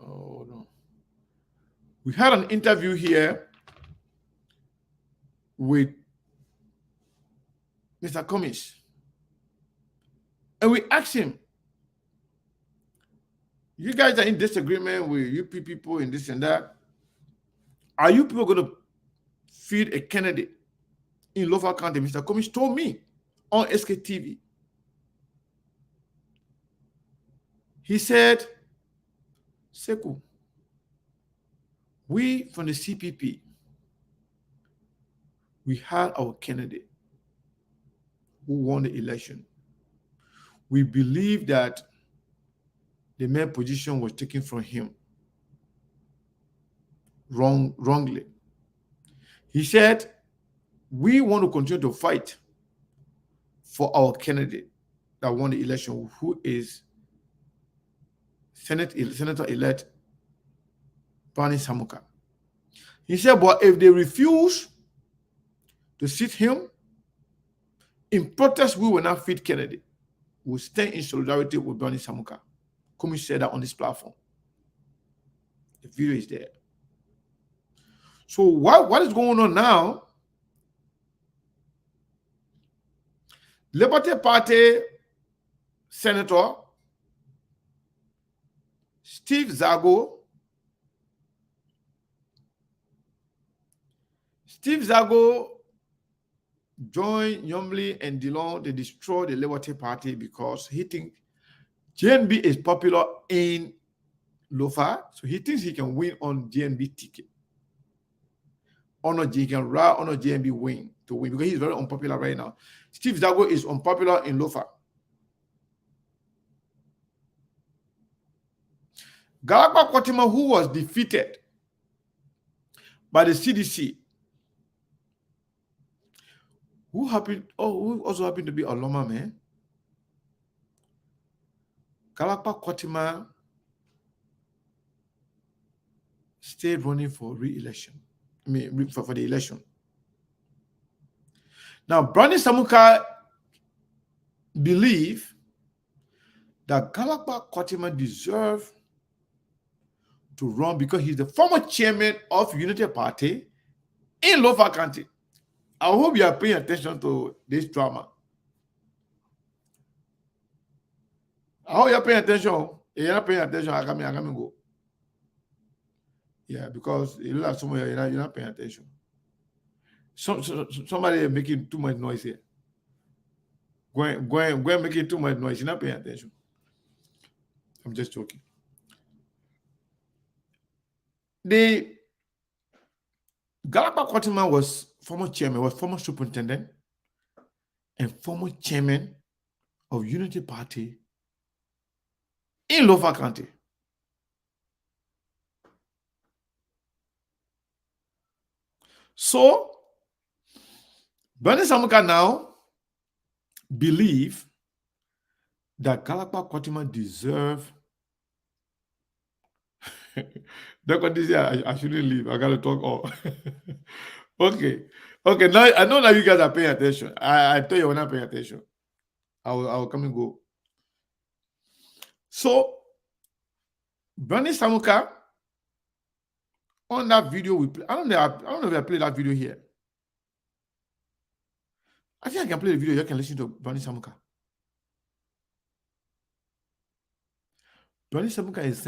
Oh, no. We had an interview here with Mr. Cummings. And we asked him, you guys are in disagreement with UP people and this and that. Are you people going to feed a candidate in Lofa County? Mr. Cummings told me on SKTV. He said, Seku, we from the CPP, we had our candidate who won the election. We believe that the mayor position was taken from him wrongly. He said, we want to continue to fight for our candidate that won the election, who is Senator-elect Brownie Samuka. He said, but if they refuse to seat him, in protest, we will not feed candidate. We will stand in solidarity with Brownie Samuka. Kumi said that on this platform. The video is there. So what is going on now Liberty Party Senator Steve Zago. Steve Zago joined Yomli and Dillon to destroy the Liberty Party because he thinks JNB is popular in Lofa, so he thinks he can win on JNB ticket. He can ride on a JNB win to win because he's very unpopular right now. Steve Zago is unpopular in Lofa. Galapa Kotima, who was defeated by the CDC, who also happened to be a Loma man. Galapa Kotima stayed running for re-election. I mean, for the election. Now, Brandon Samuka believe that Galapa Kotima deserve to run because he's the former chairman of Unity Party in Lofa County. I hope you are paying attention to this drama. I hope you're paying attention. If you're not paying attention, I can go. Yeah, because you look like somewhere you're not paying attention. Somebody is making too much noise here. Going making too much noise. You're not paying attention. I'm just joking. The Galapa Kotima was former chairman, was former superintendent, and former chairman of Unity Party in Lofa County. So, Bernie Samuka now believe that Galapa Kotima deserve. I shouldn't leave. I gotta talk all. Okay. Now I know that you guys are paying attention. I tell you, we're not paying attention. I will come and go. So, Bernie Samuka, on that video we play, I don't know if I play that video here. I think I can play the video. You can listen to Bernie Samuka. Bernie Samuka is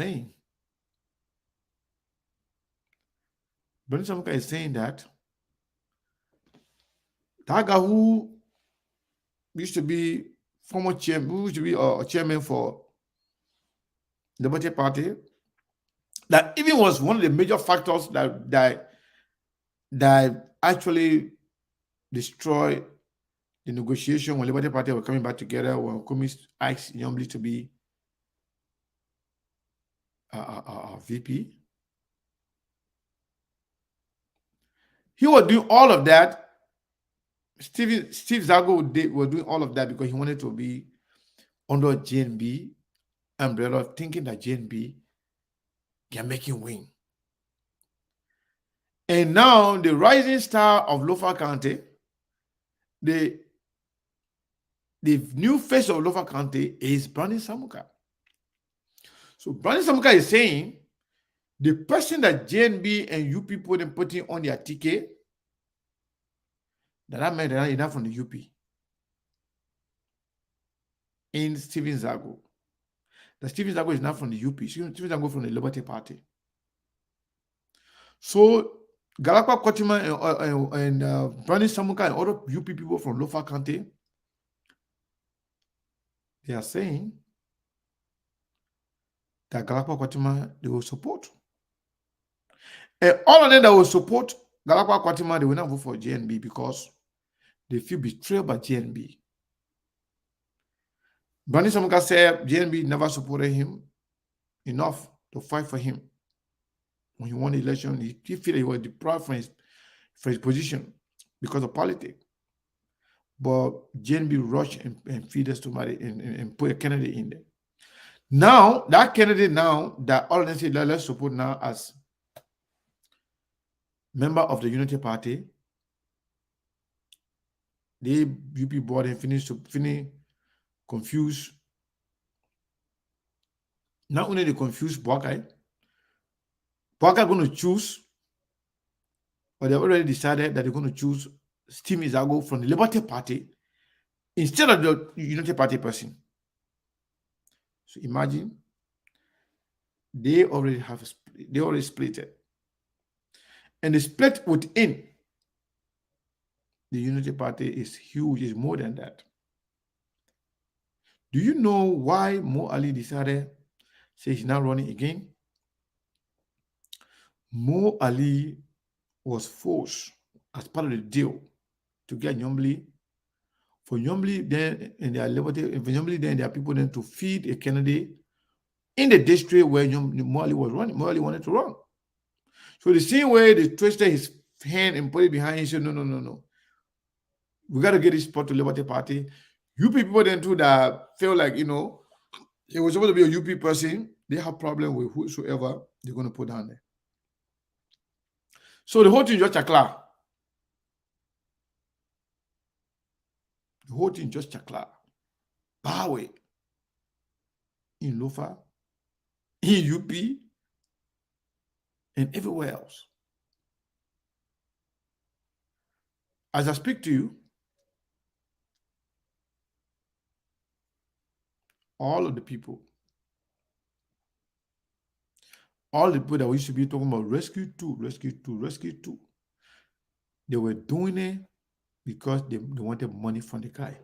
saying that that guy who used to be former chairman, who used to be a chairman for the Liberty Party, that even was one of the major factors that actually destroyed the negotiation when Liberty Party were coming back together, when Kumi asked Yomli to be VP. He was doing all of that. Steve Zago was doing all of that because he wanted to be under JNB umbrella, thinking that JNB can make him win. And now the rising star of Lofa County, the new face of Lofa County is Brandon Samuka. So Brandon Samuka is saying the person that JNB and you people are putting on their ticket, that meant they're not from the UP. In Stephen Zago. That Stephen Zago is not from the UP. Stephen Zago from the Liberty Party. So Galapa Kotima and Brandon Samuka and other UP people from Lofa County, they are saying that Galapa Kotima, they will support. And all of them that will support Galapa Kotima, they will not vote for JNB because they feel betrayed by JNB. Brandon Samuka said JNB never supported him enough to fight for him. When he won the election, he felt he was deprived from his position because of politics. But JNB rushed and feed us somebody and put a candidate in there. Now, that candidate that all of them say, let's support now as member of the Unity Party, the UP board and finish confused. Not only they confuse Boakai going to choose, but they already decided that they're going to choose Steve Zago from the Liberty Party instead of the United Party person. So imagine they already split it. And the split within the Unity Party is huge, is more than that. Do you know why Mo Ali decided say he's not running again? Mo Ali was forced as part of the deal to get Nyombli. For Nyombli then and their liberty, for Nyombli then there are people then to feed a candidate in the district where Mo Ali was running. Mo Ali wanted to run. So the same way they twisted his hand and put it behind him, said, no. We got to get this spot to Liberty Party. UP people then too that feel like, he was supposed to be a UP person. They have problem with whosoever they're going to put down there. So the whole thing just chakla. The whole thing just chakla. Bawe. In Lofa. In UP. And everywhere else. As I speak to you, all of the people that we should be talking about rescue two, they were doing it because they wanted money from the guy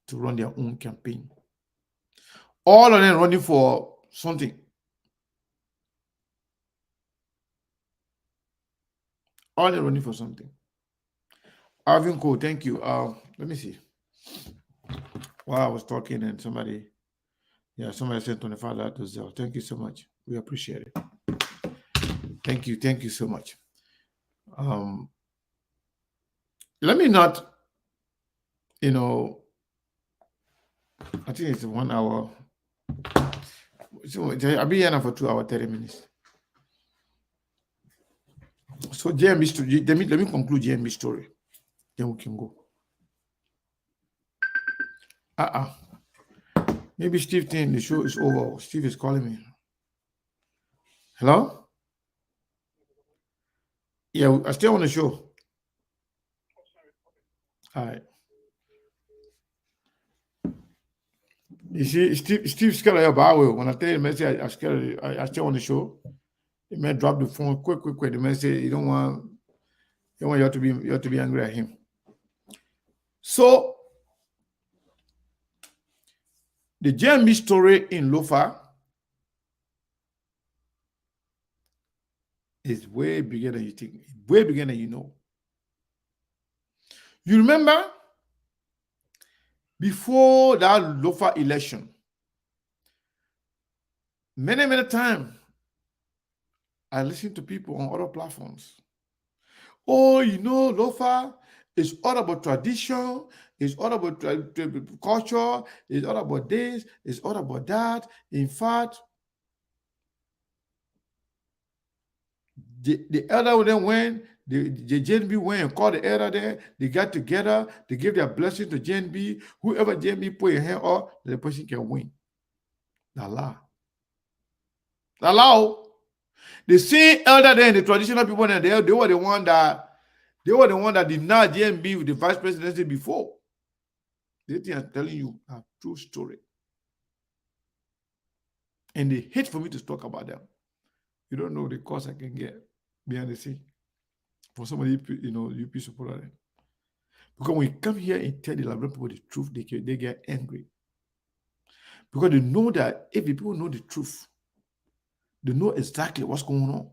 to run their own campaign. All of them running for something. All of them running for something. Alvin Cole, thank you. Let me see. While I was talking and somebody sent $25 to Zelle. Thank you so much. We appreciate it. Thank you so much. Let me not, I think it's 1 hour. So I'll be here now for 2 hours, 30 minutes. So JMB story, let me conclude JMB story. Then we can go. Maybe Steve thinks the show is over. Steve is calling me. Hello? Yeah, I still on the show. All right. You see, Steve's scared of your power. When I tell you the message, I'm scared. I still on the show. The man drop the phone quick. The man say you don't want you to be angry at him. So the JMB story in Lofa is way bigger than you think, way bigger than you know. You remember before that Lofa election, many times I listened to people on other platforms. Oh, Lofa is all about tradition, it's all about culture, it's all about this, it's all about that. In fact, the elder then went, the JNB went and called the elder there, they got together, they gave their blessing to JNB. Whoever JNB put a hand up, the person can win. Allah. The same elder then, the traditional people there, they were the one that denied JNB with the vice presidency before. This thing I'm telling you a true story. And they hate for me to talk about them. You don't know the cost I can get behind the scene for somebody, UP supporter. Because when you come here and tell the Liberian people the truth, they get angry. Because they know that if the people know the truth, they know exactly what's going on,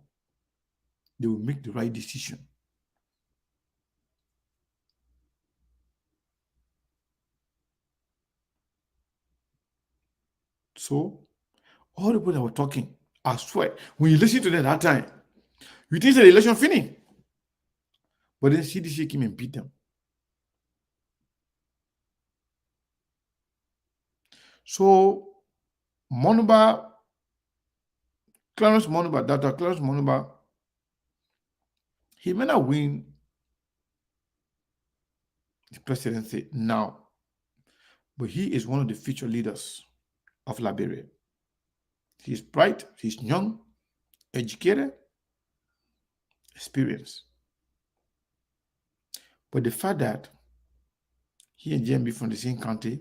they will make the right decision. So, all the people that were talking, I swear, when you listen to them that time, you think the election finished. But then CDC came and beat them. So, Dr. Clarence Monuba, he may not win the presidency now, but he is one of the future leaders of Liberia. He's bright, he's young, educated, experienced. But the fact that he and JMB from the same county,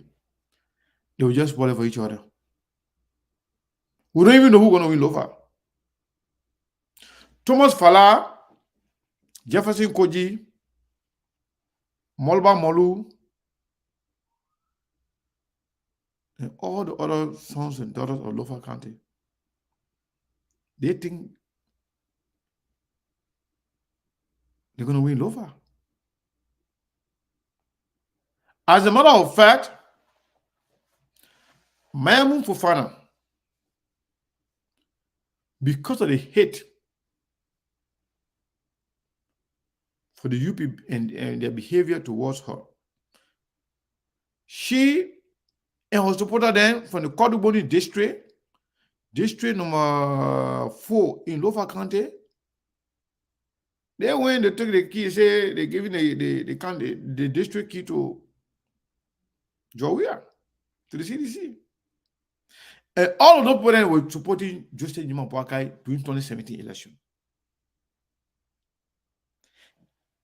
they will just spoil for each other. We don't even know who's going to win Lofa. Thomas Fala, Jefferson Koji, Molba Molu, and all the other sons and daughters of Lofa County, they think they're going to win Lofa. As a matter of fact, Mayamun Fofana, because of the hate for the UP and their behavior towards her, she and her supporter then from the Koduboni district number 4 in Lofa County, they went, they took the key, say they giving the district key to Jowia, to the CDC. And all of those people were supporting Justin Juma Poakai during 2017 election.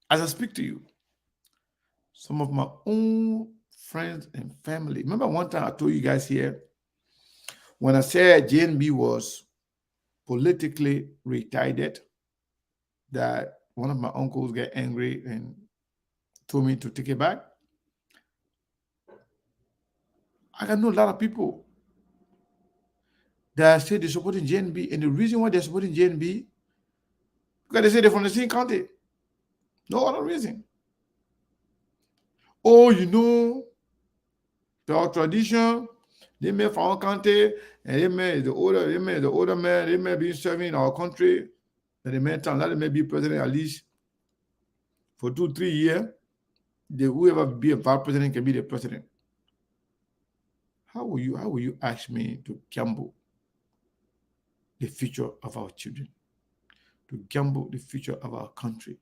As I speak to you, some of my own friends and family, remember one time I told you guys here, when I said JNB was politically retarded, that one of my uncles got angry and told me to take it back. I got know a lot of people that say they're supporting JNB, and the reason why they're supporting JNB, because they say they're from the same county. No other reason. Oh, you know, our tradition, they made for our country, and they made the older man, they may be serving in our country, and the man time that they may be president at least for 2-3 years. Whoever be a vice president can be the president. How will you ask me to gamble the future of our children, to gamble the future of our country,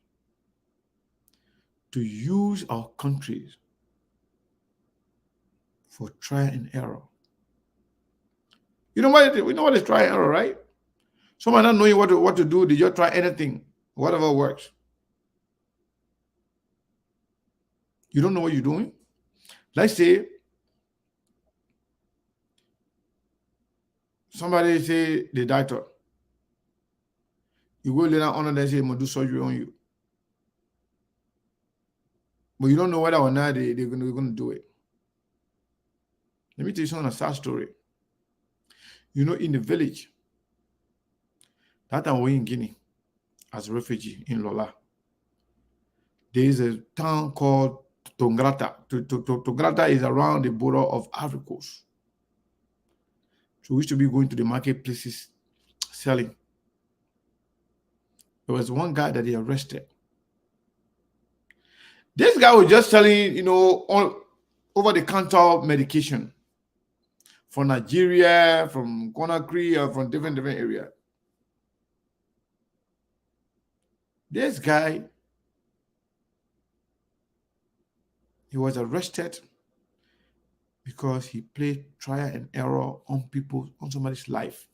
to use our countries for trial and error? You know what? We know what is trial and error, right? Someone not knowing what to do, they just try anything, whatever works. You don't know what you're doing. Let's say somebody say the doctor, you go later on and they say, I'm going to do surgery on you. But you don't know whether or not they're going to do it. Let me tell you something, a sad story. You know, in the village, that time we're in Guinea as a refugee in Lola, there is a town called Tongrata. Tongrata is around the border of Ivory Coast. So we used to be going to the marketplaces selling. There was one guy that they arrested. This guy was just selling, you know, over-the-counter medication from Nigeria, from Conakry, from different areas. This guy, he was arrested because he played trial and error on somebody's life.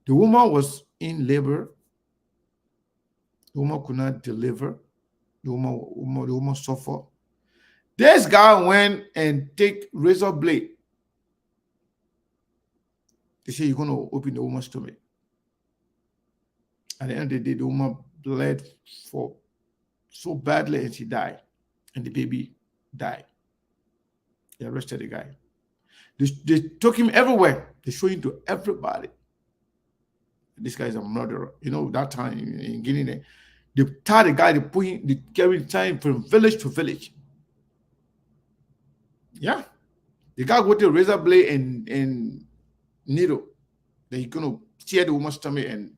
The woman was in labor. The woman could not deliver. The woman suffered. This guy went and take razor blade. They say you're going to open the woman's stomach. At the end of the day, the woman bled for so badly and she died. And the baby died. They arrested the guy. They took him everywhere. They showed him to everybody. This guy is a murderer. You know, that time in Guinea, they tied the guy, they carried time from village to village. Yeah. The guy with the razor blade and needle. Then he's going to tear the woman's stomach and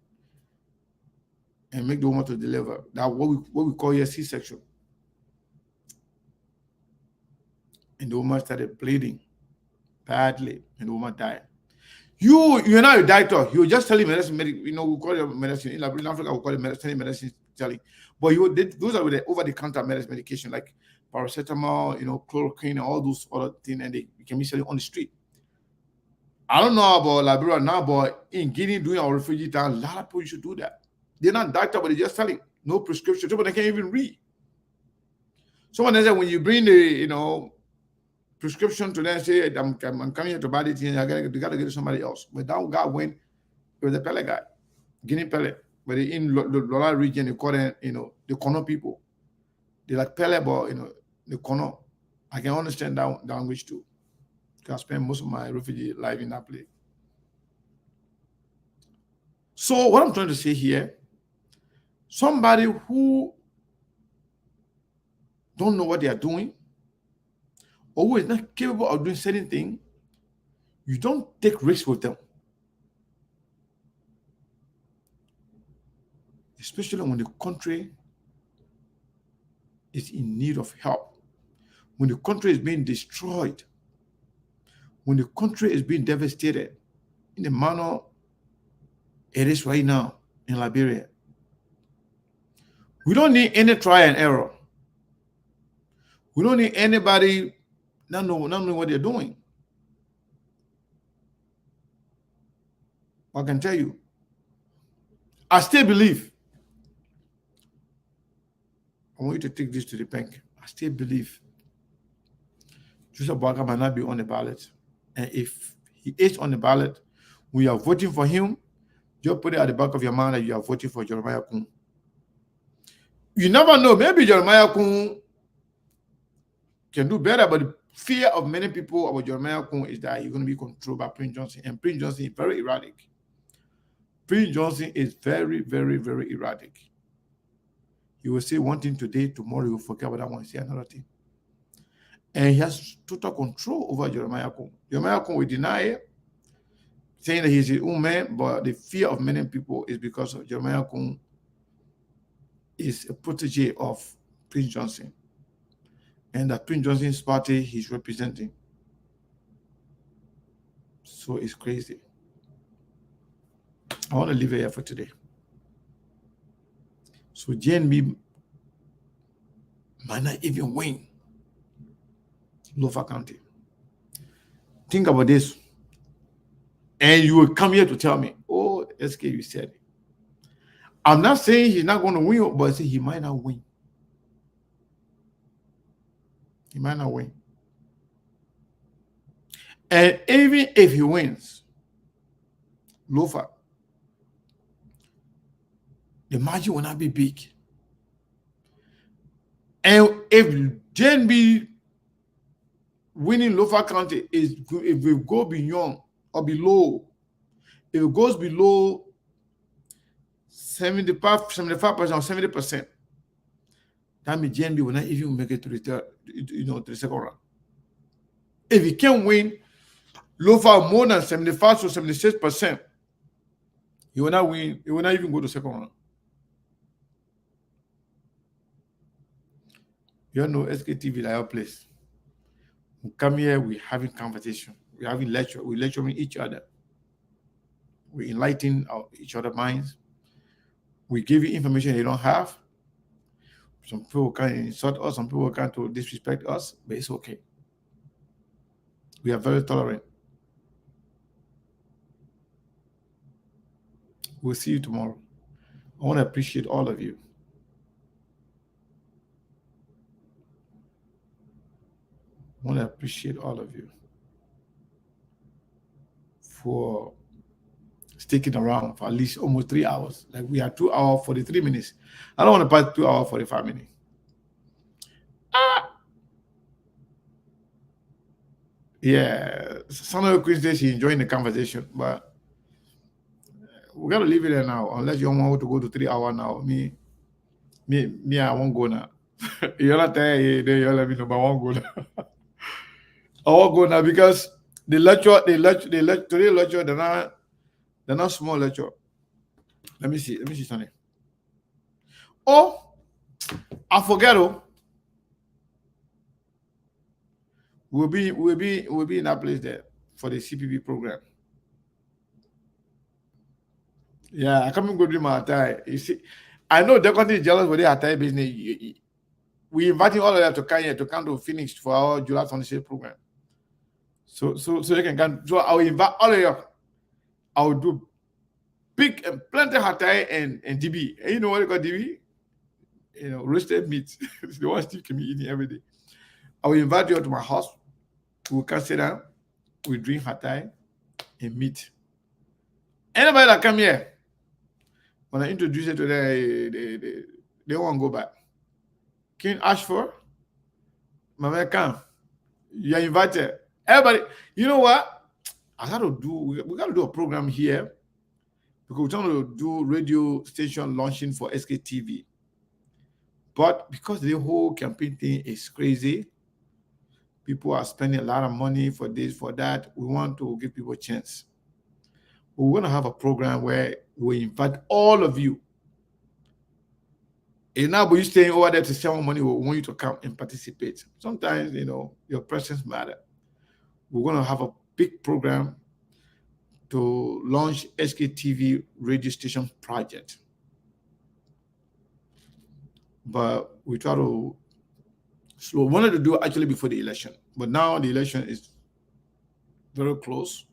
make the woman to deliver. That's what we call here C-section. And the woman started bleeding badly, and the woman died. You're not a doctor. You're just telling medicine. You know, we call it medicine. In Africa, we call it medicine telling. But those are with the over-the-counter medication like paracetamol, you know, chloroquine, and all those other things, and they can be selling on the street. I don't know about Liberia now, but in Guinea, doing our refugee town, a lot of people should do that. They're not doctor, but they're just selling. No prescription. Some of them can't even read. Someone said when you bring the, you know, prescription to them, say, I'm coming here to buy this thing, you gotta get to somebody else. But that guy went, it was a Pele guy, Guinea Pele. But in the Lola region, they call them, the Kono people. They like Pele, but, the Kono. I can understand that language too. Because I spent most of my refugee life in that place. So what I'm trying to say here, somebody who don't know what they are doing, or who is not capable of doing certain things, you don't take risks with them. Especially when the country is in need of help, when the country is being destroyed, when the country is being devastated in the manner it is right now in Liberia. We don't need any trial and error. We don't need anybody not knowing what they're doing. I can tell you, I still believe. I want you to take this to the bank. I still believe Joseph Boakai might not be on the ballot. And if he is on the ballot, we are voting for him. Just put it at the back of your mind that you are voting for Jeremiah Kun. You never know. Maybe Jeremiah Kun can do better, but the fear of many people about Jeremiah Kun is that he's going to be controlled by Prince Johnson. And Prince Johnson is very erratic. Prince Johnson is very, very, very erratic. He will say one thing today, tomorrow he will forget what I want to say another thing. And he has total control over Jeremiah Kun. Jeremiah Kun will deny it, saying that he's his own man, but the fear of many people is because of Jeremiah Kun is a protege of Prince Johnson. And that Prince Johnson's party he's representing. So it's crazy. I want to leave it here for today. So JNB might not even win Lofa County. Think about this. And you will come here to tell me, oh, SK, you said it. I'm not saying he's not going to win, but I say he might not win. He might not win. And even if he wins, Lofa, the margin will not be big. And if JNB winning Lofa County is, if we go beyond or below, if it goes below 75% or 70%, that means JNB will not even make it to the second round. If he can win Lofa more than 75 to 76%, he will not win. He will not even go to the second round. You know, SKTV is our place. We come here, we're having conversation, we're having lecture, we're lecturing each other, we enlighten each other's minds, we give you information you don't have. Some people can insult us, some people can to disrespect us, but it's okay. We are very tolerant. We'll see you tomorrow. I want to appreciate all of you. I want to appreciate all of you for sticking around for at least almost 3 hours. Like we are 2 hours, 43 minutes. I don't want to pass 2 hours, 45 minutes. Yeah, some of the Christians enjoying the conversation, but we got to leave it there now. Unless you want to go to 3 hours now. Me, I won't go now. You're not there, you let me know, but I won't go now. I won't go now because the lecture, today lecture, they're not small lecture. Let me see something. Oh, I forget. We'll be in that place there for the CPP program. Yeah, I can't go do my attire. You see, I know they're going to be jealous with their attire business. We inviting all of them to come here to come to Phoenix for our July 26th program. So they can come. So I'll invite all of you. I'll do big and plenty of attire and DB. And you know what they call DB? Roasted meat. The one Steve can be eating every day. I will invite you to my house. We can sit down, we drink hatai, and meet. Anybody that come here, when I introduce it to them, they won't go back. King Ashford, my man, come. You're invited. Everybody, you know what? We got to do a program here because we're trying to do radio station launching for SKTV. But because the whole campaign thing is crazy, people are spending a lot of money for this, for that. We want to give people a chance. We're going to have a program where we invite all of you. And now, but you staying over there to sell money, we want you to come and participate. Sometimes, your presence matter. We're going to have a big program to launch SKTV radio station project. But we try to slow. We wanted to do it actually before the election, but now the election is very close,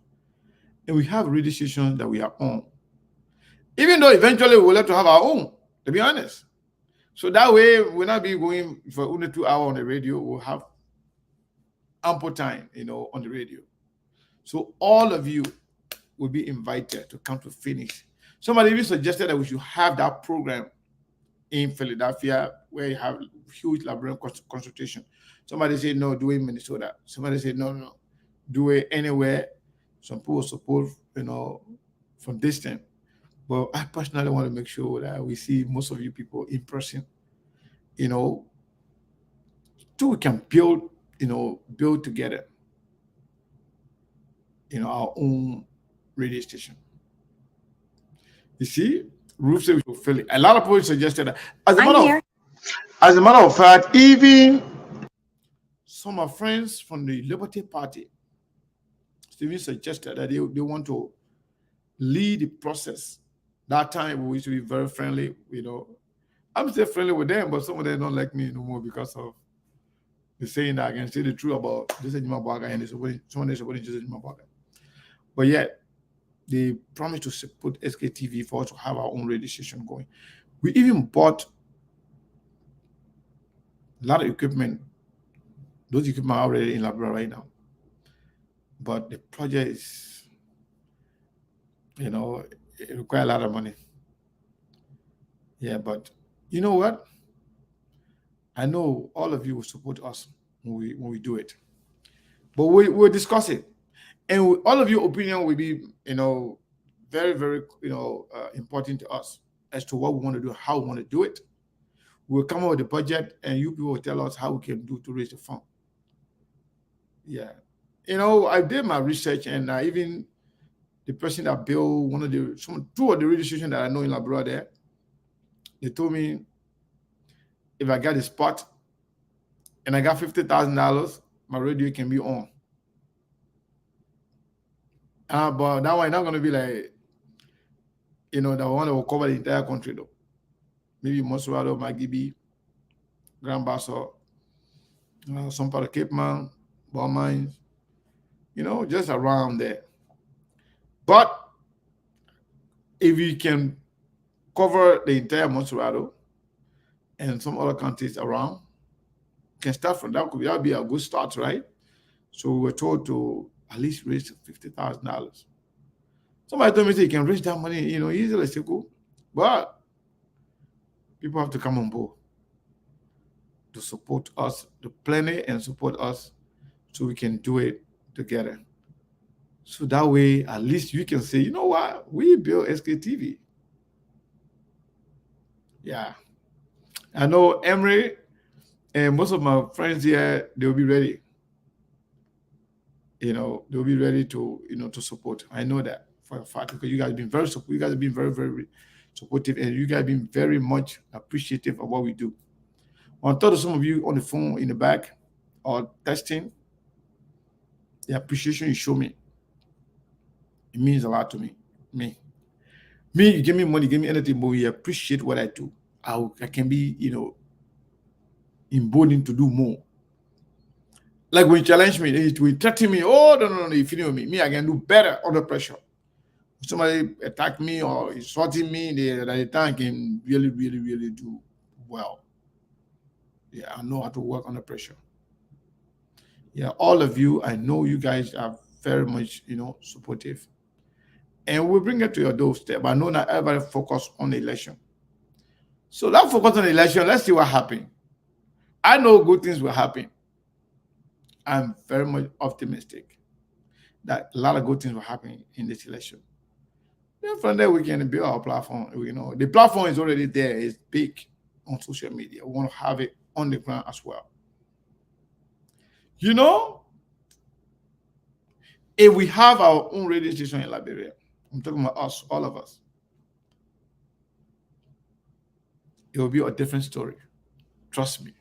and we have radio stations that we are on. Even though eventually we'll have to have our own, to be honest. So that way we'll not be going for only 2 hours on the radio. We'll have ample time, on the radio. So all of you will be invited to come to Phoenix. Somebody even suggested that we should have that program in Philadelphia where you have huge librarian consultation. Somebody said no, do it in Minnesota. Somebody said no, do it anywhere. Some people support, from distance. But I personally want to make sure that we see most of you people in person, so we can build together, our own radio station. You see, Ruth said we should fill it. A lot of people suggested that. As a matter of fact, even some of friends from the Liberty Party, Stephen suggested that they want to lead the process. That time we used to be very friendly, I'm still friendly with them, but some of them don't like me no more because of the saying that I can say the truth about Joseph Jimabaga and someone supporting Joseph Jimabaga. But yet, they promised to support SKTV for us to have our own radio station going. We even bought a lot of equipment. Those equipment are already in Labrador right now. But the project is, it requires a lot of money. Yeah, but you know what? I know all of you will support us when we do it. But we'll discuss it. And all of your opinion will be, very, very, important to us as to what we want to do, how we want to do it. We'll come up with the budget, and you people will tell us how we can do to raise the fund. Yeah. I did my research, and even the person that built two of the radio stations that I know in Labrador there, they told me if I got a spot and I got $50,000, my radio can be on. But that one not going to be like, the one that will cover the entire country, though. Maybe Montserrat, Magibi, Grand Basso, some part of Cape Man, Balmines, just around there. But if we can cover the entire Montserrat and some other countries around, can start from that. That would be a good start, right? So we were told to at least raise $50,000. Somebody told me that you can raise that money, easily, simple. But people have to come on board to support us, to plan it and support us so we can do it together. So that way, at least you can say, you know what? We built SKTV. Yeah. I know Emery and most of my friends here, they'll be ready. They'll be ready to, to support. I know that for a fact because you guys have been very supportive. You guys have been very, very supportive, and you guys have been very much appreciative of what we do. On top of some of you on the phone in the back or testing, the appreciation you show me, it means a lot to me. Me, you give me money, give me anything, but we appreciate what I do. I can be, emboldened to do more. Like when you challenge me, when you threaten me, oh, no, if you know me, I can do better under pressure. If somebody attack me or insulting me, the time can really, really, really do well. Yeah, I know how to work under pressure. Yeah, all of you, I know you guys are very much, supportive. And we bring it to your doorstep. I know not everybody focus on the election. So let's focus on the election. Let's see what happens. I know good things will happen. I'm very much optimistic that a lot of good things will happen in this election. Then from there, we can build our platform. The platform is already there. It's big on social media. We want to have it on the ground as well. If we have our own radio station in Liberia, I'm talking about us, all of us, it will be a different story. Trust me.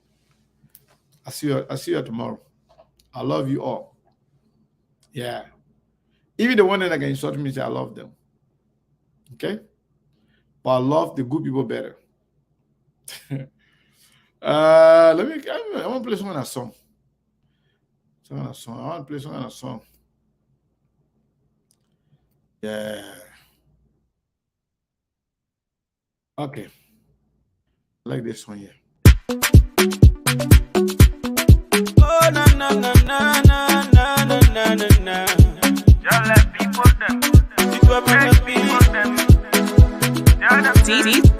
I'll see you tomorrow. I love you all. Yeah. Even the one that can insult me, say I love them. Okay? But I love the good people better. I want to play some song. I want to play some song. Yeah. Okay. I like this one here. Oh, na na na na na na na na na. Just let people them.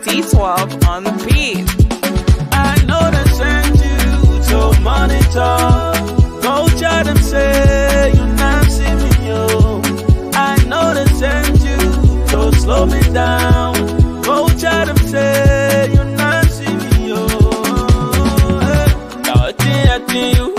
D12 on the beat. I know they send you to monitor. Go try them say you not see me, yo. I know they send you to slow me down. Go try them say you not see me, yo. Hey, you.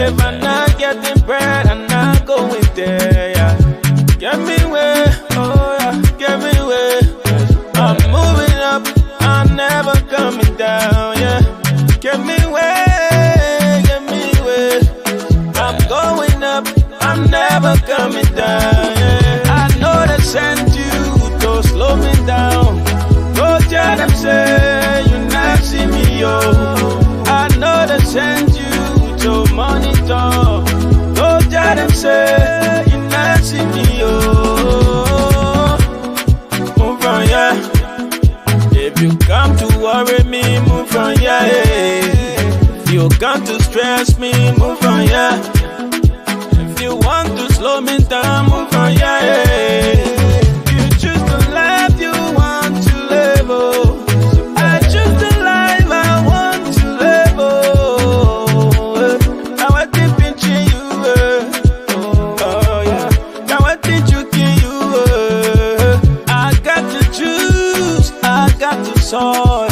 If I'm not getting bread, I'm not going there, yeah. Get me where, oh yeah, get me where. I'm moving up, I'm never coming down, yeah. Get me where, I'm going up, I'm never coming down, yeah. I know they sent you to slow me down. Go tell them say you not see me, yo. I know they sent you to monitor. Go tell them say you not see me, oh. Move on, yeah. If you come to worry me, move on, yeah. If you come to stress me, move on, yeah. If you want to slow me down, move on, yeah. You choose the life you want to live, oh. I choose the life I want to live, oh. Now I keep pinching you, oh yeah. Now I think you can, I got to choose, I got to solve.